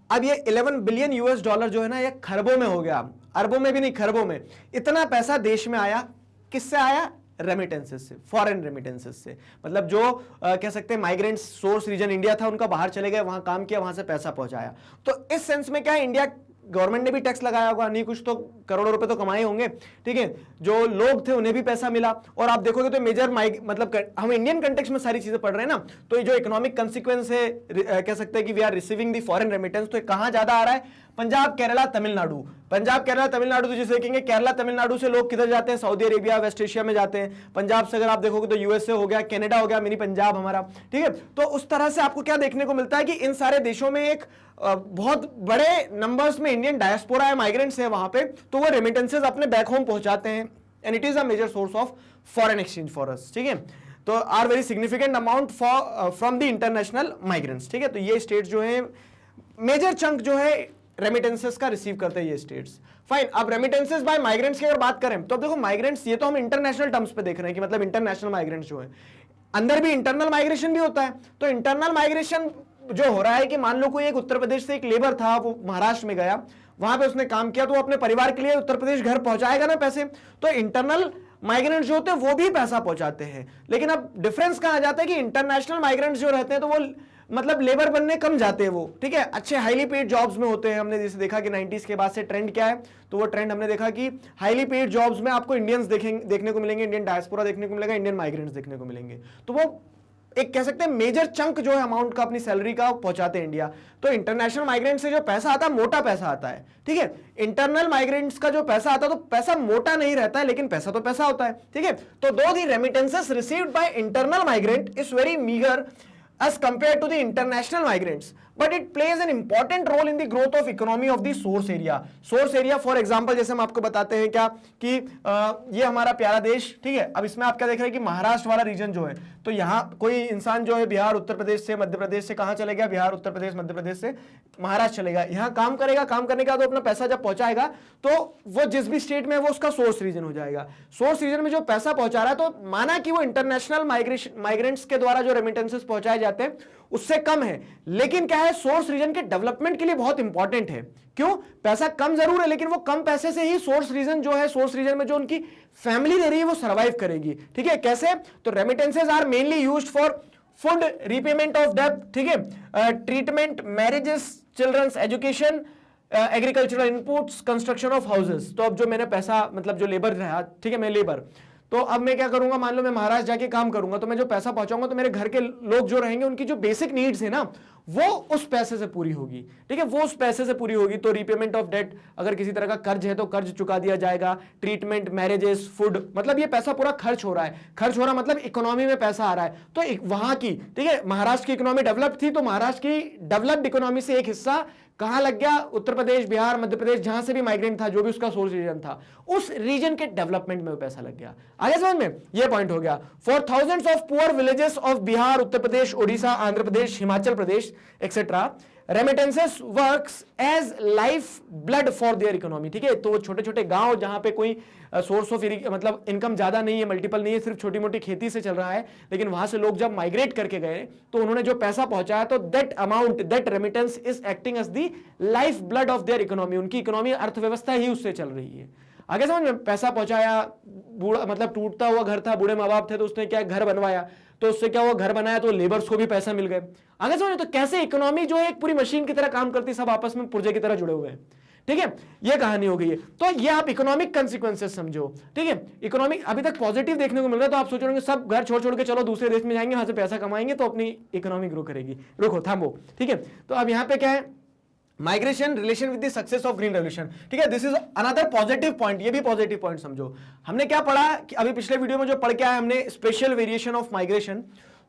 अब ये 11 बिलियन यूएस डॉलर जो है ना, ये खरबों में हो गया, अरबों में भी नहीं, खरबों में। इतना पैसा देश में आया, किससे आया, रेमिटेंसेस से, फॉरेन रेमिटेंसेस से। मतलब जो कह सकते हैं माइग्रेंट्स, सोर्स रीजन इंडिया था, उनका बाहर चले गए, वहां काम किया, वहां से पैसा पहुंचाया। तो इस सेंस में क्या है, इंडिया गवर्नमेंट ने भी टैक्स लगाया होगा, नहीं कुछ तो करोड़ों रुपए तो कमाए होंगे, ठीक है। जो लोग थे उन्हें भी पैसा मिला। और आप देखोगे तो मेजर मतलब हम इंडियन कंटेक्स्ट में सारी चीजें पढ़ रहे हैं ना, तो ये जो इकोनॉमिक कंसिक्वेंस है, कह सकते हैं कि we are receiving the foreign remittance, तो कहां ज्यादा आ रहा है? पंजाब, केरला, तमिलनाडु। पंजाब, केरला, तमिलनाडु, तो जैसे देखेंगे केरला तमिलनाडु से लोग किधर जाते हैं? सऊदी अरेबिया, वेस्ट एशिया में जाते हैं। पंजाब से अगर आप देखोगे तो यूएसए हो गया, कनाडा हो गया, मिनी पंजाब हमारा, ठीक है। तो उस तरह से आपको क्या देखने को मिलता है कि इन सारे देशों में एक बहुत बड़े नंबर्स में इंडियन डायस्पोरा है, माइग्रेंट्स है वहां पे, तो वो रेमिटेंसेज अपने बैक होम पहुंचाते हैं, and it is a major source of foreign exchange for us, ठीक है। तो are very significant amount from the international migrants, ठीक है। तो ये स्टेट्स जो है मेजर चंक जो है रेमिटेंसेस का रिसीव करते हैं ये स्टेट्स। फाइन, अब रेमिटेंसेस बाय माइग्रेंट्स की अगर बात करें तो अब देखो माइग्रेंट्स ये तो हम इंटरनेशनल टर्म्स पे देख रहे हैं कि मतलब इंटरनेशनल माइग्रेंट्स जो है, अंदर भी इंटरनल माइग्रेशन भी होता है। तो इंटरनल माइग्रेशन जो हो रहा है कि मान लो कोई एक उत्तर प्रदेश से एक लेबर था, वो महाराष्ट्र में गया, वहां पे उसने काम किया, तो वो अपने परिवार के लिए उत्तर प्रदेश घर पहुंचाएगा ना पैसे। तो इंटरनल माइग्रेंट्स जो होते हैं वो भी पैसा पहुंचाते हैं, लेकिन अब डिफरेंस कहां जाता है कि इंटरनेशनल माइग्रेंट्स जो रहते हैं तो वो मतलब लेबर बनने कम जाते हैं वो, ठीक है, अच्छे हाईली पेड जॉब्स में होते हैं। हमने जैसे देखा कि 90s के बाद से ट्रेंड क्या है, तो वो ट्रेंड हमने देखा कि हाईली पेड जॉब्स में आपको इंडियंस देखने को मिलेंगे, इंडियन डायस्पोरा देखने को मिलेगा, इंडियन माइग्रेंट्स देखने को मिलेंगे। तो वो एक कह सकते हैं मेजर चंक जो है अमाउंट का अपनी सैलरी का पहुंचाते हैं इंडिया। तो इंटरनेशनल माइग्रेंट से जो पैसा आता है मोटा पैसा आता है, ठीक है। इंटरनल माइग्रेंट्स का जो पैसा आता है तो पैसा मोटा नहीं रहता है, लेकिन पैसा तो पैसा होता है, ठीक है। तो दो the remittances received by internal migrant is very meagre as compared to the international migrants, but it plays an important role in the growth of economy of the source area. Source area for example जैसे हम आपको बताते हैं क्या कि ये हमारा प्यारा देश, ठीक है। अब इसमें आप क्या देख रहे हैं कि महाराष्ट्र वाला रीजन जो है, तो यहाँ कोई इंसान जो है बिहार, उत्तर प्रदेश से, मध्य प्रदेश से कहाँ चले गया? बिहार, उत्तर प्रदेश, मध्य प्रदेश से महाराष्ट्र चलेगा, यहाँ काम करेगा, काम करने के बाद अपना पैसा जब पहुंचाएगा तो वो जिस भी स्टेट में है वो उसका सोर्स रीजन हो जाएगा। सोर्स रीजन में जो पैसा पहुंचा रहा है, तो माना कि वो इंटरनेशनल माइग्रेंट्स के द्वारा जो रेमिटेंसेस पहुंचाए जाते हैं उससे कम है, लेकिन क्या है, सोर्स रीजन के डेवलपमेंट के लिए बहुत इंपॉर्टेंट है। क्यों? पैसा कम जरूर है, लेकिन वो कम पैसे से ही सोर्स रीजन जो है, सोर्स रीजन में जो उनकी फैमिली रह रही है वो सर्वाइव करेगी, ठीक है। कैसे? तो remittances are mainly used for food, repayment of डेब्ट, ठीक है, treatment, marriages, children's education, agricultural inputs, construction of houses. तो अब जो मैंने पैसा मतलब जो लेबर रहा, ठीक है, मैं लेबर, तो अब मैं क्या करूंगा, मान लो मैं महाराष्ट्र जाके काम करूंगा, तो मैं जो पैसा पहुंचाऊंगा तो मेरे घर के लोग जो रहेंगे उनकी जो बेसिक नीड्स है ना वो उस पैसे से पूरी होगी, ठीक है, वो उस पैसे से पूरी होगी। तो रीपेमेंट ऑफ डेट, अगर किसी तरह का कर्ज है तो कर्ज चुका दिया जाएगा, ट्रीटमेंट, मैरिजेस, फूड, मतलब ये पैसा पूरा खर्च हो रहा है। खर्च हो रहा मतलब इकोनॉमी में पैसा आ रहा है। तो वहां की, ठीक है, महाराष्ट्र की इकोनॉमी डेवलप थी, तो महाराष्ट्र की डेवलप्ड इकोनॉमी से एक हिस्सा कहां लग गया? उत्तर प्रदेश, बिहार, मध्य प्रदेश, जहां से भी माइग्रेंट था, जो भी उसका सोर्स रीजन था, उस रीजन के डेवलपमेंट में पैसा लग गया। आगे समझ में? ये पॉइंट हो गया। For thousands of poor villages of Bihar, Uttar Pradesh, Odisha, Andhra Pradesh, Himachal Pradesh etcetera, remittances works as life blood for their economy, ठीक है। तो छोटे छोटे गांव जहां पे कोई सोर्स ऑफ मतलब इनकम ज्यादा नहीं है, मल्टीपल नहीं है, सिर्फ छोटी मोटी खेती से चल रहा है, लेकिन वहां से लोग जब माइग्रेट करके गए तो उन्होंने जो पैसा पहुंचाया, तो that amount, that remittance is acting as the life blood of their economy. उनकी इकोनॉमी, अर्थव्यवस्था ही उससे चल रही है। आगे समझ में? पैसा पहुंचाया, बूढ़ा मतलब टूटता हुआ घर था, बूढ़े माँ बाप थे, तो उसने क्या घर बनवाया, तो उससे क्या हुआ, घर बनाया तो लेबर्स को भी पैसा मिल गए। आगे समझ? तो कैसे इकोनॉमी जो है एक पूरी मशीन की तरह काम करती, सब आपस में पुर्जे की तरह जुड़े हुए हैं, ठीक है। ये कहानी हो गई है। तो ये आप इकोनॉमिक कंसिक्वेंसेस समझो, ठीक है। इकोनॉमिक अभी तक पॉजिटिव देखने को मिल रहा है, तो आप सोच रहे होंगे सब घर छोड़ छोड़ के चलो दूसरे देश में जाएंगे, वहां से पैसा कमाएंगे तो अपनी इकोनॉमी ग्रो करेगी। रुको, थामो, ठीक है। तो अब यहाँ पे क्या है, migration relation with the success of green revolution, ठीक है। This is another positive point, ये भी पॉजिटिव पॉइंट समझो। हमने क्या पढ़ा कि अभी पिछले वीडियो में जो पढ़ के आए हमने स्पेशल वेरिएशन ऑफ माइग्रेशन,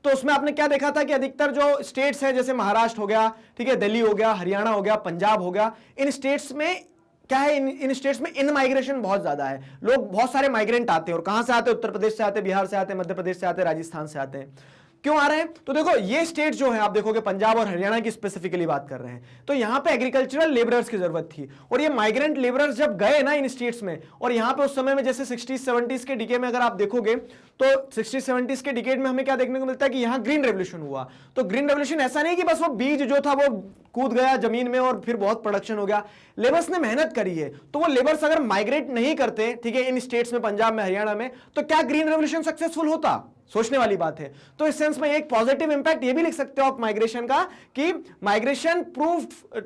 तो उसमें आपने क्या देखा था कि अधिकतर जो स्टेट्स हैं, जैसे महाराष्ट्र हो गया, ठीक है, दिल्ली हो गया, हरियाणा हो गया, पंजाब हो गया, इन स्टेट्स में क्या है, इन स्टेट्स में इन माइग्रेशन बहुत ज्यादा है। लोग बहुत सारे माइग्रेंट आते हैं, और कहां से आते हैं? उत्तर प्रदेश से आते हैं, बिहार से आते हैं, मध्य प्रदेश से आते हैं, राजस्थान से आते हैं। क्यों आ रहे हैं? तो देखो ये स्टेट जो है, आप देखोगे पंजाब और हरियाणा की स्पेसिफिकली बात कर रहे हैं, तो यहां पे एग्रीकल्चरल लेबरर्स की जरूरत थी, और ये माइग्रेंट लेबरर्स जब गए ना इन स्टेट्स में, और यहां पे उस समय में जैसे 60s 70s के डिकेड में अगर आप देखोगे, तो 60s 70s के डिकेड में हमें क्या देखने को मिलता है कि यहां ग्रीन रेवोल्यूशन हुआ। तो ग्रीन रेवोल्यूशन ऐसा नहीं कि बस वो बीज जो था वो कूद गया जमीन में और फिर बहुत प्रोडक्शन हो गया, लेबर्स ने मेहनत करी है। तो वो लेबर्स अगर माइग्रेट नहीं करते, ठीक है, इन स्टेट्स में, पंजाब में, हरियाणा में, तो क्या ग्रीन रेवोल्यूशन सक्सेसफुल होता? सोचने वाली बात है। तो इस सेंस में एक पॉजिटिव इंपैक्ट ये भी लिख सकते हो आप माइग्रेशन का, कि migration proved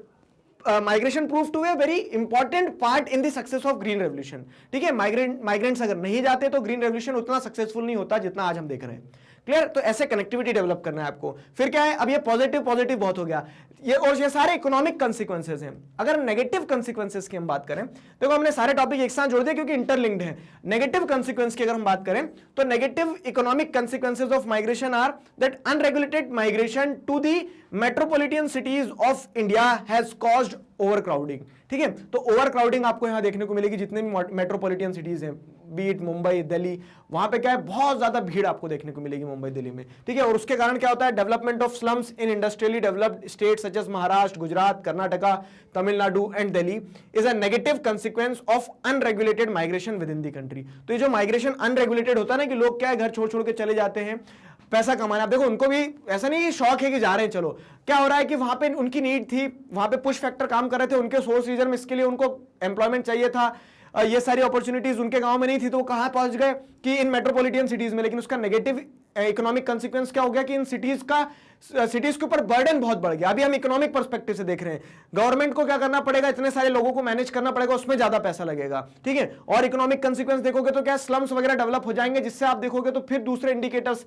migration prove to a very important part in the success of green revolution. ठीक है, माइग्रेंट्स अगर नहीं जाते तो ग्रीन रेवोल्यूशन उतना सक्सेसफुल नहीं होता जितना आज हम देख रहे हैं। क्लियर? तो ऐसे कनेक्टिविटी डेवलप करना है आपको। फिर क्या है, अब ये पॉजिटिव पॉजिटिव बहुत हो गया, ये और ये सारे इकोनॉमिक कंसिक्वेंसेस हैं। अगर नेगेटिव कंसिक्वेंसेस की हम बात करें, देखो हमने सारे टॉपिक एक साथ जोड़ दिए क्योंकि इंटरलिंक्ड है। नेगेटिव कंसिक्वेंस की अगर हम बात करें तो negative economic consequences of migration are that unregulated migration to the metropolitan cities of India has caused overcrowding. ठीक है, तो ओवरक्राउडिंग आपको यहां देखने को मिलेगी, जितने भी मेट्रोपॉलिटन सिटीज हैं, बीट मुंबई, दिल्ली, वहां पे क्या है, बहुत ज्यादा भीड़ आपको देखने को मिलेगी मुंबई दिल्ली में। ठीक है, और उसके कारण क्या होता है, development of slums in industrially developed states such as Maharashtra, Gujarat, Karnataka, Tamil Nadu and Delhi is a negative consequence of unregulated migration within the country. तो ये जो माइग्रेशन अनरेगुलेटेड होता है ना, कि लोग क्या है, घर छोड़ छोड़ के चले जाते हैं पैसा कमाना। आप देखो, उनको भी ऐसा नहीं शौक है कि जा रहे हैं, चलो क्या हो रहा है कि वहां पे उनकी नीड थी, वहां पे पुश फैक्टर काम कर रहे थे, उनके सोर्स रीजन में इसके लिए उनको एम्प्लॉयमेंट चाहिए था, ये सारी अपॉर्चुनिटीज उनके गांव में नहीं थी, तो वो कहां पहुंच गए कि इन मेट्रोपॉलिटन सिटीज में। लेकिन उसका नेगेटिव इकोनॉमिक कंसिक्वेंस क्या हो गया कि इन सिटीज के ऊपर बर्डन बहुत बढ़ गया। अभी हम इकोनॉमिक पर्सपेक्टिव से देख रहे हैं, गवर्नमेंट को क्या करना पड़ेगा, इतने सारे लोगों को मैनेज करना पड़ेगा, उसमें ज्यादा पैसा लगेगा। ठीक है, और इकोनॉमिक कंसिक्वेंस देखोगे तो क्या, स्लम्स वगैरह डेवलप हो जाएंगे, जिससे आप देखोगे तो फिर दूसरे इंडिकेटर्स,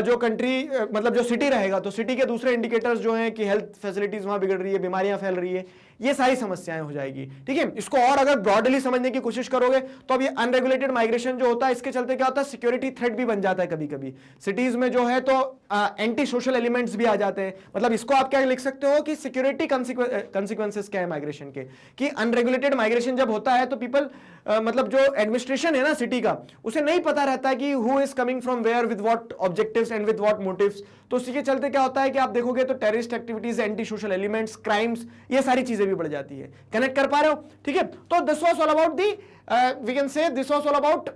जो कंट्री मतलब जो सिटी रहेगा तो सिटी के दूसरे इंडिकेटर्स जो हैं कि हेल्थ फैसिलिटीज वहां बिगड़ रही है, बीमारियां फैल रही है, ये सारी समस्याएं हो जाएगी। ठीक है, इसको और अगर ब्रॉडली समझने की कोशिश करोगे तो अब ये अनरेगुलेटेड माइग्रेशन जो होता है, इसके चलते क्या होता है, सिक्योरिटी थ्रेट भी बन जाता है कभी कभी सिटीज में जो है, तो एंटी सोशल एलिमेंट्स भी आ जाते हैं। मतलब इसको आप क्या लिख सकते हो कि सिक्योरिटी कंसिक्वेंसेस क्या है माइग्रेशन के, कि अनरेगुलेटेड माइग्रेशन जब होता है तो पीपल मतलब जो एडमिनिस्ट्रेशन है ना सिटी का, उसे नहीं पता रहता है कि who is coming from where with what objectives and with what motives. तो उसी के चलते क्या होता है कि आप देखोगे तो terrorist activities, anti social elements, crimes, ये सारी चीजें भी बढ़ जाती है। कनेक्ट कर पा रहे हो? ठीक है, तो this was all about the we can say this was all about,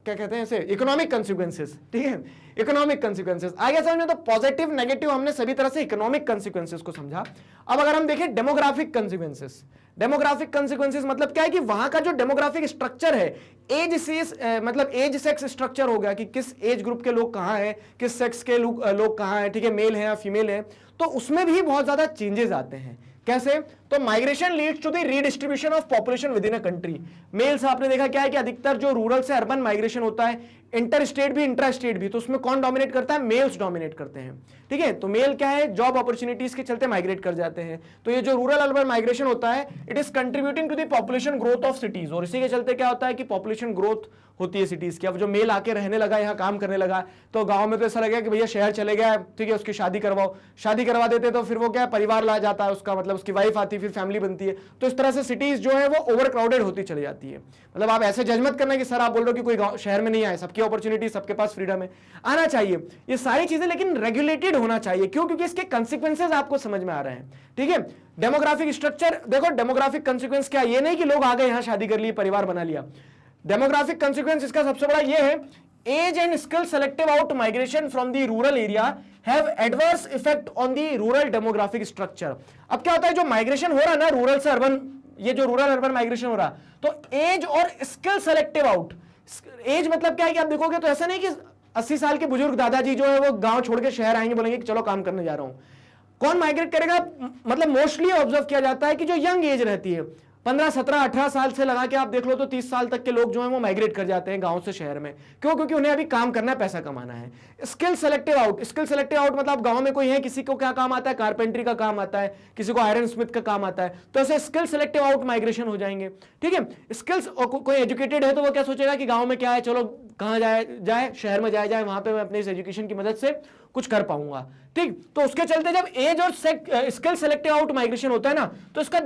क्या कहते हैं इसे, इकोनॉमिक कंसिक्वेंसेस। ठीक है, इकोनॉमिक कंसिक्वेंसेस आगे समझ में, तो पॉजिटिव नेगेटिव हमने सभी तरह से इकोनॉमिक कंसिक्वेंसेस को समझा। अब अगर हम देखें डेमोग्राफिक कंसिक्वेंसेस, डेमोग्राफिक कंसिक्वेंसेस मतलब क्या है कि वहां का जो डेमोग्राफिक स्ट्रक्चर है, एज से मतलब एज सेक्स स्ट्रक्चर हो गया कि किस एज ग्रुप के लोग कहां हैं, किस सेक्स के लोग कहां हैं, ठीक है, मेल है या फीमेल है, तो उसमें भी बहुत ज्यादा चेंजेस आते हैं। कैसे? तो migration leads to the redistribution of population within a country. Males आपने देखा क्या है कि अधिकतर जो रूरल से अर्बन माइग्रेशन होता है, इंटर स्टेट भी इंट्रा स्टेट भी, तो उसमें कौन डोमिनेट करता है? मेल्स डोमिनेट करते हैं। ठीक है, तो मेल क्या है, जॉब अपॉर्चुनिटीज के चलते माइग्रेट कर जाते हैं। तो ये जो रूरल अर्बन माइग्रेशन होता है, it is contributing to the population growth of cities, और इसी के चलते क्या होता है कि पॉपुलेशन ग्रोथ होती है सिटीज की। अब जो मेल आके रहने लगा, यहाँ काम करने लगा, तो गांव में तो ऐसा लगेगा कि भैया शहर चले गया, ठीक है, उसकी शादी करवाओ, शादी करवा देते तो फिर वो क्या, परिवार ला जाता है उसका, मतलब उसकी वाइफ आती है, फिर फैमिली बनती है। तो इस तरह से सिटीज जो है वो ओवर क्राउडेड होती चली जाती है। मतलब आप ऐसे जज मत करना कि सर आप बोल रहे हो कि कोई गांव शहर में नहीं आए, सबकी अपॉर्चुनिटी, सबके पास फ्रीडम है, आना चाहिए ये सारी चीजें, लेकिन रेगुलेटेड होना चाहिए। क्यों? क्योंकि इसके कंसिक्वेंसेस आपको समझ में आ रहे हैं। ठीक है, डेमोग्राफिक स्ट्रक्चर देखो, डेमोग्राफिक कंसिक्वेंस क्या, ये नहीं कि लोग आ गए यहाँ शादी कर ली, परिवार बना लिया। डेमोग्राफिक कंसिक्वेंस इसका सबसे बड़ा ये है, age and skill selective out migration from the rural area have adverse effect on the rural demographic structure. अब क्या होता है, जो माइग्रेशन हो रहा है ना रूरल से अर्बन, ये जो रूरल अर्बन माइग्रेशन हो रहा, तो एज और स्किल सेलेक्टिव आउट। एज मतलब क्या है कि आप देखोगे तो ऐसा नहीं कि 80 साल के बुजुर्ग दादाजी जो है वो गांव छोड़ के शहर आएंगे, बोलेंगे कि चलो काम करने जा रहा हूं। कौन माइग्रेट करेगा? मतलब मोस्टली ऑब्जर्व किया जाता है कि जो यंग एज रहती है, 15, 17, 18 साल से लगा के आप देख लो तो 30 साल तक के लोग जो हैं वो माइग्रेट कर जाते हैं गांव से शहर में। क्यों? क्योंकि उन्हें अभी काम करना है, पैसा कमाना है। Skill selective out, skill selective out मतलब गांव में कोई है, किसी को क्या काम आता है, कारपेंट्री का काम आता है, किसी को आयरन स्मिथ का काम आता है, तो ऐसे स्किल सेलेक्टिव आउट माइग्रेशन हो जाएंगे। ठीक है, स्किल्स, कोई एजुकेटेड है तो वो क्या सोचेगा कि गाँव में क्या है, चलो कहाँ जाए, शहर में जाए, वहां पर मैं अपने इस एजुकेशन की मदद से कुछ कर पाऊंगा। ठीक, तो उसके चलते जब एज और स्किल सेलेक्टिव आउट माइग्रेशन होता है ना, तो इसका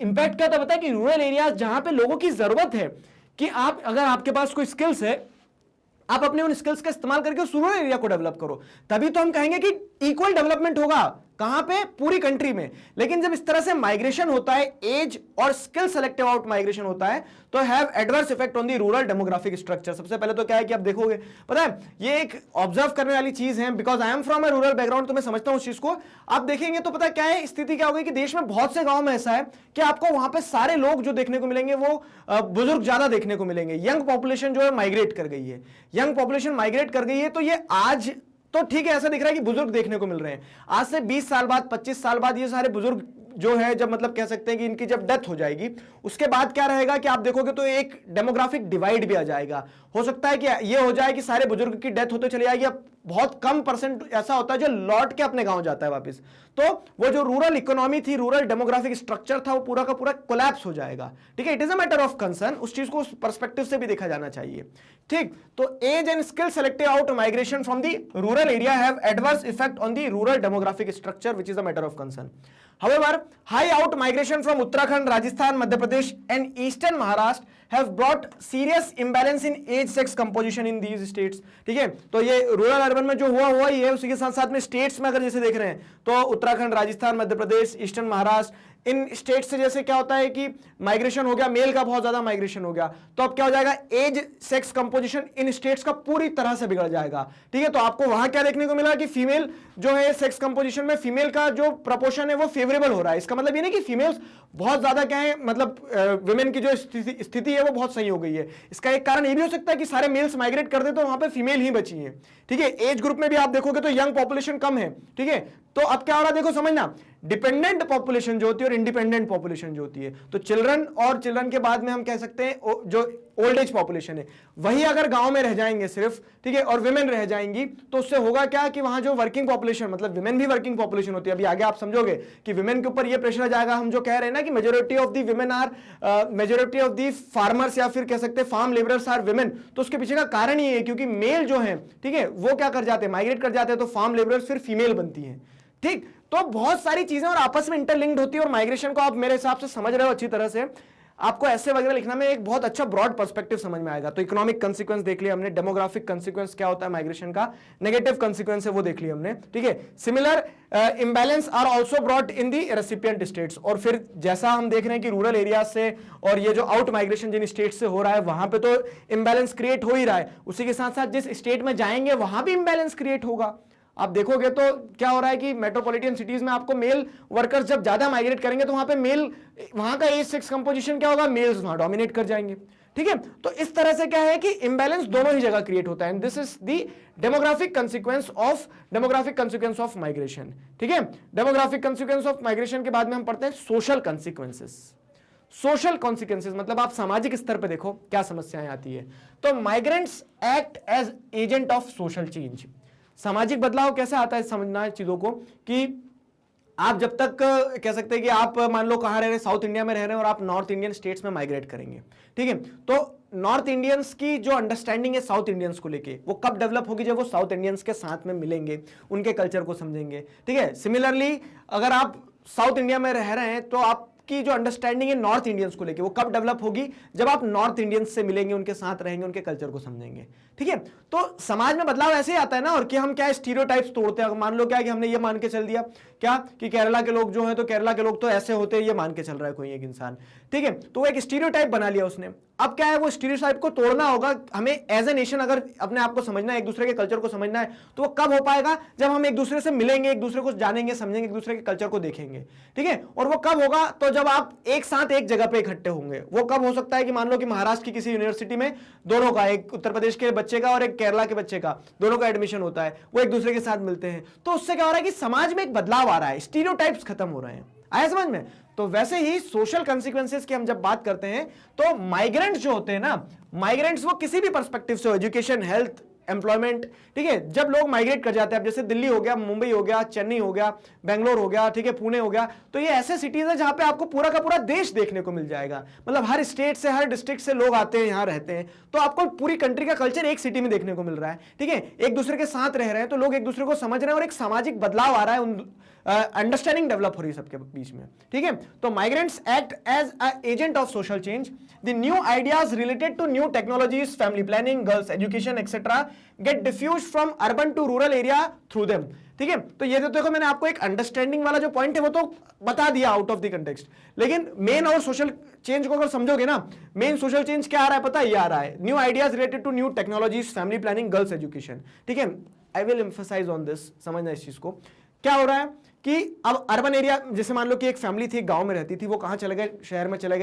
इंपैक्ट क्या होता है कि रूरल एरियाज जहां पे लोगों की जरूरत है कि आप, अगर आपके पास कोई स्किल्स है, आप अपने उन स्किल्स का इस्तेमाल करके उस रूरल एरिया को डेवलप करो, तभी तो हम कहेंगे कि इक्वल डेवलपमेंट होगा। कहां पे? पूरी कंट्री में। लेकिन जब इस तरह से माइग्रेशन होता है, एज और स्किल सेलेक्टिव आउट माइग्रेशन होता है, तो have adverse effect on the rural demographic structure. सबसे पहले तो क्या है कि आप देखोगे, पता है ये एक ऑब्जर्व करने वाली चीज है, because I am from a rural background, तो मैं समझता हूं उस चीज को। आप देखेंगे तो पता है क्या है, स्थिति क्या होगी कि देश में बहुत से गांव में ऐसा है कि आपको वहां पे सारे लोग जो देखने को मिलेंगे वो बुजुर्ग ज्यादा देखने को मिलेंगे। यंग पॉपुलेशन जो है माइग्रेट कर गई है, यंग पॉपुलेशन माइग्रेट कर गई है। तो ये आज तो ठीक है, ऐसा दिख रहा है कि बुजुर्ग देखने को मिल रहे हैं। आज से 20 साल बाद, 25 साल बाद ये सारे बुजुर्ग जो है जब मतलब कह सकते हैं कि इनकी जब डेथ हो जाएगी उसके बाद क्या रहेगा कि आप देखोगे तो एक डेमोग्राफिक डिवाइड भी आ जाएगा। हो सकता है कि ये हो जाए कि सारे बुजुर्ग की डेथ होते चली जाएगी, अब बहुत कम परसेंट ऐसा होता है जो लौट के अपने गांव जाता है वापस, तो वो जो रूरल इकोनॉमी थी, रूरल डेमोग्राफिक स्ट्रक्चर था, वो पूरा का पूरा कोलैप्स हो जाएगा। ठीक है, it is a matter of concern, उस चीज को उस पर्सपेक्टिव से भी देखा जाना चाहिए। ठीक, तो age and skill selected out migration from the rural area have adverse effect on the rural demographic structure which is a matter of concern. However, high out migration from Uttarakhand, Rajasthan, Madhya Pradesh and eastern Maharashtra have brought serious imbalance in age sex composition in these states। ठीक है, तो ये rural urban में जो हुआ ही है, उसी के साथ साथ में स्टेट्स में अगर जैसे देख रहे हैं तो उत्तराखंड, राजस्थान, मध्य प्रदेश, ईस्टर्न महाराष्ट्र, इन स्टेट से जैसे क्या होता है कि माइग्रेशन हो गया, मेल का बहुत ज्यादा माइग्रेशन हो गया, तो अब क्या हो जाएगा, age sex composition in states का पूरी तरह से बिगड़ जाएगा। ठीक है, तो आपको वहां क्या देखने को मिला कि फीमेल जो है सेक्स कंपोजिशन में फीमेल का जो प्रपोर्शन है वो फेवरेबल हो रहा है। इसका मतलब ये नहीं कि फीमेल्स बहुत ज्यादा क्या है, मतलब विमेन की जो स्थिति है वो बहुत सही हो गई है। इसका एक कारण ये भी हो सकता है कि सारे मेल्स माइग्रेट कर दे तो वहां पे फीमेल ही बची है। ठीक है, एज ग्रुप में भी आप देखोगे तो यंग पॉपुलेशन कम है। ठीक है, तो अब क्या हो रहा है देखो समझना, डिपेंडेंट पॉपुलेशन जो होती है और इंडिपेंडेंट पॉपुलेशन जो होती है, तो चिल्ड्रन और चिल्ड्रन के बाद में हम कह सकते हैं जो ओल्ड एज पॉपुलेशन है वही अगर गांव में रह जाएंगे सिर्फ, ठीक है, और विमेन रह जाएंगी, तो उससे होगा क्या कि वहां जो वर्किंग पॉपुलेशन, मतलब विमेन भी वर्किंग पॉपुलेशन होती है, अभी आगे आप समझोगे कि विमेन के ऊपर ये प्रेशर आ जाएगा। हम जो कह रहे हैं ना कि majority of the women are, majority of the farmers या फिर कह सकते हैं फार्म लेबरर्स आर विमेन, तो उसके पीछे का कारण ये है क्योंकि मेल जो है, ठीक है, वो क्या कर जाते हैं, माइग्रेट कर जाते हैं, तो फार्म लेबरर्स फिर फीमेल बनती है। ठीक, तो बहुत सारी चीजें और आपस में इंटरलिंक्ड होती है, और माइग्रेशन को आप मेरे हिसाब से समझ रहे हो अच्छी तरह से, आपको ऐसे वगैरह लिखना में एक बहुत अच्छा ब्रॉड पर्सपेक्टिव समझ में आएगा। तो इकोनॉमिक कंसीक्वेंस देख लिया हमने, डेमोग्राफिक कंसीक्वेंस क्या होता है माइग्रेशन का, नेगेटिव कंसीक्वेंस है वो देख लिया हमने। ठीक है, similar imbalance are also brought in the recipient states, और फिर जैसा हम देख रहे हैं कि रूरल एरिया से और ये जो आउट माइग्रेशन जिन स्टेट से हो रहा है वहां पे तो इंबैलेंस क्रिएट हो ही रहा है, उसी के साथ साथ जिस स्टेट में जाएंगे वहां भी इंबैलेंस क्रिएट होगा। आप देखोगे तो क्या हो रहा है कि मेट्रोपॉलिटन सिटीज में आपको मेल वर्कर्स जब ज्यादा माइग्रेट करेंगे तो वहां पे मेल, वहां का एज सेक्स कंपोजिशन क्या होगा, मेल्स वहां डोमिनेट कर जाएंगे। ठीक है, तो इस तरह से क्या है कि इंबैलेंस दोनों ही जगह क्रिएट होता है, and this is the demographic consequence of migration. ठीक है, डेमोग्राफिक कंसीक्वेंस ऑफ माइग्रेशन के बाद में हम पढ़ते हैं सोशल कंसीक्वेंसेस। सोशल कॉन्सिक्वेंसेस मतलब आप सामाजिक स्तर पे देखो क्या समस्याएं आती है। तो migrants act as agent of social change. सामाजिक बदलाव कैसे आता है, समझना है चीजों को कि आप जब तक कह सकते हैं कि आप मान लो कहां रह रहे हैं, साउथ इंडिया में रह रहे हैं और आप नॉर्थ इंडियन स्टेट्स में माइग्रेट करेंगे। ठीक है, तो नॉर्थ इंडियंस की जो अंडरस्टैंडिंग है साउथ इंडियंस को लेके वो कब डेवलप होगी, जब वो साउथ इंडियंस के साथ में मिलेंगे, उनके कल्चर को समझेंगे। ठीक है, सिमिलरली अगर आप साउथ इंडिया में रह रहे हैं तो आपकी जो अंडरस्टैंडिंग है नॉर्थ इंडियंस को लेके वो कब डेवलप होगी, जब आप नॉर्थ इंडियंस से मिलेंगे, उनके साथ रहेंगे, उनके कल्चर को समझेंगे। ठीक है, तो समाज में बदलाव ऐसे ही आता है ना, और कि हम क्या स्टीरियोटाइप्स तोड़ते हैं। मान लो क्या कि हमने ये मान के चल दिया क्या कि केरला के लोग जो हैं तो केरला के लोग तो ऐसे होते हैं, ये मान के चल रहा है कोई एक इंसान। ठीक है, तो वो एक स्टीरियोटाइप बना लिया उसने। अब क्या है, वो स्टीरियोटाइप को तोड़ना होगा हमें एज ए नेशन। अगर अपने आप को समझना है, एक दूसरे के कल्चर को समझना है, तो वो कब हो पाएगा, जब हम एक दूसरे से मिलेंगे, एक दूसरे को जानेंगे, समझेंगे, एक दूसरे के कल्चर को देखेंगे। ठीक है, और वो कब होगा, तो जब आप एक साथ एक जगह पे इकट्ठे होंगे। वो कब हो सकता है कि मान लो कि महाराष्ट्र की किसी यूनिवर्सिटी में दोनों का, एक उत्तर प्रदेश के बच्चे का और एक केरला के बच्चे का, दोनों का एडमिशन होता है, वो एक दूसरे के साथ मिलते हैं, तो उससे क्या हो रहा है कि समाज में एक बदलाव आ रहा है, स्टीरियोटाइप्स खत्म हो रहे हैं। आया समझ में? तो वैसे ही सोशल कंसीक्वेंसेस की हम जब बात करते हैं तो माइग्रेंट्स जो होते हैं ना, माइग्रेंट्स वो किसी भी पर्सपेक्टिव से हो, एजुकेशन, हेल्थ, एम्प्लॉयमेंट, ठीक है, जब लोग माइग्रेट कर जाते हैं, जैसे दिल्ली हो गया, मुंबई हो गया, चेन्नई हो गया, बेंगलोर हो गया, ठीक है, पुणे हो गया, तो ये ऐसे सिटीज है जहां पे आपको पूरा का पूरा देश देखने को मिल जाएगा। मतलब हर स्टेट से, हर डिस्ट्रिक्ट से लोग आते हैं, यहाँ रहते हैं, तो आपको पूरी कंट्री का कल्चर एक सिटी में देखने को मिल रहा है। ठीक है, एक दूसरे के साथ रह रहे हैं तो लोग एक दूसरे को समझ रहे हैं और एक सामाजिक बदलाव आ रहा है, अंडरस्टैंडिंग डेवलप हो रही है सबके बीच में। ठीक है, तो migrants act as a agent of social change. The new ideas related to new technologies, family planning, girls education etcetera get diffuse from urban to rural area through them. ठीक है, तो ये देखो मैंने आपको एक अंडरस्टैंडिंग वाला जो पॉइंट है वो तो बता दिया आउट ऑफ द कंटेक्स्ट, लेकिन मेन और सोशल चेंज को अगर समझोगे ना, मेन सोशल चेंज क्या आ रहा है पता है, ये आ रहा है new ideas related to new technologies, family planning, girls education. ठीक है, I will emphasise on this, समझना इस चीज को। क्या हो रहा है कि अब अर्बन एरिया, जैसे मान लो कि एक फैमिली थी, गांव में रहती थी, वो कहाँ चले गए, शहर में चले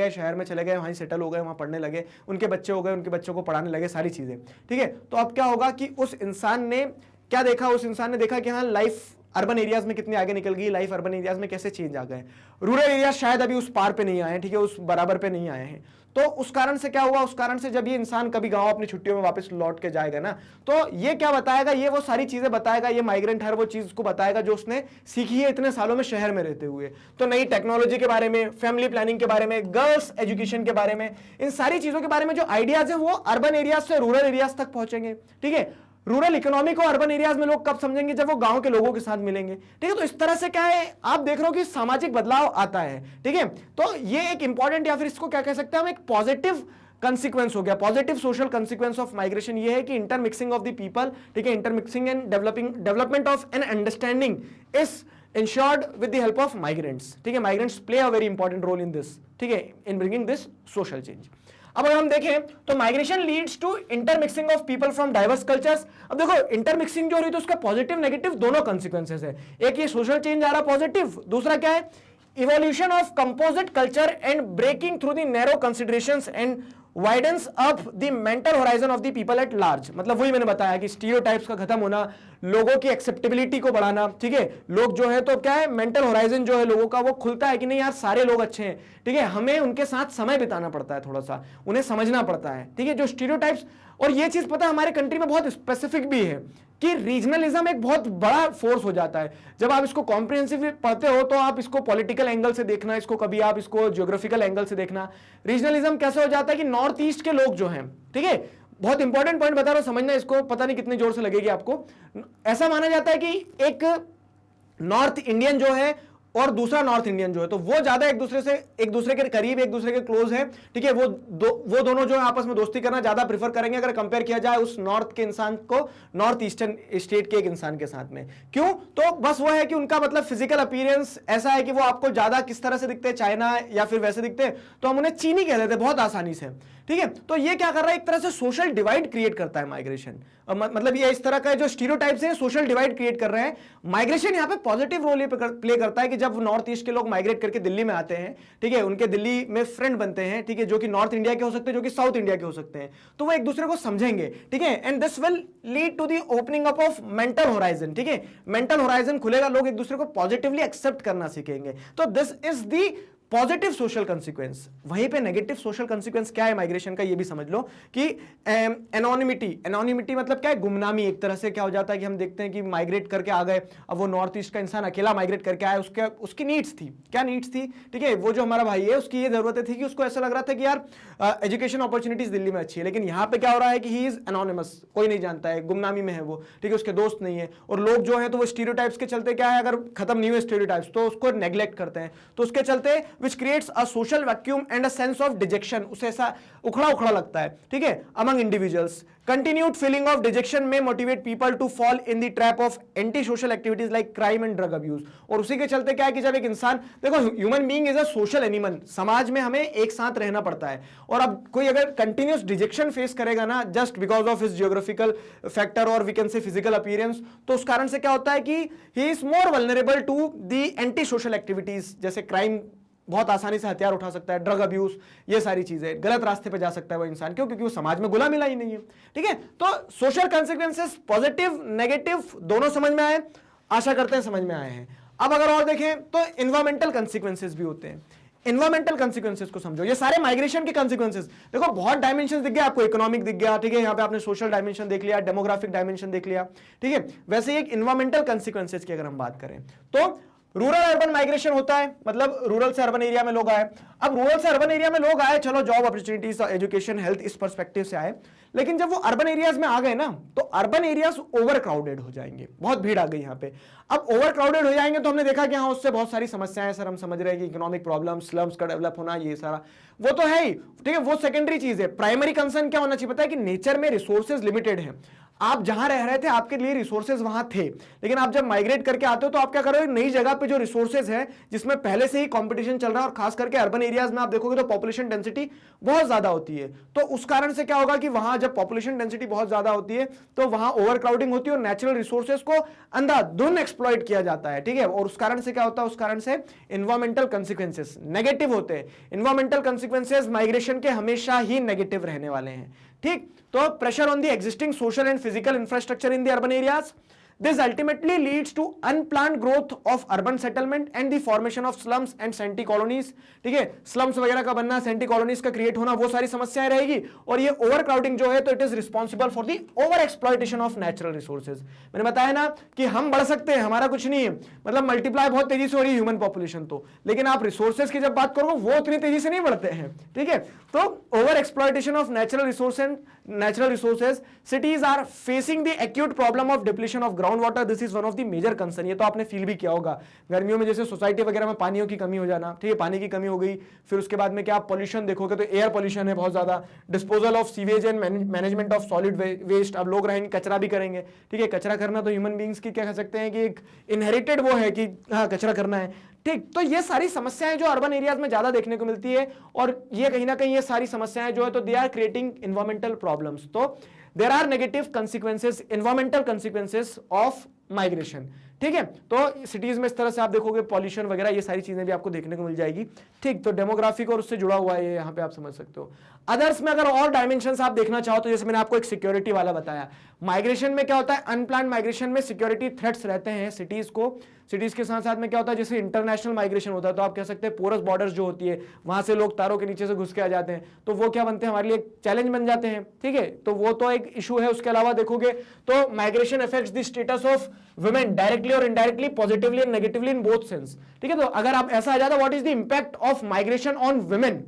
गए, वहीं सेटल हो गए, वहां पढ़ने लगे, उनके बच्चे हो गए, उनके बच्चों को पढ़ाने लगे, सारी चीजें। ठीक है, तो अब क्या होगा कि उस इंसान ने क्या देखा, उस इंसान ने देखा कि हाँ लाइफ अर्बन एरियाज में कितनी आगे निकल गई लाइफ, अर्बन एरियाज में कैसे चेंज आ गए। रूरल एरियाज शायद अभी उस पार पे नहीं आए हैं, ठीक है, उस बराबर पे नहीं आए हैं। तो उस कारण से क्या हुआ, उस कारण से जब ये इंसान कभी गांव अपनी छुट्टियों में वापस लौट के जाएगा ना, तो ये क्या बताएगा, ये वो सारी चीजें बताएगा, ये माइग्रेंट हर वो चीज को बताएगा जो उसने सीखी है इतने सालों में शहर में रहते हुए। तो नई टेक्नोलॉजी के बारे में, फैमिली प्लानिंग के बारे में, गर्ल्स एजुकेशन के बारे में, इन सारी चीजों के बारे में जो आइडियाज है वो अर्बन एरियाज से रूरल एरियाज तक पहुंचेंगे। ठीक है, रूरल इकोनॉमी को अर्बन एरियाज में लोग कब समझेंगे, जब वो गांव के लोगों के साथ मिलेंगे। ठीक है, तो इस तरह से क्या है, आप देख रहे हो कि सामाजिक बदलाव आता है। ठीक है, तो ये एक इंपॉर्टेंट, या फिर इसको क्या कह सकते हैं हम, एक पॉजिटिव कंसिक्वेंस हो गया, positive social consequence of migration ये है कि इंटरमिक्सिंग ऑफ द पीपल, ठीक है, intermixing and development of an understanding is ensured with the help of migrants। ठीक है, migrants play a very important role in this, ठीक है, in bringing this social change। अब अगर हम देखें तो migration leads to intermixing of people from diverse cultures. अब देखो इंटरमिक्सिंग जो हो रही है तो उसका पॉजिटिव नेगेटिव दोनों कॉन्सिक्वेंसेस है। एक ये सोशल चेंज आ रहा पॉजिटिव, दूसरा क्या है, evolution of composite culture and breaking through the narrow considerations and widens up the mental horizon of the people at large. मतलब वही मैंने बताया कि स्टीरियोटाइप्स का खत्म होना, लोगों की एक्सेप्टेबिलिटी को बढ़ाना। ठीक है, लोग जो है तो क्या है, मेंटल होराइजन जो है लोगों का वो खुलता है कि नहीं यार सारे लोग अच्छे हैं। ठीक है, हमें उनके साथ समय बिताना पड़ता है, थोड़ा सा उन्हें समझना पड़ता है। ठीक है, जो स्टीरियोटाइप्स, और ये चीज पता है हमारे कंट्री में बहुत स्पेसिफिक भी है कि रीजनलिज्म एक बहुत बड़ा फोर्स हो जाता है। जब आप इसको कॉम्प्रिहेंसिव पढ़ते हो तो आप इसको पॉलिटिकल एंगल से देखना, इसको कभी आप इसको ज्योग्राफिकल एंगल से देखना। रीजनलिज्म कैसे हो जाता है कि नॉर्थ ईस्ट के लोग जो हैं, ठीक है, बहुत इंपॉर्टेंट पॉइंट बता रहा हूं, समझना इसको, पता नहीं कितने जोर से लगेगी आपको। ऐसा माना जाता है कि एक नॉर्थ इंडियन जो है और दूसरा नॉर्थ इंडियन जो है तो वो ज्यादा एक दूसरे के करीब, एक दूसरे के क्लोज है। ठीक है, वो दोनों जो है आपस में दोस्ती करना ज्यादा प्रीफर करेंगे अगर कंपेयर किया जाए उस नॉर्थ के इंसान को नॉर्थ ईस्टर्न स्टेट के एक इंसान के साथ में। क्यों, तो बस वो है कि उनका मतलब फिजिकल अपीयरेंस ऐसा है कि वो आपको ज्यादा किस तरह से दिखते हैं, चाइना या फिर वैसे दिखते हैं, तो हम उन्हें चीनी कह देते हैं बहुत आसानी से। ठीक है, तो ये क्या कर रहा है, एक तरह से सोशल डिवाइड क्रिएट करता है माइग्रेशन। मतलब ये इस तरह का जो स्टीरियोटाइप्स हैं सोशल डिवाइड क्रिएट कर रहे हैं। माइग्रेशन यहाँ पे पॉजिटिव रोल प्ले करता है कि जब नॉर्थ ईस्ट के लोग माइग्रेट करके दिल्ली में आते हैं, ठीक है, उनके दिल्ली में फ्रेंड बनते हैं, ठीक है, जो कि नॉर्थ इंडिया के हो सकते हैं, जो कि साउथ इंडिया के हो सकते हैं, तो वो एक दूसरे को समझेंगे। ठीक है, and this will lead to the opening up of mental horizon. ठीक है, मेंटल होराइजन खुलेगा, लोग एक दूसरे को पॉजिटिवली एक्सेप्ट करना सीखेंगे। तो this is the positive social consequence. वहीं पे नेगेटिव सोशल कंसिक्वेंस क्या है माइग्रेशन का, ये भी समझ लो कि एनोनिमिटी मतलब क्या है, गुमनामी। एक तरह से क्या हो जाता है कि हम देखते हैं कि माइग्रेट करके आ गए, अब वो नॉर्थ ईस्ट का इंसान अकेला माइग्रेट करके आया, उसकी नीड्स थी, क्या नीड्स थी, ठीक है, वो जो हमारा भाई है उसकी ये जरूरतें थी कि उसको ऐसा लग रहा था कि यार एजुकेशन अपॉर्चुनिटीज दिल्ली में अच्छी है, लेकिन यहाँ पे क्या हो रहा है कि ही इज एनोनिमस, कोई नहीं जानता है, गुमनामी में है वो। ठीक है, उसके दोस्त नहीं है, और लोग जो है तो वो स्टीरियोटाइप्स के चलते क्या है, अगर खत्म नहीं हुए स्टीरियोटाइप्स तो उसको नेग्लेक्ट करते हैं, तो उसके चलते which creates a social vacuum and a sense of dejection, उसे ऐसा उखड़ा उखड़ा लगता है। ठीक है, among individuals continued feeling of dejection may motivate people to fall in the trap of anti-social activities like crime and drug abuse। और उसी के चलते क्या है कि जब एक इंसान, देखो human being is a social animal, समाज में हमें एक साथ रहना पड़ता है, और अब कोई अगर कंटिन्यूस डिजेक्शन फेस करेगा ना just because of his geographical factor और we can say physical appearance, तो उस कारण से क्या होता है कि he is more vulnerable to the anti social activities, जैसे क्राइम, बहुत आसानी से हथियार उठा सकता है, ड्रग अब्यूज, ये सारी चीजें, गलत रास्ते पे जा सकता है वो इंसान। क्यों, क्योंकि वो समाज में घुला मिला ही नहीं है। ठीक है, तो सोशल कॉन्सिक्वेंसेस पॉजिटिव नेगेटिव दोनों समझ में आए, आशा करते हैं समझ में आए हैं। अब अगर और देखें तो एनवायरमेंटल कॉन्सिक्वेंसेस भी होते हैं। एनवायरमेंटल कॉन्सिक्वेंसेस को समझो, ये सारे माइग्रेशन के कॉन्सिक्वेंसेस, देखो बहुत डायमेंशन दिख गया आपको, इकोनॉमिक दिख गया, ठीक है, यहाँ पे आपने सोशल डायमेंशन देख लिया, डेमोग्राफिक डायमेंशन देख लिया। ठीक है, वैसे एक एनवायरमेंटल कॉन्सिक्वेंसेस की अगर हम बात करें तो रूरल अर्बन माइग्रेशन होता है, मतलब रूरल से अर्बन एरिया में लोग आए। अब रूरल से अर्बन एरिया में लोग आए, चलो जॉब अपॉर्चुनिटीज, एजुकेशन, हेल्थ, इस पर्सपेक्टिव से आए, लेकिन जब वो अर्बन एरियाज में आ गए ना तो अर्बन एरियाज ओवर क्राउडेड हो जाएंगे, बहुत भीड़ आ गई यहाँ पे। अब ओवर क्राउडेड हो जाएंगे तो हमने देखा कि हाँ उससे बहुत सारी समस्याएं, सर हम समझ रहे हैं कि इकोनॉमिक प्रॉब्लम, स्लम्स का डेवलप होना, ये सारा वो तो है ही, ठीक है, वो सेकेंडरी चीज है। प्राइमरी कंसर्न क्या होना चाहिए पता है कि नेचर में रिसोर्सेज लिमिटेड है। आप जहां रह रहे थे आपके लिए रिसोर्सेज वहां थे, लेकिन आप जब माइग्रेट करके आते हो तो आप क्या करोगे, नई जगह पे जो रिसोर्सेज है जिसमें पहले से ही कंपटीशन चल रहा है, और खास करके अर्बन एरियाज में आप देखोगे तो पॉपुलेशन डेंसिटी बहुत ज्यादा होती है, तो उस कारण से क्या होगा कि वहां जब पॉपुलेशन डेंसिटी बहुत ज्यादा होती है तो वहां ओवर क्राउडिंग होती है और नेचुरल रिसोर्सेज को अंधाधुंध एक्सप्लॉइट किया जाता है। ठीक है, और उस कारण से क्या होता है, उस कारण से एनवायरमेंटल कंसिक्वेंसेस नेगेटिव होते हैं। एनवायरमेंटल कंसिक्वेंसेस माइग्रेशन के हमेशा ही नेगेटिव रहने वाले हैं। ठीक, तो pressure on the existing social and physical infrastructure in the urban areas, This ultimately leads to unplanned growth of urban settlement and the formation of slums and shanty colonies. ठीक है, slums वगैरह का बनना, सेंटी कॉलोनीज का create होना, वो सारी समस्याएं रहेगी। और ये ओवर क्राउडिंग जो है तो it is responsible for the over exploitation of natural resources. मैंने बताया ना कि हम बढ़ सकते हैं, हमारा कुछ नहीं है, मतलब मल्टीप्लाई बहुत तेजी से हो रही है ह्यूमन पॉपुलेशन तो, लेकिन आप रिसोर्सेज की जब बात करोगे वो उतनी तेजी से नहीं बढ़ते हैं। ठीक है, तो over exploitation of natural resources, cities are facing the acute problem of depletion of ground water. This is one of the major concern. ये तो आपने फील भी किया होगा, गर्मियों में जैसे सोसाइटी वगैरह में पानियों की कमी हो जाना, ठीक है, पानी की कमी हो गई, फिर उसके बाद में क्या आप पॉल्यूशन देखोगे तो एयर पॉल्यूशन है बहुत ज्यादा, disposal of sewage and management of solid waste. अब लोग रहेंगे कचरा भी करेंगे, ठीक है, कचरा करना तो ह्यूमन बींग्स की क्या कह सकते हैं कि एक इनहेरिटेड वो है कि हाँ कचरा करना है। ठीक, तो ये सारी समस्याएं जो अर्बन एरियाज में ज्यादा देखने को मिलती है, और ये कहीं ना कहीं ये सारी समस्याएं जो है तो they are creating environmental problems. तो there are negative consequences, environmental consequences of migration. ठीक है, तो सिटीज में इस तरह से आप देखोगे पॉल्यूशन वगैरह ये सारी चीजें भी आपको देखने को मिल जाएगी। ठीक, तो डेमोग्राफिक और उससे जुड़ा हुआ है, यहाँ पे आप समझ सकते हो। अदर्स में अगर और डायमेंशंस आप देखना चाहो तो जैसे मैंने आपको एक सिक्योरिटी वाला बताया, माइग्रेशन में क्या होता है, अनप्लान्ड माइग्रेशन में सिक्योरिटी थ्रेट्स रहते हैं सिटीज को। सिटीज के साथ साथ में क्या होता है, जैसे इंटरनेशनल माइग्रेशन होता है तो आप कह सकते हैं पोरस बॉर्डर्स जो होती है वहां से लोग तारों के नीचे से घुस के आ जाते हैं, तो वो क्या बनते हैं, हमारे लिए एक चैलेंज बन जाते हैं। ठीक है, तो वो तो एक इशू है। उसके अलावा देखोगे तो migration affects the status of women directly और indirectly, positively and negatively in both sense. ठीक है, तो अगर आप ऐसा आ जाता what is the impact of migration on women,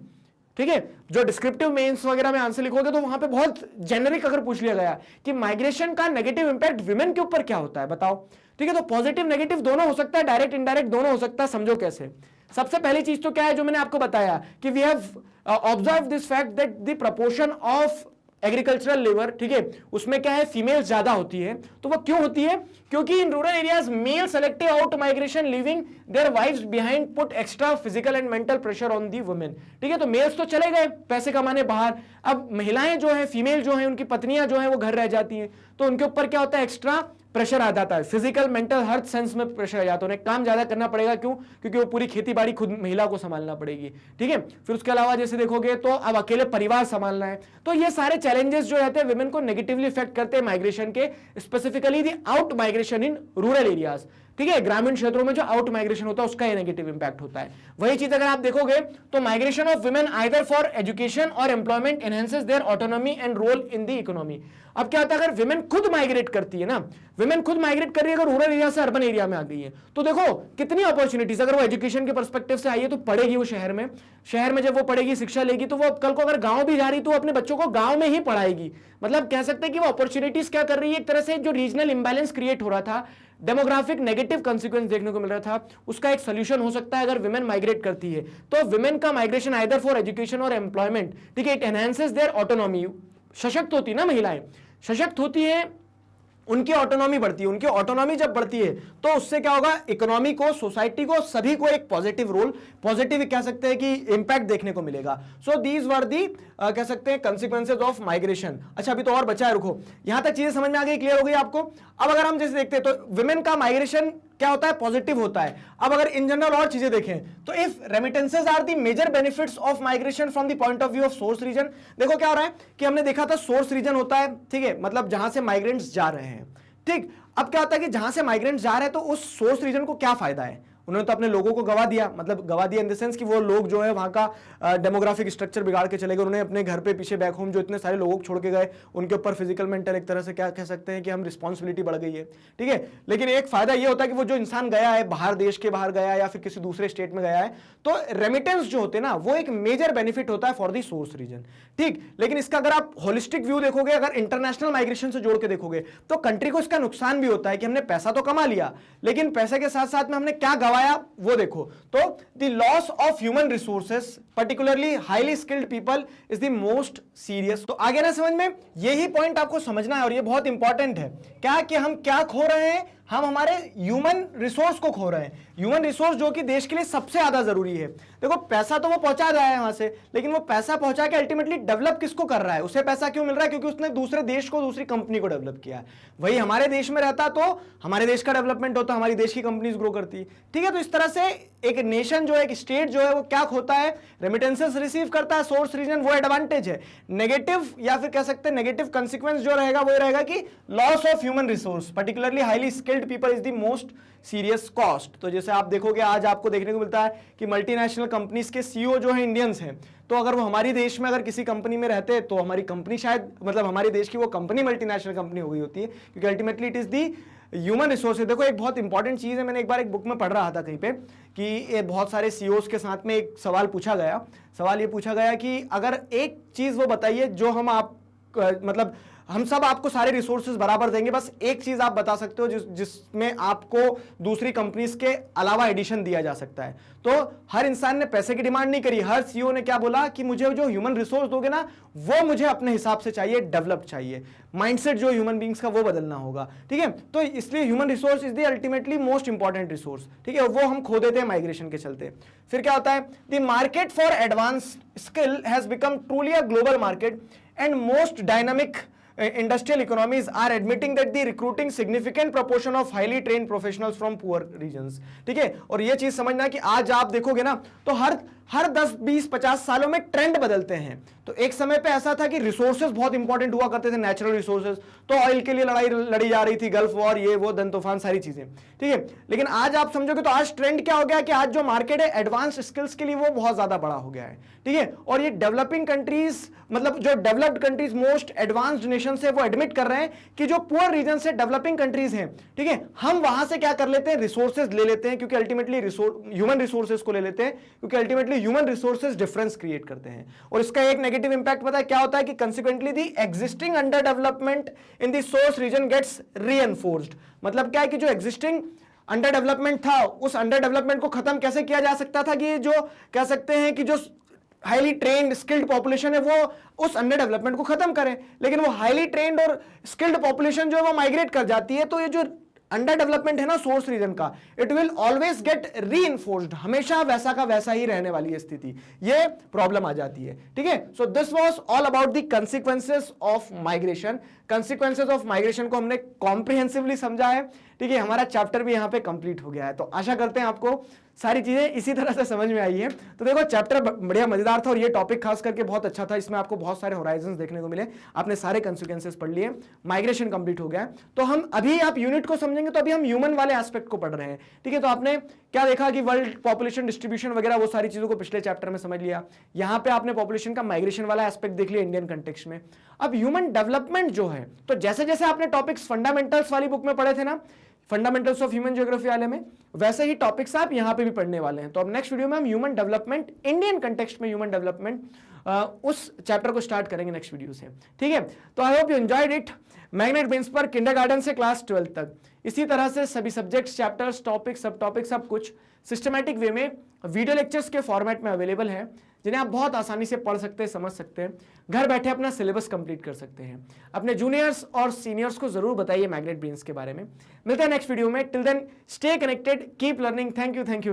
ठीक है, जो डिस्क्रिप्टिव मेंस वगैरह में आंसर लिखोगे तो वहां पे बहुत जेनरिक अगर पूछ लिया गया कि माइग्रेशन का नेगेटिव इंपैक्ट विमेन के ऊपर क्या होता है बताओ। ठीक है, तो पॉजिटिव नेगेटिव दोनों हो सकता है, डायरेक्ट इनडायरेक्ट दोनों हो सकता है। समझो कैसे। सबसे पहली चीज तो क्या है जो मैंने आपको बताया कि we have observe this fact that the proportion of agricultural labour, ठीक है, उसमें क्या है, फीमेल ज्यादा होती है। तो वो क्यों होती है, क्योंकि in rural areas male selective out migration living their wives behind put extra physical and mental pressure on the women. ठीक है, तो मेल्स तो चले गए पैसे कमाने बाहर, अब महिलाएं जो है, फीमेल जो है, उनकी पत्नियां जो है वो घर रह जाती हैं, तो उनके ऊपर क्या होता है, एक्स्ट्रा प्रेशर आ जाता है, फिजिकल मेंटल हर सेंस में प्रेशर आ जाता है। उन्हें काम ज्यादा करना पड़ेगा, क्यों, क्योंकि वो पूरी खेती बाड़ी खुद महिला को संभालना पड़ेगी। ठीक है, फिर उसके अलावा जैसे देखोगे तो अब अकेले परिवार संभालना है, तो ये सारे चैलेंजेस जो रहते हैं विमेन को नेगेटिवली इफेक्ट करते हैं माइग्रेशन के, specifically the out migration in rural areas. ठीक है, ग्रामीण क्षेत्रों में जो आउट माइग्रेशन होता है उसका ये नेगेटिव इंपैक्ट होता है। वही चीज अगर आप देखोगे तो migration of women either for education और employment enhances their autonomy and role in the economy. अब क्या होता है, अगर विमेन खुद माइग्रेट करती है ना, विमेन खुद माइग्रेट कर रही है, अगर रूरल एरिया से अर्बन एरिया में आ गई है, तो देखो कितनी अपॉर्चुनिटीज, अगर वो एजुकेशन के पर्सपेक्टिव से आई है तो पढ़ेगी वो शहर में जब वो पढ़ेगी, शिक्षा लेगी, तो वो कल को अगर गांव भी जा रही तो अपने बच्चों को गांव में ही पढ़ाएगी। मतलब कह सकते हैं कि वो अपॉर्चुनिटीज क्या कर रही है, एक तरह से जो रीजनल इंबैलेंस क्रिएट हो रहा था, डेमोग्राफिक नेगेटिव कंसिक्वेंस देखने को मिल रहा था, उसका एक सोल्यूशन हो सकता है अगर विमेन माइग्रेट करती है। तो विमेन का माइग्रेशन आइदर फॉर एजुकेशन और एम्प्लॉयमेंट, ठीक है, इट एनहांसेस देयर ऑटोनॉमी। सशक्त होती है ना महिलाएं, सशक्त होती है, उनकी ऑटोनॉमी बढ़ती है, उनकी ऑटोनॉमी जब बढ़ती है तो उससे क्या होगा, इकोनॉमी को, सोसाइटी को, सभी को एक पॉजिटिव रोल, पॉजिटिव कह सकते हैं कि इंपैक्ट देखने को मिलेगा। सो दीज वर दी कह सकते हैं कंसिक्वेंसेज ऑफ माइग्रेशन। अच्छा, अभी तो और बचा है, रुको, यहां तक चीजें समझ में आ गई, क्लियर हो गई आपको। अब अगर हम जैसे देखते हैं तो विमेन का माइग्रेशन क्या होता है, पॉजिटिव होता है। अब अगर इन जनरल और चीजें देखें तो if remittances are the major benefits of migration from the point of view of source region, देखो क्या हो रहा है कि हमने देखा था सोर्स रीजन होता है, ठीक है, मतलब जहां से माइग्रेंट्स जा रहे हैं। ठीक, अब क्या होता है कि जहां से माइग्रेंट्स जा रहे हैं तो उस सोर्स रीजन को क्या फायदा है, उन्होंने तो अपने लोगों को गवा दिया, मतलब गवा दिया इन द सेंस कि वो लोग जो है वहां का डेमोग्राफिक स्ट्रक्चर बिगाड़ के चले गए, उन्होंने अपने घर पे पीछे बैक होम जो इतने सारे लोगों को छोड़ के गए, उनके ऊपर फिजिकल मेंटल एक तरह से क्या कह सकते हैं कि हम रिस्पॉन्सिबिलिटी बढ़ गई है। ठीक है, लेकिन एक फायदा ये होता है कि वो जो इंसान गया है बाहर, देश के बाहर गया है या फिर किसी दूसरे स्टेट में गया है, तो रेमिटेंस जो होते हैं ना वो एक मेजर बेनिफिट होता है फॉर दी सोर्स रीजन। ठीक, लेकिन इसका अगर आप होलिस्टिक व्यू देखोगे, अगर इंटरनेशनल माइग्रेशन से जोड़ के देखोगे तो कंट्री को इसका नुकसान भी होता है कि हमने पैसा तो कमा लिया लेकिन पैसे के साथ साथ में हमने क्या गवाया वो देखो। तो the loss of human resources particularly highly skilled people is the most serious. तो आगे ना समझ में, यही पॉइंट आपको समझना है और ये बहुत इंपॉर्टेंट है, क्या कि हम क्या खो रहे हैं, हम हमारे ह्यूमन रिसोर्स को खो रहे हैं। ह्यूमन रिसोर्स जो कि देश के लिए सबसे ज्यादा जरूरी है। देखो पैसा तो वो पहुंचा रहा है वहां से, लेकिन वो पैसा पहुंचा के अल्टीमेटली डेवलप किसको कर रहा है? उसे पैसा क्यों मिल रहा है? क्योंकि उसने दूसरे देश को, दूसरी कंपनी को डेवलप किया है। वही हमारे देश में रहता तो हमारे देश का डेवलपमेंट होता, हमारी देश की कंपनीज ग्रो करती। ठीक है, तो इस तरह से एक नेशन जो है, एक स्टेट जो है, वो क्या खोता है? रेमिटेंसेस रिसीव करता है, सोर्स रीजन, वो एडवांटेज है। नेगेटिव या फिर कह सकते हैं नेगेटिव कंसिक्वेंस जो रहेगा वो रहेगा कि loss of human resource, particularly highly skilled people is the most serious cost. तो जैसे आप देखोगे आज आपको देखने को मिलता है कि मल्टीनेशनल कंपनीज के सीईओ जो है इंडियंस हैं, तो अगर वो हमारे देश में अगर किसी कंपनी में रहते तो हमारी कंपनी शायद, मतलब हमारे देश की वो कंपनी मल्टीनेशनल कंपनी हो गई होती है, क्योंकि ultimately it is the human resource. देखो एक बहुत इंपॉर्टेंट चीज है, मैंने एक बार एक बुक में पढ़ रहा था कहीं पे कि ये बहुत सारे सीईओज के साथ में एक सवाल पूछा गया। सवाल ये पूछा गया कि अगर एक चीज वो बताइए जो हम आप मतलब हम सब आपको सारे रिसोर्सेज बराबर देंगे, बस एक चीज आप बता सकते हो जिसमें आपको दूसरी कंपनीज के अलावा एडिशन दिया जा सकता है। तो हर इंसान ने पैसे की डिमांड नहीं करी, हर सीईओ ने क्या बोला कि मुझे जो ह्यूमन रिसोर्स दोगे ना वो मुझे अपने हिसाब से चाहिए, डेवलप चाहिए, माइंडसेट जो ह्यूमन बींग्स का वो बदलना होगा। ठीक है, तो इसलिए human resource is the ultimately most important resource. ठीक है, वो हम खो देते हैं माइग्रेशन के चलते। फिर क्या होता है? The market for advance skill has become truly a global market and most dynamic industrial economies are admitting that the recruiting significant proportion of highly trained professionals from poor regions। ठीक है, और ये चीज समझना कि आज आप देखोगे ना तो हर 10, 20, 50 सालों में ट्रेंड बदलते हैं। तो एक समय पे ऐसा था कि रिसोर्सेज बहुत इंपॉर्टेंट हुआ करते थे, नेचुरल रिसोर्सेज, तो ऑयल के लिए लड़ाई लड़ी जा रही थी, गल्फ वॉर, ये वो, दन तूफान, सारी चीजें। ठीक है, लेकिन आज आप समझोगे तो आज ट्रेंड क्या हो गया कि आज जो मार्केट है एडवांस स्किल्स के लिए वो बहुत ज्यादा बड़ा हो गया है। ठीक है, और ये डेवलपिंग कंट्रीज, मतलब जो developed countries, most advanced nation है, वो एडमिट कर रहे हैं कि जो पुअर रीजन से डेवलपिंग कंट्रीज हैं, ठीक है, हम वहां से क्या कर लेते हैं? रिसोर्सेज ले लेते हैं, क्योंकि अल्टीमेटली ह्यूमन रिसोर्सेज को ले लेते हैं, क्योंकि ultimately human resources difference create करते हैं। और इसका एक नेगेटिव इंपैक्ट पता है क्या होता है? कि consequently the existing under development in the source region gets reinforced. मतलब क्या है कि जो एग्जिस्टिंग अंडर डेवलपमेंट था, उस अंडर डेवलपमेंट को खत्म कैसे किया जा सकता था? कि जो कह सकते हैं कि जो हाईली ट्रेन्ड स्किल्ड पॉपुलेशन है वो उस अंडर डेवलपमेंट को खत्म करें, लेकिन वो हाईली ट्रेन्ड और स्किल्ड पॉपुलेशन जो है वो माइग्रेट कर जाती है। तो ये जो अंडर डेवलपमेंट है ना सोर्स रीजन का, it will always get reinforced, हमेशा वैसा का वैसा ही रहने वाली है स्थिति, ये प्रॉब्लम आ जाती है। ठीक है, so this was all about the consequences of migration. Consequences of migration को हमने कॉम्प्रिहेंसिवली समझा है। ठीक है, हमारा चैप्टर भी यहाँ पे कंप्लीट हो गया है। तो आशा करते हैं आपको सारी चीजें इसी तरह से समझ में आई है। तो देखो चैप्टर बढ़िया मजेदार था और ये टॉपिक खास करके बहुत अच्छा था, इसमें आपको बहुत सारे होराइजंस देखने को मिले, आपने सारे कंसिक्वेंसेस पढ़ लिए, माइग्रेशन कंप्लीट हो गया। तो हम अभी आप यूनिट को समझेंगे तो अभी हम ह्यूमन वाले एस्पेक्ट को पढ़ रहे हैं। ठीक है, तो आपने क्या देखा कि वर्ल्ड पॉपुलेशन डिस्ट्रीब्यूशन वगैरह वो सारी चीजों को पिछले चैप्टर में समझ लिया। यहाँ पे आपने पॉपुलेशन का माइग्रेशन वाला एस्पेक्ट देख लिया इंडियन कंटेक्स्ट में। अब ह्यूमन डेवलपमेंट जो है, तो जैसे जैसे आपने टॉपिक्स फंडामेंटल्स वाली बुक में पढ़े थे ना, फंडामेंटल्स ऑफ ह्यूमन ज्योग्राफी वाले में, वैसे ही टॉपिक्स आप यहां पे भी पढ़ने वाले हैं। तो अब नेक्स्ट वीडियो में हम ह्यूमन डेवलपमेंट, इंडियन कंटेक्स्ट में ह्यूमन डेवलपमेंट, उस चैप्टर को स्टार्ट करेंगे नेक्स्ट वीडियो से। ठीक है, तो I hope you enjoyed it. Magnet brains पर किंडरगार्टन से क्लास 12 तक इसी तरह से सभी सब्जेक्ट्स, चैप्टर्स, टॉपिक्स, सब टॉपिक, सब कुछ सिस्टमैटिक वे में वीडियो लेक्चर्स के फॉर्मेट में अवेलेबल है, जिन्हें आप बहुत आसानी से पढ़ सकते हैं, समझ सकते हैं, घर बैठे अपना सिलेबस कंप्लीट कर सकते हैं। अपने जूनियर्स और सीनियर्स को जरूर बताइए मैग्नेट ब्रेन्स के बारे में। मिलते हैं नेक्स्ट वीडियो में। Till then stay connected, keep learning. Thank you.